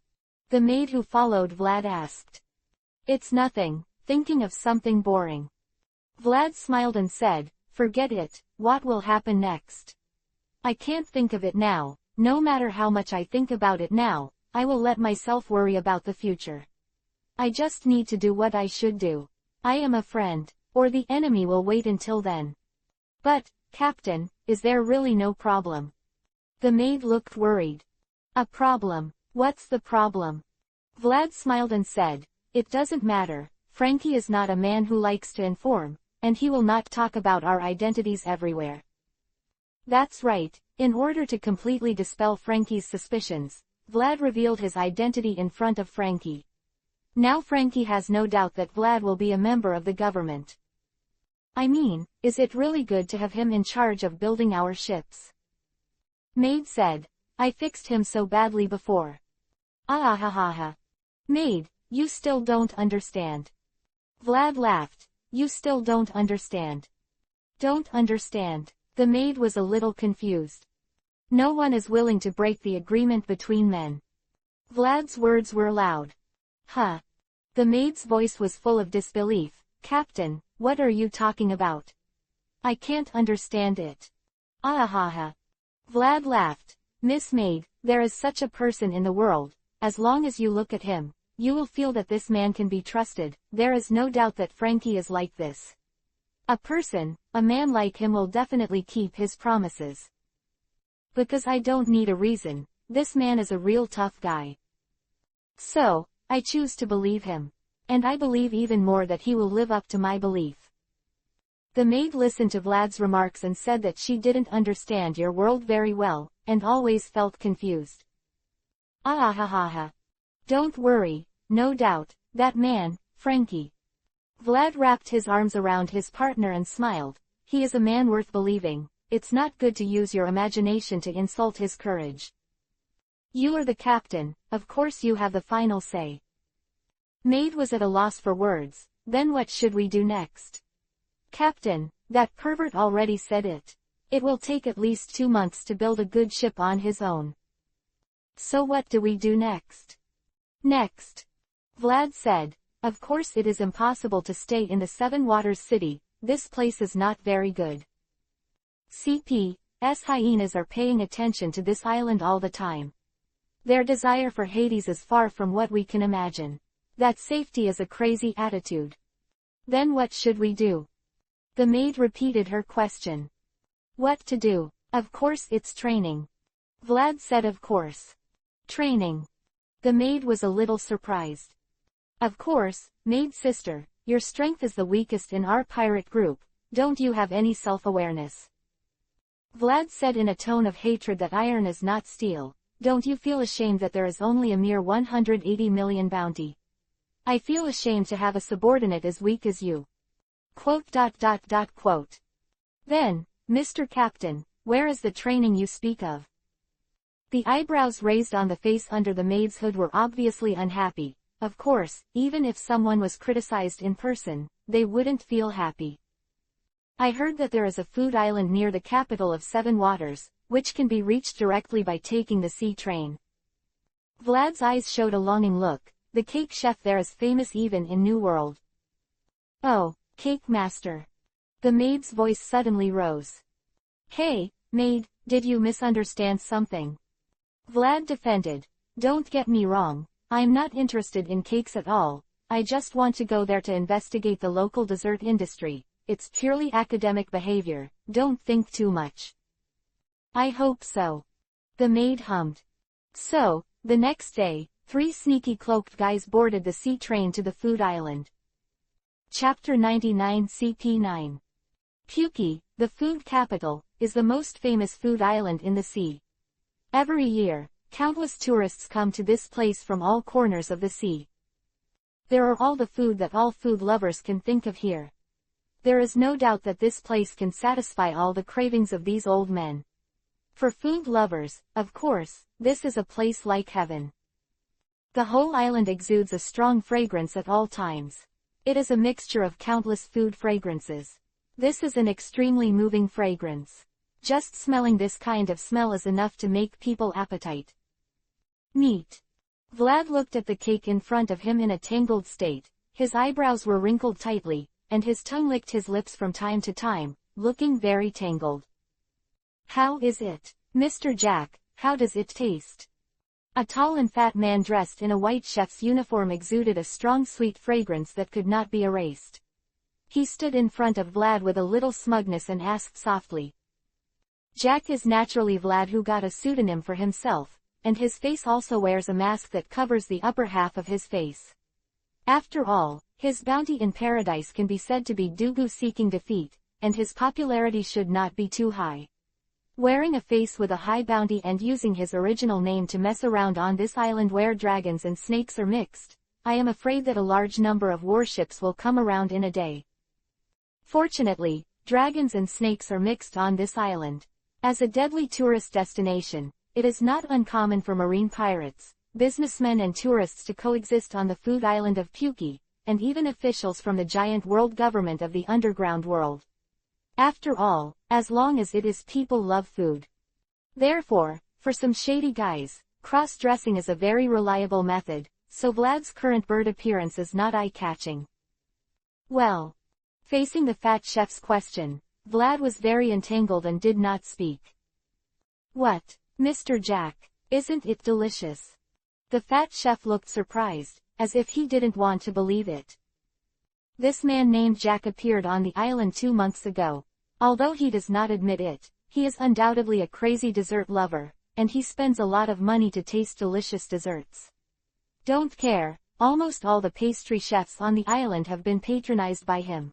The maid who followed Vlad asked. "It's nothing, thinking of something boring." Vlad smiled and said, "Forget it, what will happen next? I can't think of it now, no matter how much I think about it now, I will let myself worry about the future. I just need to do what I should do. I am a friend, or the enemy will wait until then." "But, Captain, is there really no problem?" The maid looked worried. "A problem? What's the problem?" Vlad smiled and said, "It doesn't matter, Frankie is not a man who likes to inform, and he will not talk about our identities everywhere." That's right. In order to completely dispel Frankie's suspicions, Vlad revealed his identity in front of Frankie. Now Frankie has no doubt that Vlad will be a member of the government. I mean, is it really good to have him in charge of building our ships? Maid said, "I fixed him so badly before." "Ah. Maid, you still don't understand." Vlad laughed. "You still don't understand." "Don't understand." The maid was a little confused. No one is willing to break the agreement between men. Vlad's words were loud. "Huh." The maid's voice was full of disbelief. "Captain, what are you talking about? I can't understand it." "Ah. Vlad laughed. "Miss Maid, there is such a person in the world. As long as you look at him, you will feel that this man can be trusted. There is no doubt that Frankie is like this. A man like him will definitely keep his promises. Because I don't need a reason, this man is a real tough guy. So, I choose to believe him. And I believe even more that he will live up to my belief." The maid listened to Vlad's remarks and said that she didn't understand your world very well, and always felt confused. "Ah. Don't worry, no doubt, that man, Frankie." Vlad wrapped his arms around his partner and smiled. "He is a man worth believing. It's not good to use your imagination to insult his courage. You are the captain, of course you have the final say." Maid was at a loss for words. "Then what should we do next?" "Captain, that pervert already said it. It will take at least 2 months to build a good ship on his own." "So what do we do next?" "Next," Vlad said, "of course it is impossible to stay in the Seven Waters City. this place is not very good. CP's hyenas are paying attention to this island all the time. Their desire for Hades is far from what we can imagine. That safety is a crazy attitude. Then what should we do? The maid repeated her question. What to do? Of course it's training. Vlad said of course. Training. The maid was a little surprised. Of course, maid sister, your strength is the weakest in our pirate group, don't you have any self-awareness? Vlad said in a tone of hatred that iron is not steel, don't you feel ashamed that there is only a mere 180 million bounty? I feel ashamed to have a subordinate as weak as you. Quote. Then, Mr. Captain, where is the training you speak of? The eyebrows raised on the face under the maid's hood were obviously unhappy. Of course, even if someone was criticized in person, they wouldn't feel happy. I heard that there is a food island near the capital of Seven Waters, which can be reached directly by taking the sea train. Vlad's eyes showed a longing look. The cake chef there is famous even in New World. Oh, cake master. The maid's voice suddenly rose. Hey, maid, did you misunderstand something? Vlad defended. Don't get me wrong, I'm not interested in cakes at all, I just want to go there to investigate the local dessert industry. It's purely academic behavior, don't think too much. I hope so. The maid hummed. So, the next day, 3 sneaky cloaked guys boarded the sea train to the food island. Chapter 99 CP9. Puki, the food capital, is the most famous food island in the sea. Every year, countless tourists come to this place from all corners of the sea. There are all the food that all food lovers can think of here. There is no doubt that this place can satisfy all the cravings of these old men. For food lovers, of course, this is a place like heaven. The whole island exudes a strong fragrance at all times. It is a mixture of countless food fragrances. This is an extremely moving fragrance. Just smelling this kind of smell is enough to make people appetite. Neat. Vlad looked at the cake in front of him in a tangled state. His eyebrows were wrinkled tightly, and his tongue licked his lips from time to time, looking very tangled. How is it, Mr. Jack, how does it taste? A tall and fat man dressed in a white chef's uniform exuded a strong sweet fragrance that could not be erased. He stood in front of Vlad with a little smugness and asked softly. Jack is naturally Vlad, who got a pseudonym for himself, and his face also wears a mask that covers the upper half of his face. After all, his bounty in paradise can be said to be Dugu seeking defeat, and his popularity should not be too high. Wearing a face with a high bounty and using his original name to mess around on this island where dragons and snakes are mixed, I am afraid that a large number of warships will come around in a day. Fortunately, dragons and snakes are mixed on this island. As a deadly tourist destination, it is not uncommon for marine pirates, businessmen and tourists to coexist on the food island of Puki, and even officials from the giant world government of the underground world. After all, as long as it is people love food. Therefore, for some shady guys, cross-dressing is a very reliable method, so Vlad's current bird appearance is not eye-catching. Well. Facing the fat chef's question, Vlad was very entangled and did not speak. What, Mr. Jack, isn't it delicious? The fat chef looked surprised, as if he didn't want to believe it. This man named Jack appeared on the island 2 months ago. Although he does not admit it, he is undoubtedly a crazy dessert lover, and he spends a lot of money to taste delicious desserts. Don't care, almost all the pastry chefs on the island have been patronized by him.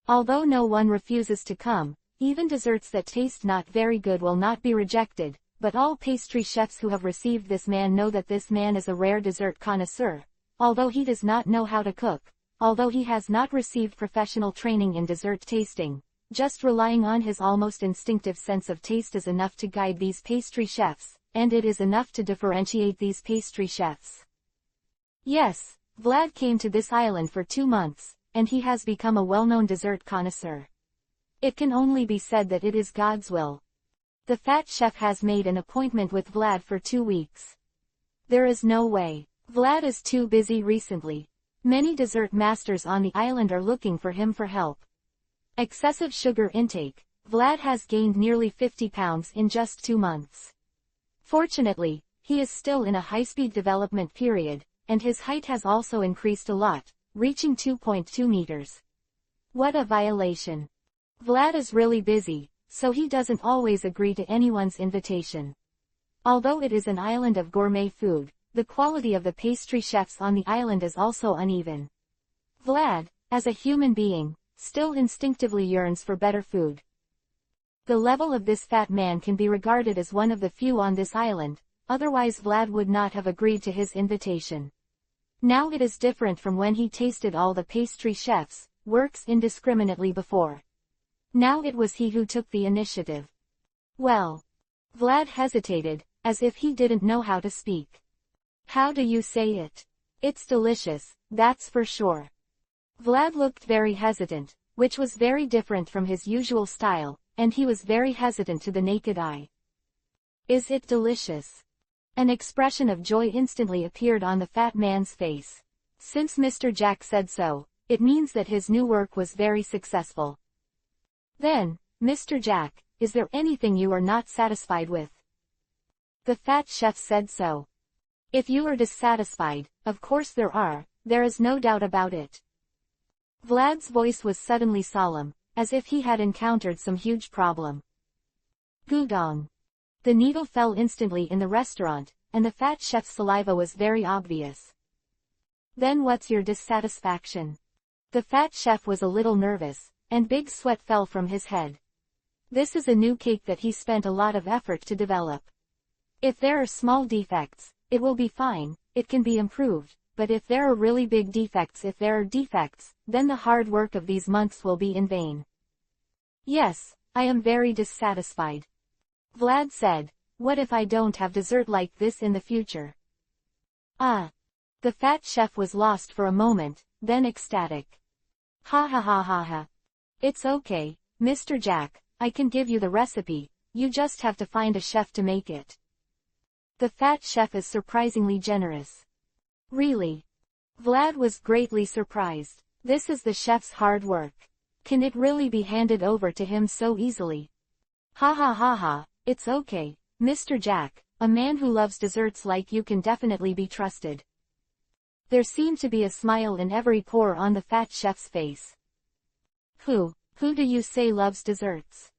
Although no one refuses to come, even desserts that taste not very good will not be rejected, but all pastry chefs who have received this man know that this man is a rare dessert connoisseur, although he does not know how to cook, although he has not received professional training in dessert tasting. Just relying on his almost instinctive sense of taste is enough to guide these pastry chefs, and it is enough to differentiate these pastry chefs. Yes, Vlad came to this island for 2 months, and he has become a well-known dessert connoisseur. It can only be said that it is God's will. The fat chef has made an appointment with Vlad for 2 weeks. There is no way. Vlad is too busy recently. Many dessert masters on the island are looking for him for help. Excessive sugar intake. Vlad has gained nearly 50 pounds in just 2 months. Fortunately, he is still in a high-speed development period, and his height has also increased a lot, reaching 2.2 meters. What a violation. Vlad is really busy, so he doesn't always agree to anyone's invitation. Although it is an island of gourmet food, the quality of the pastry chefs on the island is also uneven. Vlad, as a human being, still instinctively yearns for better food. The level of this fat man can be regarded as one of the few on this island, otherwise Vlad would not have agreed to his invitation. Now it is different from when he tasted all the pastry chefs' works indiscriminately before. Now it was he who took the initiative. Well. Vlad hesitated, as if he didn't know how to speak. How do you say it? It's delicious, that's for sure. Vlad looked very hesitant, which was very different from his usual style, and he was very hesitant to the naked eye. Is it delicious? An expression of joy instantly appeared on the fat man's face. Since Mr. Jack said so, it means that his new work was very successful. Then, Mr. Jack, is there anything you are not satisfied with? The fat chef said so. If you are dissatisfied, of course there is no doubt about it. Vlad's voice was suddenly solemn, as if he had encountered some huge problem. Gudong. The needle fell instantly in the restaurant, and the fat chef's saliva was very obvious. Then what's your dissatisfaction? The fat chef was a little nervous, and big sweat fell from his head. This is a new cake that he spent a lot of effort to develop. If there are small defects, it will be fine, it can be improved, but if there are really big defects, then the hard work of these months will be in vain. Yes, I am very dissatisfied. Vlad said, what if I don't have dessert like this in the future? Ah! The fat chef was lost for a moment, then ecstatic. Ha ha ha ha ha. It's okay, Mr. Jack, I can give you the recipe, you just have to find a chef to make it. The fat chef is surprisingly generous. Really? Vlad was greatly surprised. This is the chef's hard work. Can it really be handed over to him so easily? Ha ha ha ha, it's okay, Mr. Jack, a man who loves desserts like you can definitely be trusted. There seemed to be a smile in every pore on the fat chef's face. Who do you say loves desserts?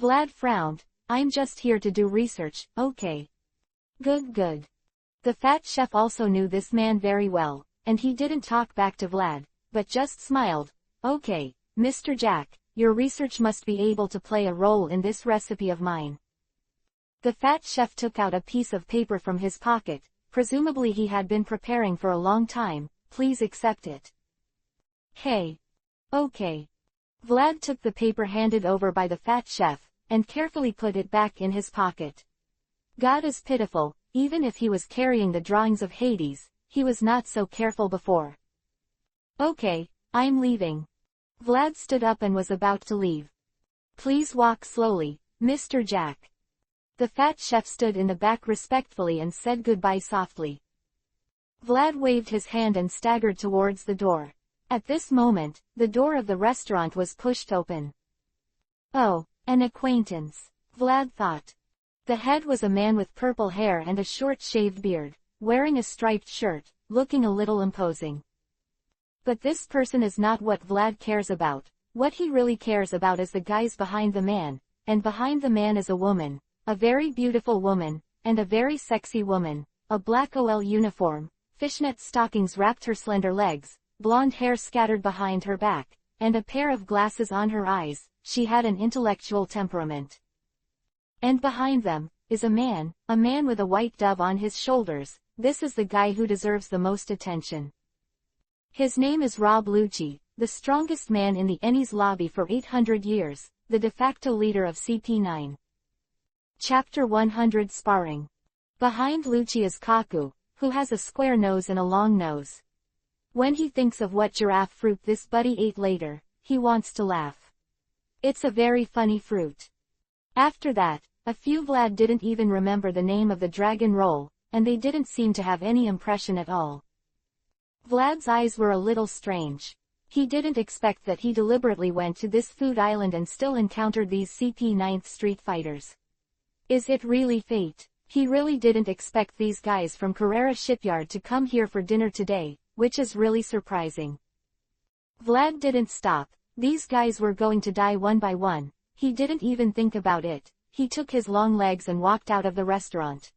Vlad frowned, I'm just here to do research, okay. Good. The fat chef also knew this man very well, and he didn't talk back to Vlad, but just smiled. Okay, Mr. Jack, your research must be able to play a role in this recipe of mine. The fat chef took out a piece of paper from his pocket, presumably he had been preparing for a long time, please accept it. Hey. Okay. Vlad took the paper handed over by the fat chef, and carefully put it back in his pocket. God is pitiful, even if he was carrying the drawings of Hades, he was not so careful before. Okay, I'm leaving. Vlad stood up and was about to leave. Please walk slowly, Mr. Jack. The fat chef stood in the back respectfully and said goodbye softly. Vlad waved his hand and staggered towards the door. At this moment, the door of the restaurant was pushed open. Oh, an acquaintance, Vlad thought. The head was a man with purple hair and a short shaved beard, wearing a striped shirt, looking a little imposing. But this person is not what Vlad cares about. What he really cares about is the guys behind the man, and behind the man is a woman, a very beautiful woman, and a very sexy woman. A black OL uniform, fishnet stockings wrapped her slender legs, blonde hair scattered behind her back, and a pair of glasses on her eyes. She had an intellectual temperament. And behind them is a man with a white dove on his shoulders. This is the guy who deserves the most attention. His name is Rob Lucci, the strongest man in the Ennie's lobby for 800 years, the de facto leader of CP9. Chapter 100 Sparring. Behind Lucci is Kaku, who has a square nose and a long nose. When he thinks of what giraffe fruit this buddy ate later, he wants to laugh. It's a very funny fruit. After that, a few Vlad didn't even remember the name of the dragon roll, and they didn't seem to have any impression at all. Vlad's eyes were a little strange. He didn't expect that he deliberately went to this food island and still encountered these CP 9th Street fighters. Is it really fate? He really didn't expect these guys from Carrera Shipyard to come here for dinner today, which is really surprising. Vlad didn't stop. These guys were going to die one by one. He didn't even think about it. He took his long legs and walked out of the restaurant.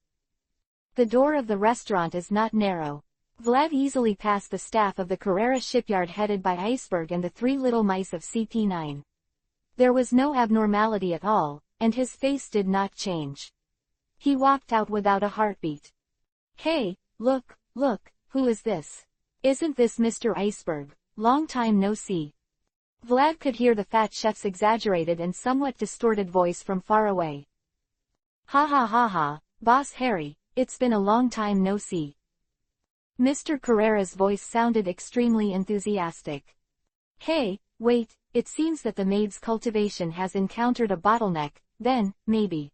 The door of the restaurant is not narrow. Vlad easily passed the staff of the Carrera Shipyard headed by Iceberg and the three little mice of CP9. There was no abnormality at all, and his face did not change. He walked out without a heartbeat. Hey, look, who is this? Isn't this Mr. Iceberg? Long time no see. Vlad could hear the fat chef's exaggerated and somewhat distorted voice from far away. Ha ha ha ha, Boss Harry, it's been a long time no see. Mr. Carrera's voice sounded extremely enthusiastic. Hey, wait, it seems that the maid's cultivation has encountered a bottleneck, then, maybe.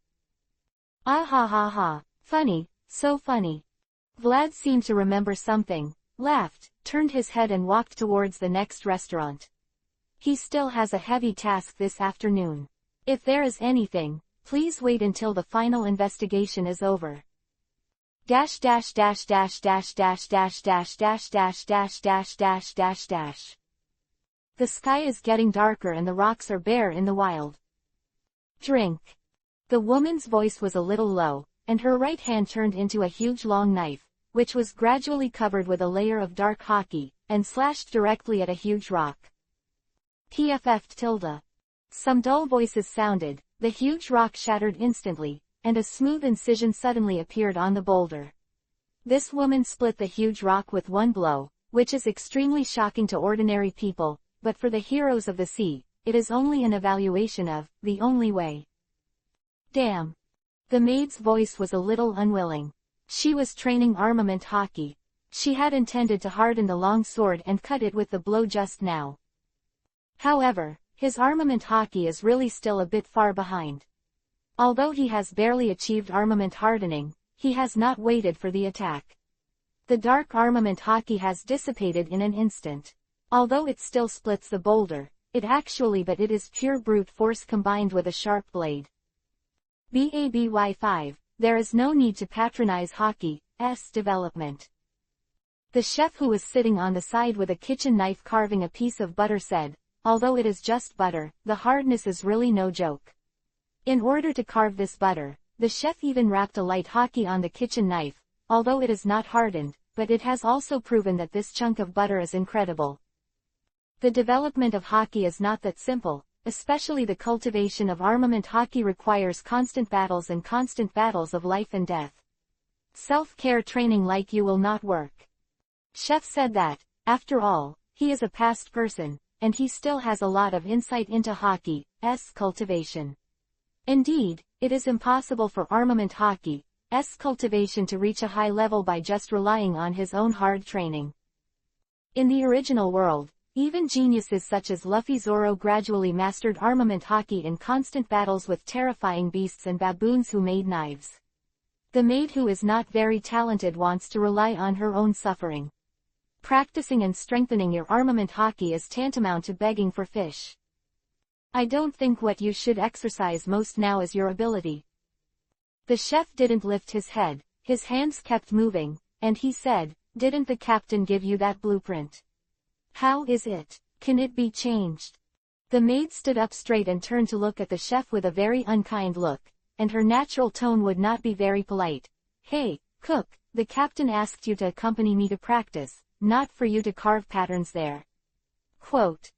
Ah ha ha ha, funny, so funny. Vlad seemed to remember something, laughed, turned his head and walked towards the next restaurant. He still has a heavy task this afternoon. If there is anything, please wait until the final investigation is over. Dash dash dash dash dash dash dash dash dash dash dash dash dash dash dash. The sky is getting darker and the rocks are bare in the wild. Drink. The woman's voice was a little low, and her right hand turned into a huge long knife, which was gradually covered with a layer of dark hockey, and slashed directly at a huge rock. PFF. Some dull voices sounded, the huge rock shattered instantly, and a smooth incision suddenly appeared on the boulder. This woman split the huge rock with one blow, which is extremely shocking to ordinary people, but for the heroes of the sea, it is only an evaluation of the only way. Damn. The maid's voice was a little unwilling. She was training armament hockey. She had intended to harden the long sword and cut it with the blow just now. However, his armament hockey is really still a bit far behind. Although he has barely achieved armament hardening, he has not waited for the attack. The dark armament hockey has dissipated in an instant. Although it still splits the boulder, it is pure brute force combined with a sharp blade. BABY5, there is no need to patronize hockey's development. The chef who was sitting on the side with a kitchen knife carving a piece of butter said, although it is just butter, the hardness is really no joke. In order to carve this butter, the chef even wrapped a light hockey on the kitchen knife, although it is not hardened, but it has also proven that this chunk of butter is incredible. The development of hockey is not that simple. Especially the cultivation of armament hockey requires constant battles of life and death. Self-care training like you will not work. Chef said that, after all, he is a past person, and he still has a lot of insight into hockey's cultivation. Indeed, it is impossible for armament hockey's cultivation to reach a high level by just relying on his own hard training. In the original world, even geniuses such as Luffy Zoro gradually mastered armament hockey in constant battles with terrifying beasts and baboons who made knives. The maid who is not very talented wants to rely on her own suffering. Practicing and strengthening your armament hockey is tantamount to begging for fish. I don't think what you should exercise most now is your ability. The chef didn't lift his head, his hands kept moving, and he said, didn't the captain give you that blueprint? How is it? Can it be changed? The maid stood up straight and turned to look at the chef with a very unkind look, and her natural tone would not be very polite. Hey, cook, the captain asked you to accompany me to practice, not for you to carve patterns there. Quote.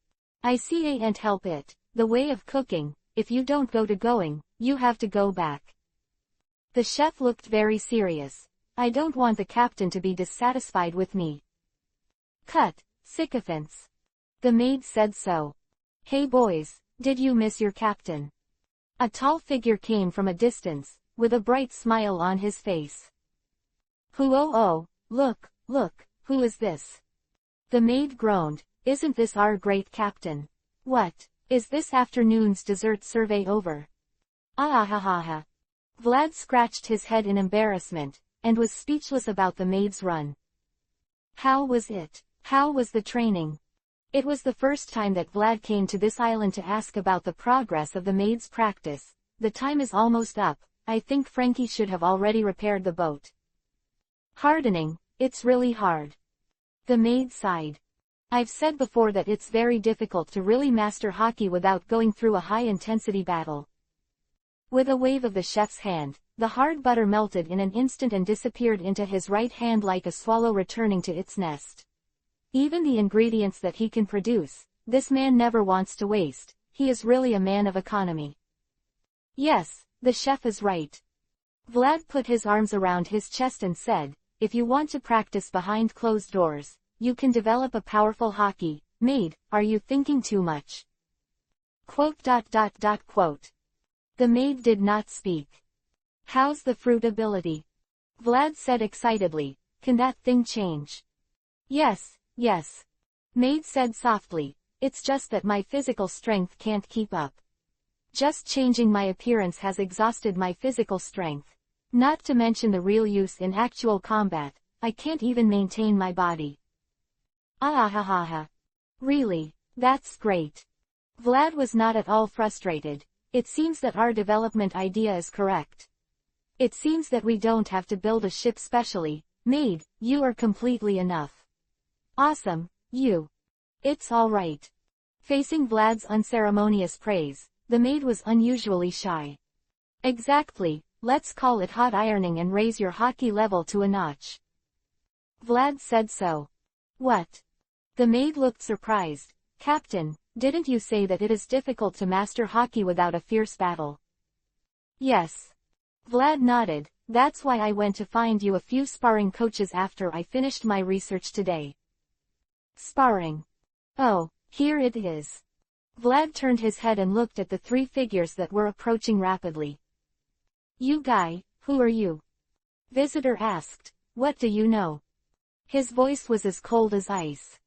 I can't help it, the way of cooking, if you don't go to going, you have to go back. The chef looked very serious. I don't want the captain to be dissatisfied with me. Cut. Sycophants. The maid said so. Hey boys, did you miss your captain? A tall figure came from a distance, with a bright smile on his face. Oh, look, who is this? The maid groaned, isn't this our great captain? What, is this afternoon's dessert survey over? Ah ha ha ha. Vlad scratched his head in embarrassment, and was speechless about the maid's run. How was it? How was the training? It was the first time that Vlad came to this island to ask about the progress of the maid's practice. The time is almost up. I think Frankie should have already repaired the boat. Hardening, it's really hard. The maid sighed. I've said before that it's very difficult to really master hockey without going through a high-intensity battle. With a wave of the chef's hand, the hard butter melted in an instant and disappeared into his right hand like a swallow returning to its nest. Even the ingredients that he can produce, this man never wants to waste. He is really a man of economy. Yes, the chef is right. Vlad put his arms around his chest and said, if you want to practice behind closed doors, you can develop a powerful hockey. Maid, are you thinking too much? Quote. The maid did not speak. How's the fruit ability? Vlad said excitedly, can that thing change? Yes. Maid said softly, it's just that my physical strength can't keep up. Just changing my appearance has exhausted my physical strength. Not to mention the real use in actual combat, I can't even maintain my body. Ah. Really? That's great. Vlad was not at all frustrated. It seems that our development idea is correct. It seems that we don't have to build a ship specially. Maid, you are completely enough. Awesome, you. It's all right. Facing Vlad's unceremonious praise, the maid was unusually shy. Exactly, let's call it hot ironing and raise your hockey level to a notch. Vlad said so. What? The maid looked surprised. Captain, didn't you say that it is difficult to master hockey without a fierce battle? Yes. Vlad nodded, that's why I went to find you a few sparring coaches after I finished my research today. Sparring. Oh, here it is. Vlad turned his head and looked at the three figures that were approaching rapidly. You guy, who are you? Visitor asked, what do you know? His voice was as cold as ice.